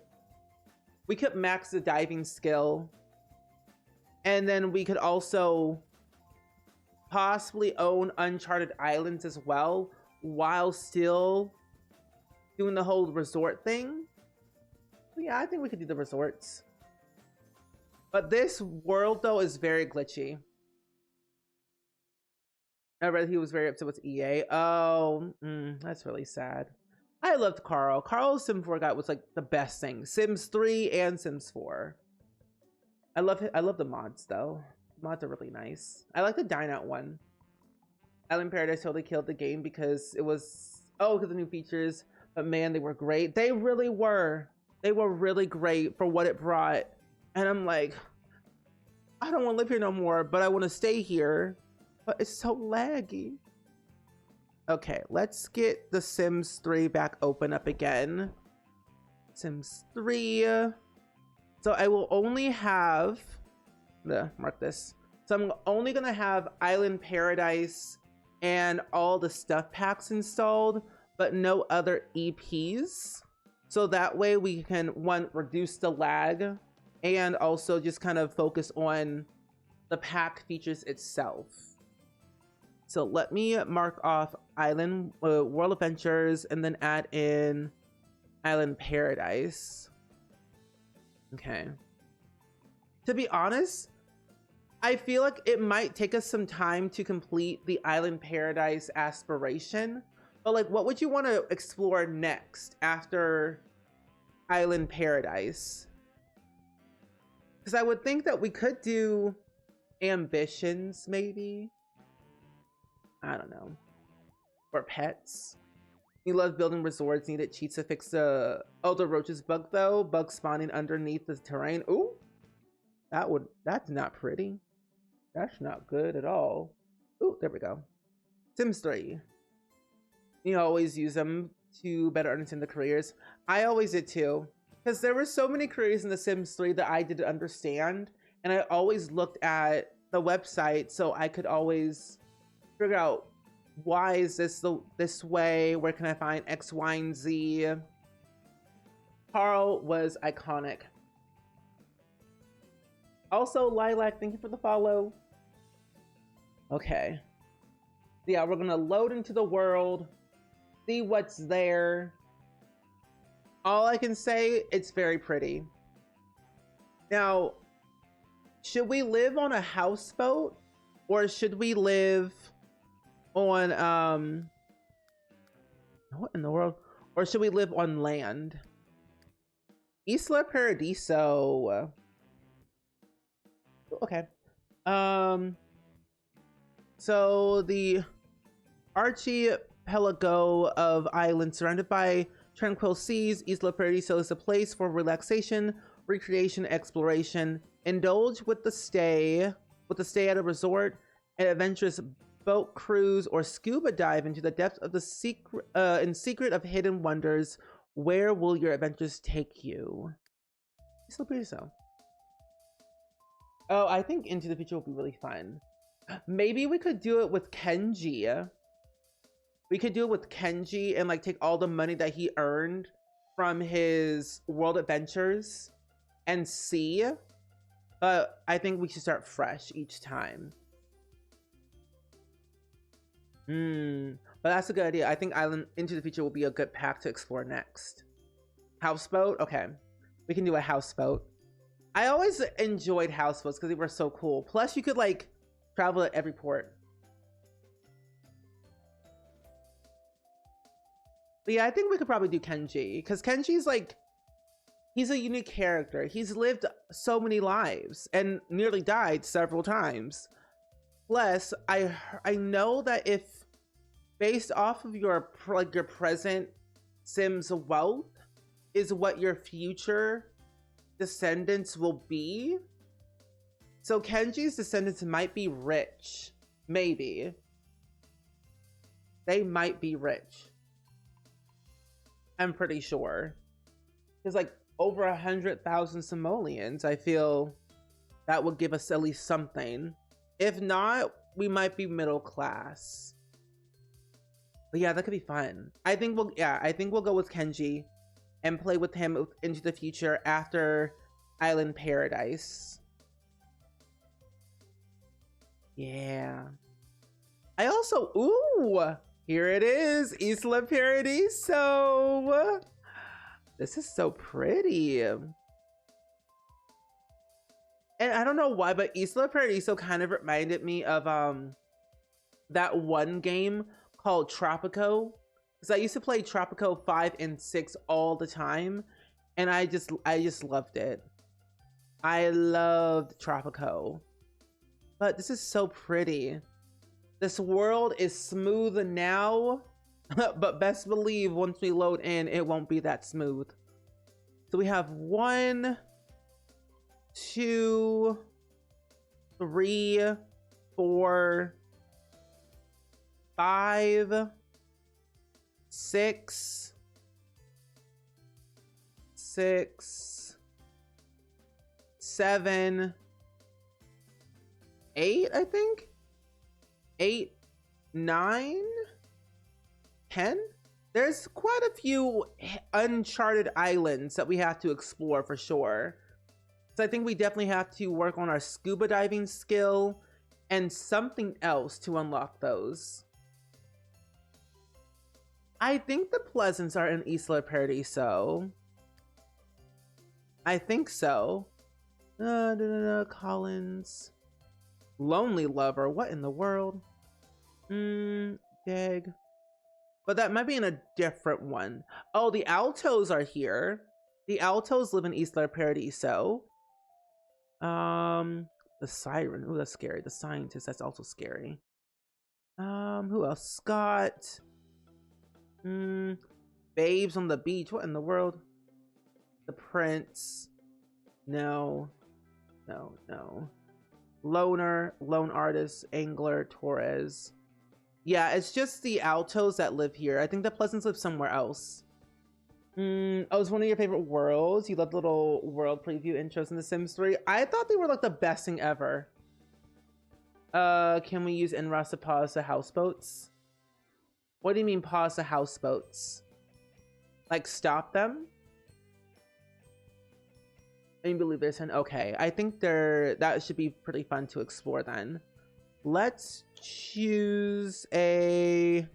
we could max the diving skill, and then we could also possibly own uncharted islands as well, while still doing the whole resort thing. Yeah, I think we could do the resorts. But this world, though, is very glitchy. I read he was very upset with EA. Oh, that's really sad. I loved Carl. Carl's Sim 4 guy was like the best thing. Sims 3 and Sims 4. I love the mods though. Mods are really nice. I like the Dine Out one. Island Paradise totally killed the game because it was, because of the new features. But man, they were great. They really were. They were really great for what it brought. And I'm like, I don't want to live here no more, but I want to stay here. But it's so laggy. Okay, let's get the Sims 3 back open up again. Sims 3. So I will only have, mark this. So I'm only gonna have Island Paradise and all the stuff packs installed, but no other EPs. So that way we can, one, reduce the lag and also just kind of focus on the pack features itself. So let me mark off Island World Adventures and then add in Island Paradise. Okay. To be honest, I feel like it might take us some time to complete the Island Paradise aspiration. But like, what would you want to explore next after Island Paradise? Because I would think that we could do ambitions, maybe. I don't know. Or pets. You love building resorts. Needed cheats to fix the roaches bug though. Bug spawning underneath the terrain. Ooh, that's not pretty. That's not good at all. Ooh, there we go. Sims 3. You always use them to better understand the careers. I always did too, because there were so many careers in the Sims 3 that I didn't understand, and I always looked at the website so I could always figure out, why is this way? Where can I find X, Y, and Z? Carl was iconic. Also, Lilac, thank you for the follow. Okay. Yeah, we're gonna load into the world, see what's there. All I can say, it's very pretty. Now, should we live on a houseboat or should we live on what in the world? Or should we live on land? Isla Paradiso. Okay. So the archipelago of islands surrounded by tranquil seas, Isla Paradiso is a place for relaxation, recreation, exploration. Indulge with the stay at a resort, an adventurous boat cruise, or scuba dive into the depths of the secret of hidden wonders. Where will your adventures take you? Isla Paradiso. Oh, I think Into the Future will be really fun. Maybe we could do it with Kenji. We could do it with Kenji and like take all the money that he earned from his world adventures and see. But I think we should start fresh each time. But that's a good idea. I think Island Into the Future will be a good pack to explore next. Houseboat? Okay. We can do a houseboat. I always enjoyed houseboats because they were so cool. Plus, you could like travel at every port. But yeah, I think we could probably do Kenji because Kenji's like, he's a unique character. He's lived so many lives and nearly died several times. Plus, I know that if based off of your present Sims wealth is what your future descendants will be. So Kenji's descendants might be rich. Maybe. They might be rich. I'm pretty sure. There's like over 100,000 simoleons. I feel that would give us at least something. If not, we might be middle class. But yeah, that could be fun. I think we'll go with Kenji and play with him into the future after Island Paradise. Yeah. I also, ooh, here it is, Isla Paradiso. This is so pretty. And I don't know why, but Isla Paradiso kind of reminded me of that one game called Tropico. Because I used to play Tropico 5 and 6 all the time. And I just loved it. I loved Tropico. But this is so pretty. This world is smooth now. But best believe once we load in, it won't be that smooth. So we have 1, 2, 3, 4, 5, 6, 7, 8, I think. 8, 9, 10. There's quite a few uncharted islands that we have to explore for sure. So I think we definitely have to work on our scuba diving skill and something else to unlock those. I think the Pleasants are in Isla Paradiso. I think so. Collins. Lonely Lover. What in the world? Dag. But that might be in a different one. Oh, the Altos are here. The Altos live in Isla Paradiso. The Siren. Ooh, that's scary. The Scientist. That's also scary. Who else? Scott. Babes on the Beach. What in the world? The Prince. No. Loner, Lone Artist, Angler, Torres. Yeah, it's just the Altos that live here. I think the Pleasants live somewhere else. Oh, it's one of your favorite worlds. You love the little world preview intros in The Sims 3. I thought they were like the best thing ever. Can we use NROS to pause the houseboats? What do you mean pause the houseboats? Like stop them? I believe there's an okay. I think that should be pretty fun to explore then. Let's choose a.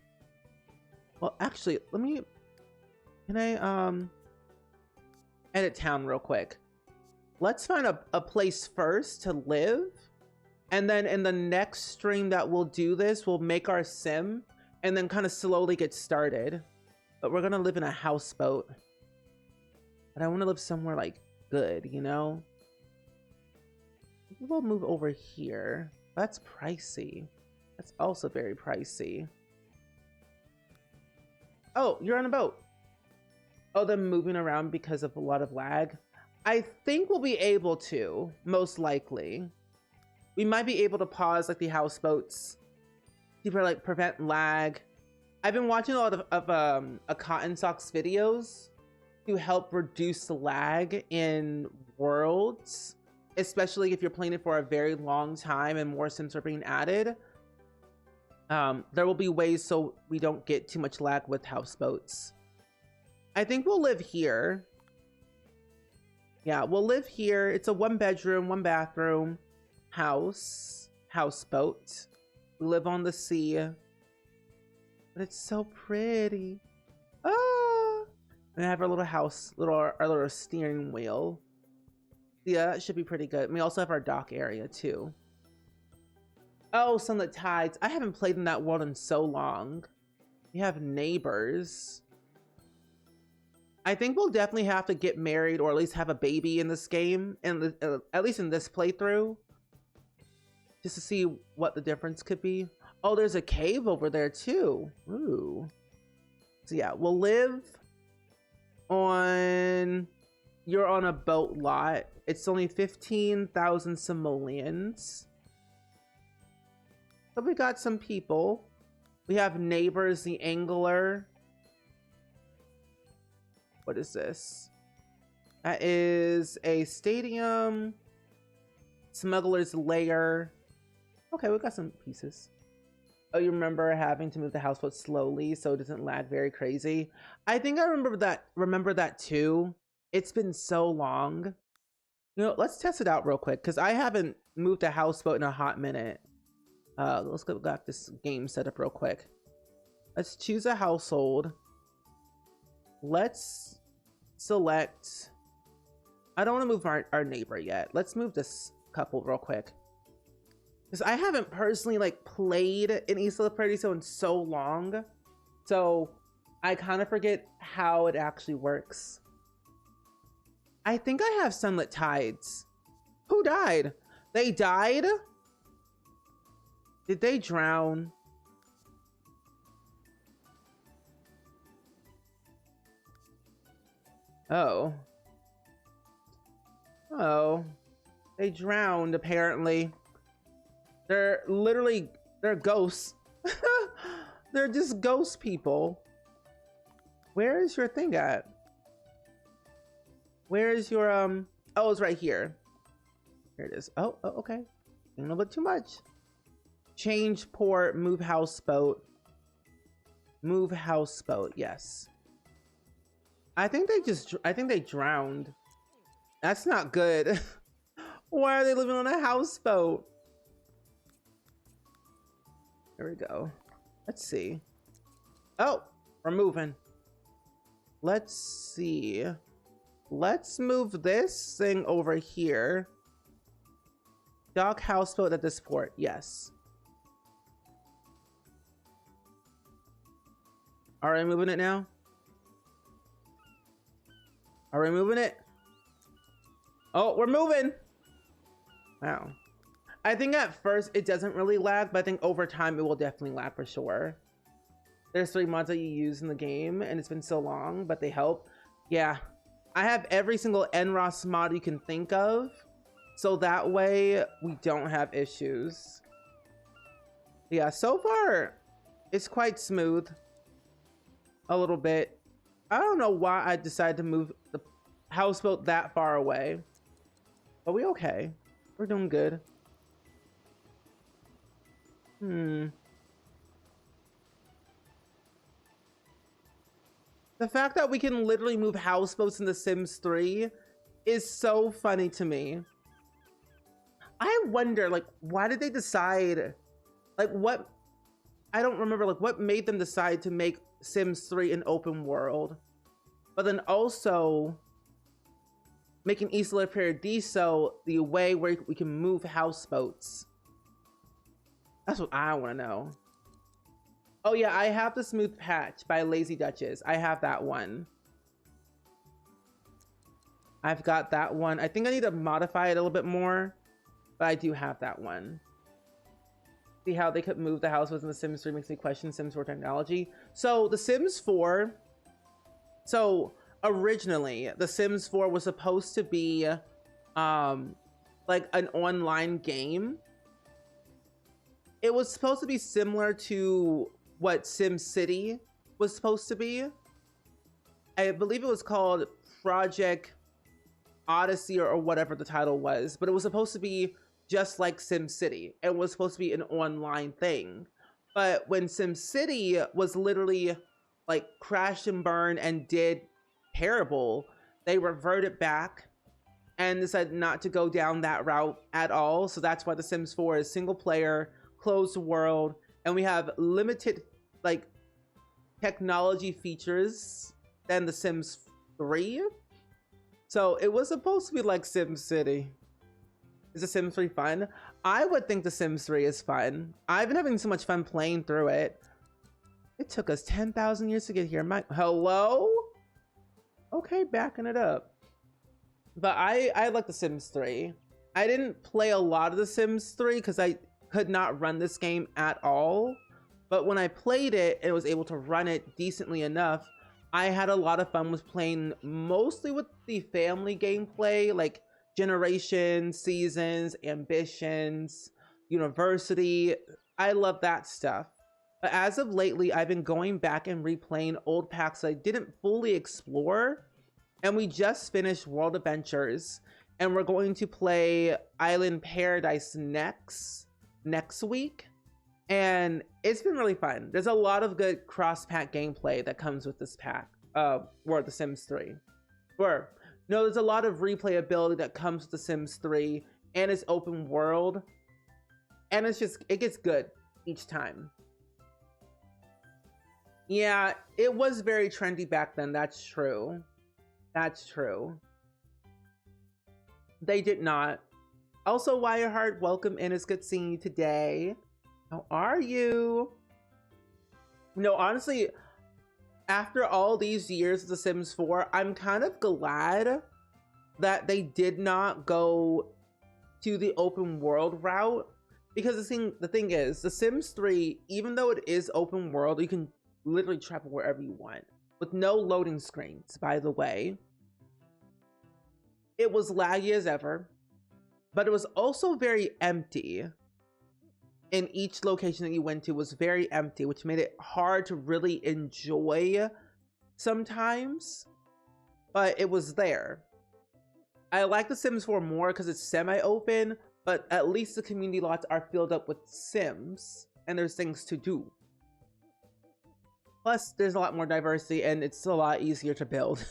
Well, actually, can I edit town real quick? Let's find a place first to live, and then in the next stream that we'll do this, we'll make our sim and then kind of slowly get started. But we're gonna live in a houseboat. But I want to live somewhere like good, you know? We'll move over here. That's pricey. That's also very pricey. Oh, you're on a boat. Oh, they're moving around because of a lot of lag. I think we'll be able to, most likely. We might be able to pause like the houseboats to like prevent lag. I've been watching a lot of a Cotton Socks videos to help reduce the lag in worlds, especially if you're playing it for a very long time and more sims are being added. There will be ways so we don't get too much lag with houseboats. I think we'll live here. Yeah, we'll live here. It's a 1-bedroom, 1-bathroom houseboat. We live on the sea. But it's so pretty. Ah! And I have our little house, our little steering wheel. Yeah, it should be pretty good. And we also have our dock area too. Oh, Sunlit Tides. I haven't played in that world in so long. We have neighbors. I think we'll definitely have to get married or at least have a baby in this game, and at least in this playthrough, just to see what the difference could be. Oh, there's a cave over there too. Ooh. So yeah, we'll live on. You're on a boat lot. It's only 15,000 simoleons. So we got some people. We have neighbors, the angler. What is this? That is a stadium. Smuggler's lair. Okay, we got some pieces. Oh, you remember having to move the houseboat slowly so it doesn't lag very crazy? I think I remember that too. It's been so long. You know, let's test it out real quick because I haven't moved a houseboat in a hot minute. Let's go back this game setup real quick. Let's choose a household. Let's select. I don't want to move our neighbor yet. Let's move this couple real quick. Because I haven't personally like played in Isla Paradiso in so long. So I kind of forget how it actually works. I think I have Sunlit Tides. Who died? They died? Did they drown? Oh. Oh. They drowned, apparently. They're ghosts. They're just ghost people. Where is your thing at? Where is your, oh, it's right here. Here it is. Oh, okay. A little bit too much. Change port, move houseboat. Move houseboat, yes. I think they drowned. That's not good. Why are they living on a houseboat? There we go. Let's see. Oh, we're moving. Let's see. Let's move this thing over here. Dock houseboat at this port, yes. Are we moving it now? Are we moving it? Oh, we're moving. Wow. I think at first it doesn't really lag, but I think over time it will definitely lag for sure. There's 3 mods that you use in the game and it's been so long, but they help. Yeah. I have every single NROS mod you can think of. So that way we don't have issues. Yeah, so far it's quite smooth. A little bit. I don't know why I decided to move the houseboat that far away. But we okay. We're doing good. The fact that we can literally move houseboats in The Sims 3 is so funny to me. I wonder, like, why did they decide, like, what, I don't remember, like, what made them decide to make Sims 3 an open world, but then also making Isla Paradiso the way where we can move houseboats. That's what I want to know. Oh yeah, I have the Smooth Patch by Lazy Duchess. I have that one. I've got that one. I think I need to modify it a little bit more, but I do have that one. See how they could move the house within the Sims 3 makes me question Sims 4 technology. So the Sims 4, so originally the Sims 4 was supposed to be like an online game. It was supposed to be similar to what SimCity was supposed to be. I believe it was called Project Odyssey or whatever the title was, but it was supposed to be just like SimCity. It was supposed to be an online thing. But when SimCity was literally like crashed and burned and did terrible, they reverted back and decided not to go down that route at all. So that's why The Sims 4 is single player, closed world, and we have limited like technology features than The Sims 3. So it was supposed to be like SimCity. Is The Sims 3 fun? I would think The Sims 3 is fun. I've been having so much fun playing through it. It took us 10,000 years to get here. Hello? Okay, backing it up. But I like The Sims 3. I didn't play a lot of The Sims 3 because I could not run this game at all. But when I played it and was able to run it decently enough, I had a lot of fun with playing mostly with the family gameplay, like generations, seasons, ambitions, university. I love that stuff. But as of lately, I've been going back and replaying old packs I didn't fully explore. And we just finished World Adventures, and we're going to play Island Paradise next week. And it's been really fun. There's a lot of good cross-pack gameplay that comes with this pack, or The Sims 3. No, there's a lot of replayability that comes with The Sims 3, and it's open world. And it gets good each time. Yeah, it was very trendy back then, that's true. That's true. They did not. Also, Wireheart, welcome in. It's good seeing you today. How are you? No, honestly, after all these years of The Sims 4, I'm kind of glad that they did not go to the open world route. Because the thing is, The Sims 3, even though it is open world, you can literally travel wherever you want. With no loading screens, by the way. It was laggy as ever, but it was also very empty. In each location that you went to was very empty, which made it hard to really enjoy sometimes, but it was there. I like The Sims 4 more because it's semi-open, but at least the community lots are filled up with Sims, and there's things to do. Plus, there's a lot more diversity, and it's a lot easier to build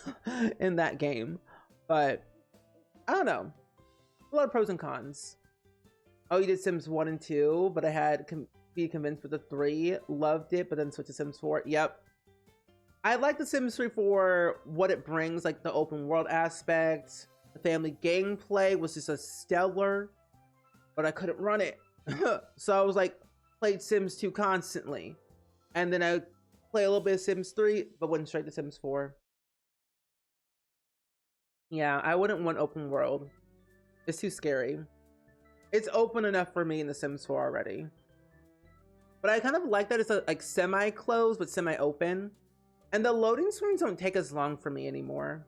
in that game. But, I don't know. A lot of pros and cons. Oh, you did Sims 1 and 2, but I had be convinced with the 3. Loved it, but then switched to Sims 4. Yep. I like the Sims 3 for what it brings, like the open world aspect. The family gameplay was just a stellar, but I couldn't run it. So I was like, played Sims 2 constantly. And then I play a little bit of Sims 3, but went straight to Sims 4. Yeah, I wouldn't want open world. It's too scary. It's open enough for me in The Sims 4 already. But I kind of like that it's like semi-closed, but semi-open. And the loading screens don't take as long for me anymore.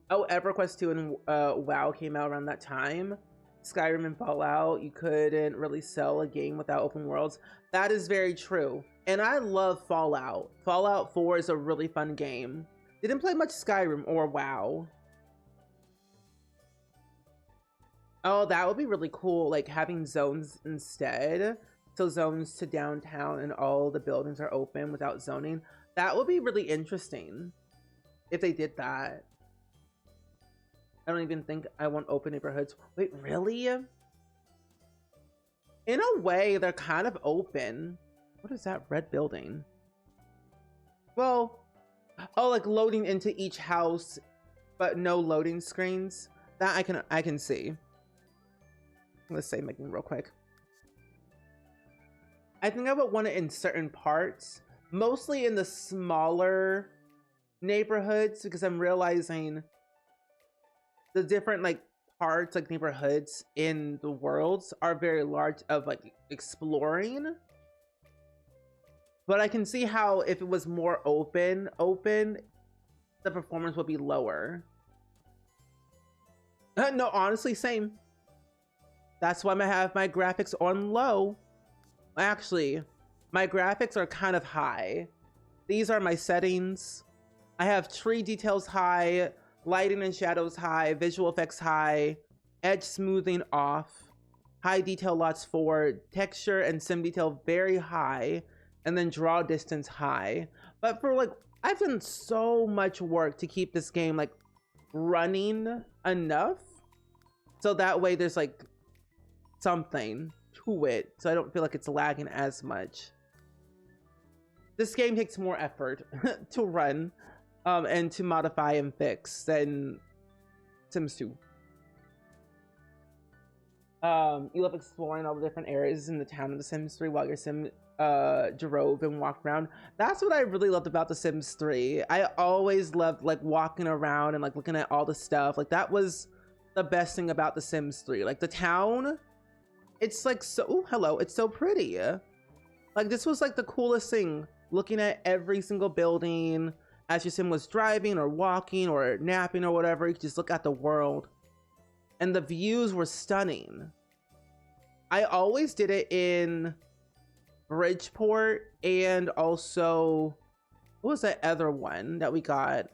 Oh, EverQuest 2 and WoW came out around that time. Skyrim and Fallout, you couldn't really sell a game without open worlds. That is very true. And I love Fallout. Fallout 4 is a really fun game. Didn't play much Skyrim or WoW. Oh, that would be really cool, like having zones instead. So zones to downtown and all the buildings are open without zoning. That would be really interesting if they did that. I don't even think I want open neighborhoods. Wait, really? In a way, they're kind of open. What is that red building? Well, oh, like loading into each house, but no loading screens. That I can see. Let's say making real quick. I think I would want it in certain parts, mostly in the smaller neighborhoods, because I'm realizing the different like parts, like neighborhoods in the worlds are very large of like exploring. But I can see how if it was more open, the performance would be lower. No, honestly, same. That's why I'm gonna have my graphics on low. Actually, my graphics are kind of high. These are my settings. I have tree details high, lighting and shadows high, visual effects high, edge smoothing off, high detail lots 4, texture and sim detail very high, and then draw distance high. But for like, I've done so much work to keep this game like running enough, so that way there's like something to it, so I don't feel like it's lagging as much. This game takes more effort to run and to modify and fix than Sims 2. You love exploring all the different areas in the town of The Sims 3 while your sim drove and walked around. That's what I really loved about The Sims 3. I always loved like walking around and like looking at all the stuff. Like that was the best thing about The Sims 3. Like the town, it's like so, ooh, hello, it's so pretty. Like this was like the coolest thing, looking at every single building as your sim was driving or walking or napping or whatever. You could just look at the world and the views were stunning. I always did it in Bridgeport, and also what was that other one that we got?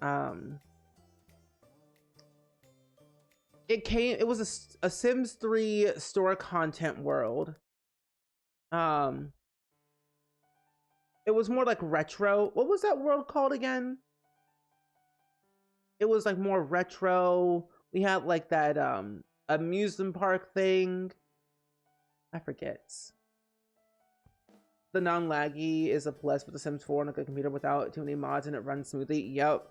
It was a Sims 3 store content world. It was more like retro. What was that world called again? It was like more retro. We had like that amusement park thing. I forget. The non-laggy is a plus with The Sims 4 on a good computer without too many mods, and it runs smoothly. Yep.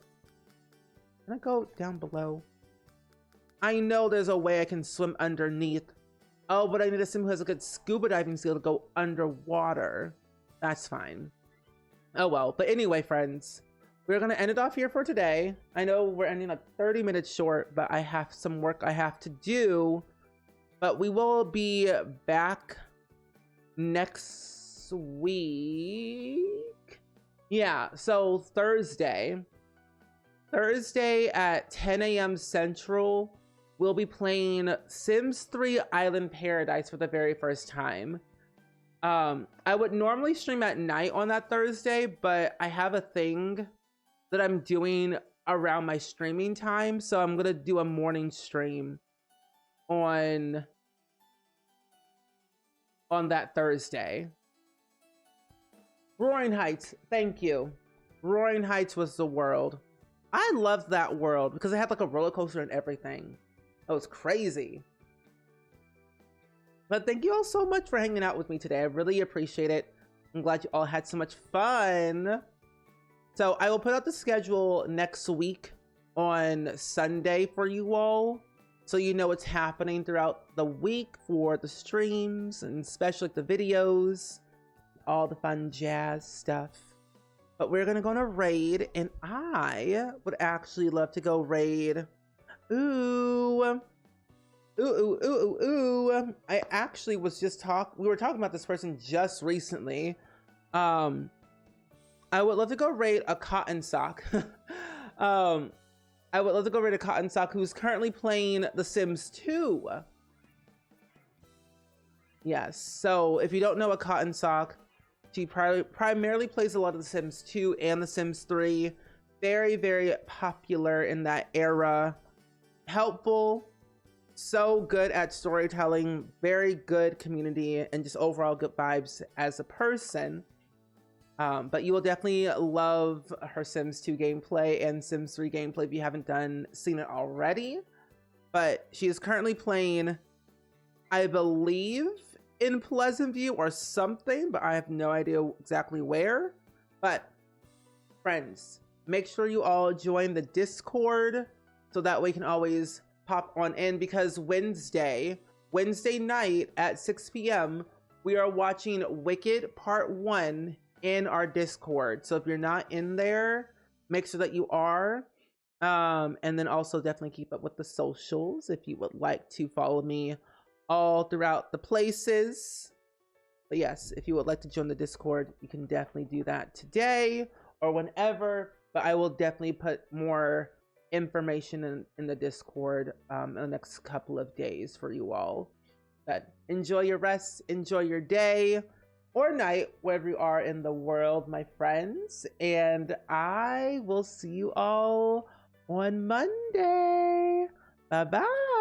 Can I go down below? I know there's a way I can swim underneath. Oh, but I need a sim who has a good scuba diving skill to go underwater. That's fine. Oh well. But anyway, friends, we're gonna end it off here for today. I know we're ending like 30 minutes short, but I have some work I have to do. But we will be back next week. Yeah, so Thursday at 10 a.m. Central, we'll be playing Sims 3 Island Paradise for the very first time. I would normally stream at night on that Thursday, but I have a thing that I'm doing around my streaming time, so I'm gonna do a morning stream on that Thursday. Roaring Heights, thank you. Roaring Heights was the world. I loved that world because it had like a roller coaster and everything. That was crazy. But thank you all so much for hanging out with me today. I really appreciate it. I'm glad you all had so much fun. So I will put out the schedule next week on Sunday for you all, so you know what's happening throughout the week for the streams, and especially like the videos, all the fun jazz stuff. But we're gonna go on a raid, and I would actually love to go raid. Ooh. I actually was just we were talking about this person just recently. I would love to go raid a cotton sock. I would love to go raid a cotton sock who's currently playing The Sims 2. Yes, so if you don't know a cotton sock, she primarily plays a lot of The Sims 2 and The Sims 3. Very, very popular in that era. Helpful. So good at storytelling, very good community, and just overall good vibes as a person. But you will definitely love her Sims 2 gameplay and Sims 3 gameplay if you haven't seen it already. but she is currently playing, I believe, in Pleasant View or something, but I have no idea exactly where. But friends, make sure you all join the Discord so that way you can always pop on in, because Wednesday night at 6 p.m. we are watching Wicked Part 1 in our Discord. So if you're not in there, make sure that you are. And then also definitely keep up with the socials if you would like to follow me all throughout the places. But yes, if you would like to join the Discord, you can definitely do that today or whenever. But I will definitely put more information in the Discord in the next couple of days for you all. But enjoy your rest, enjoy your day or night, wherever you are in the world, my friends. And I will see you all on Monday. Bye-bye.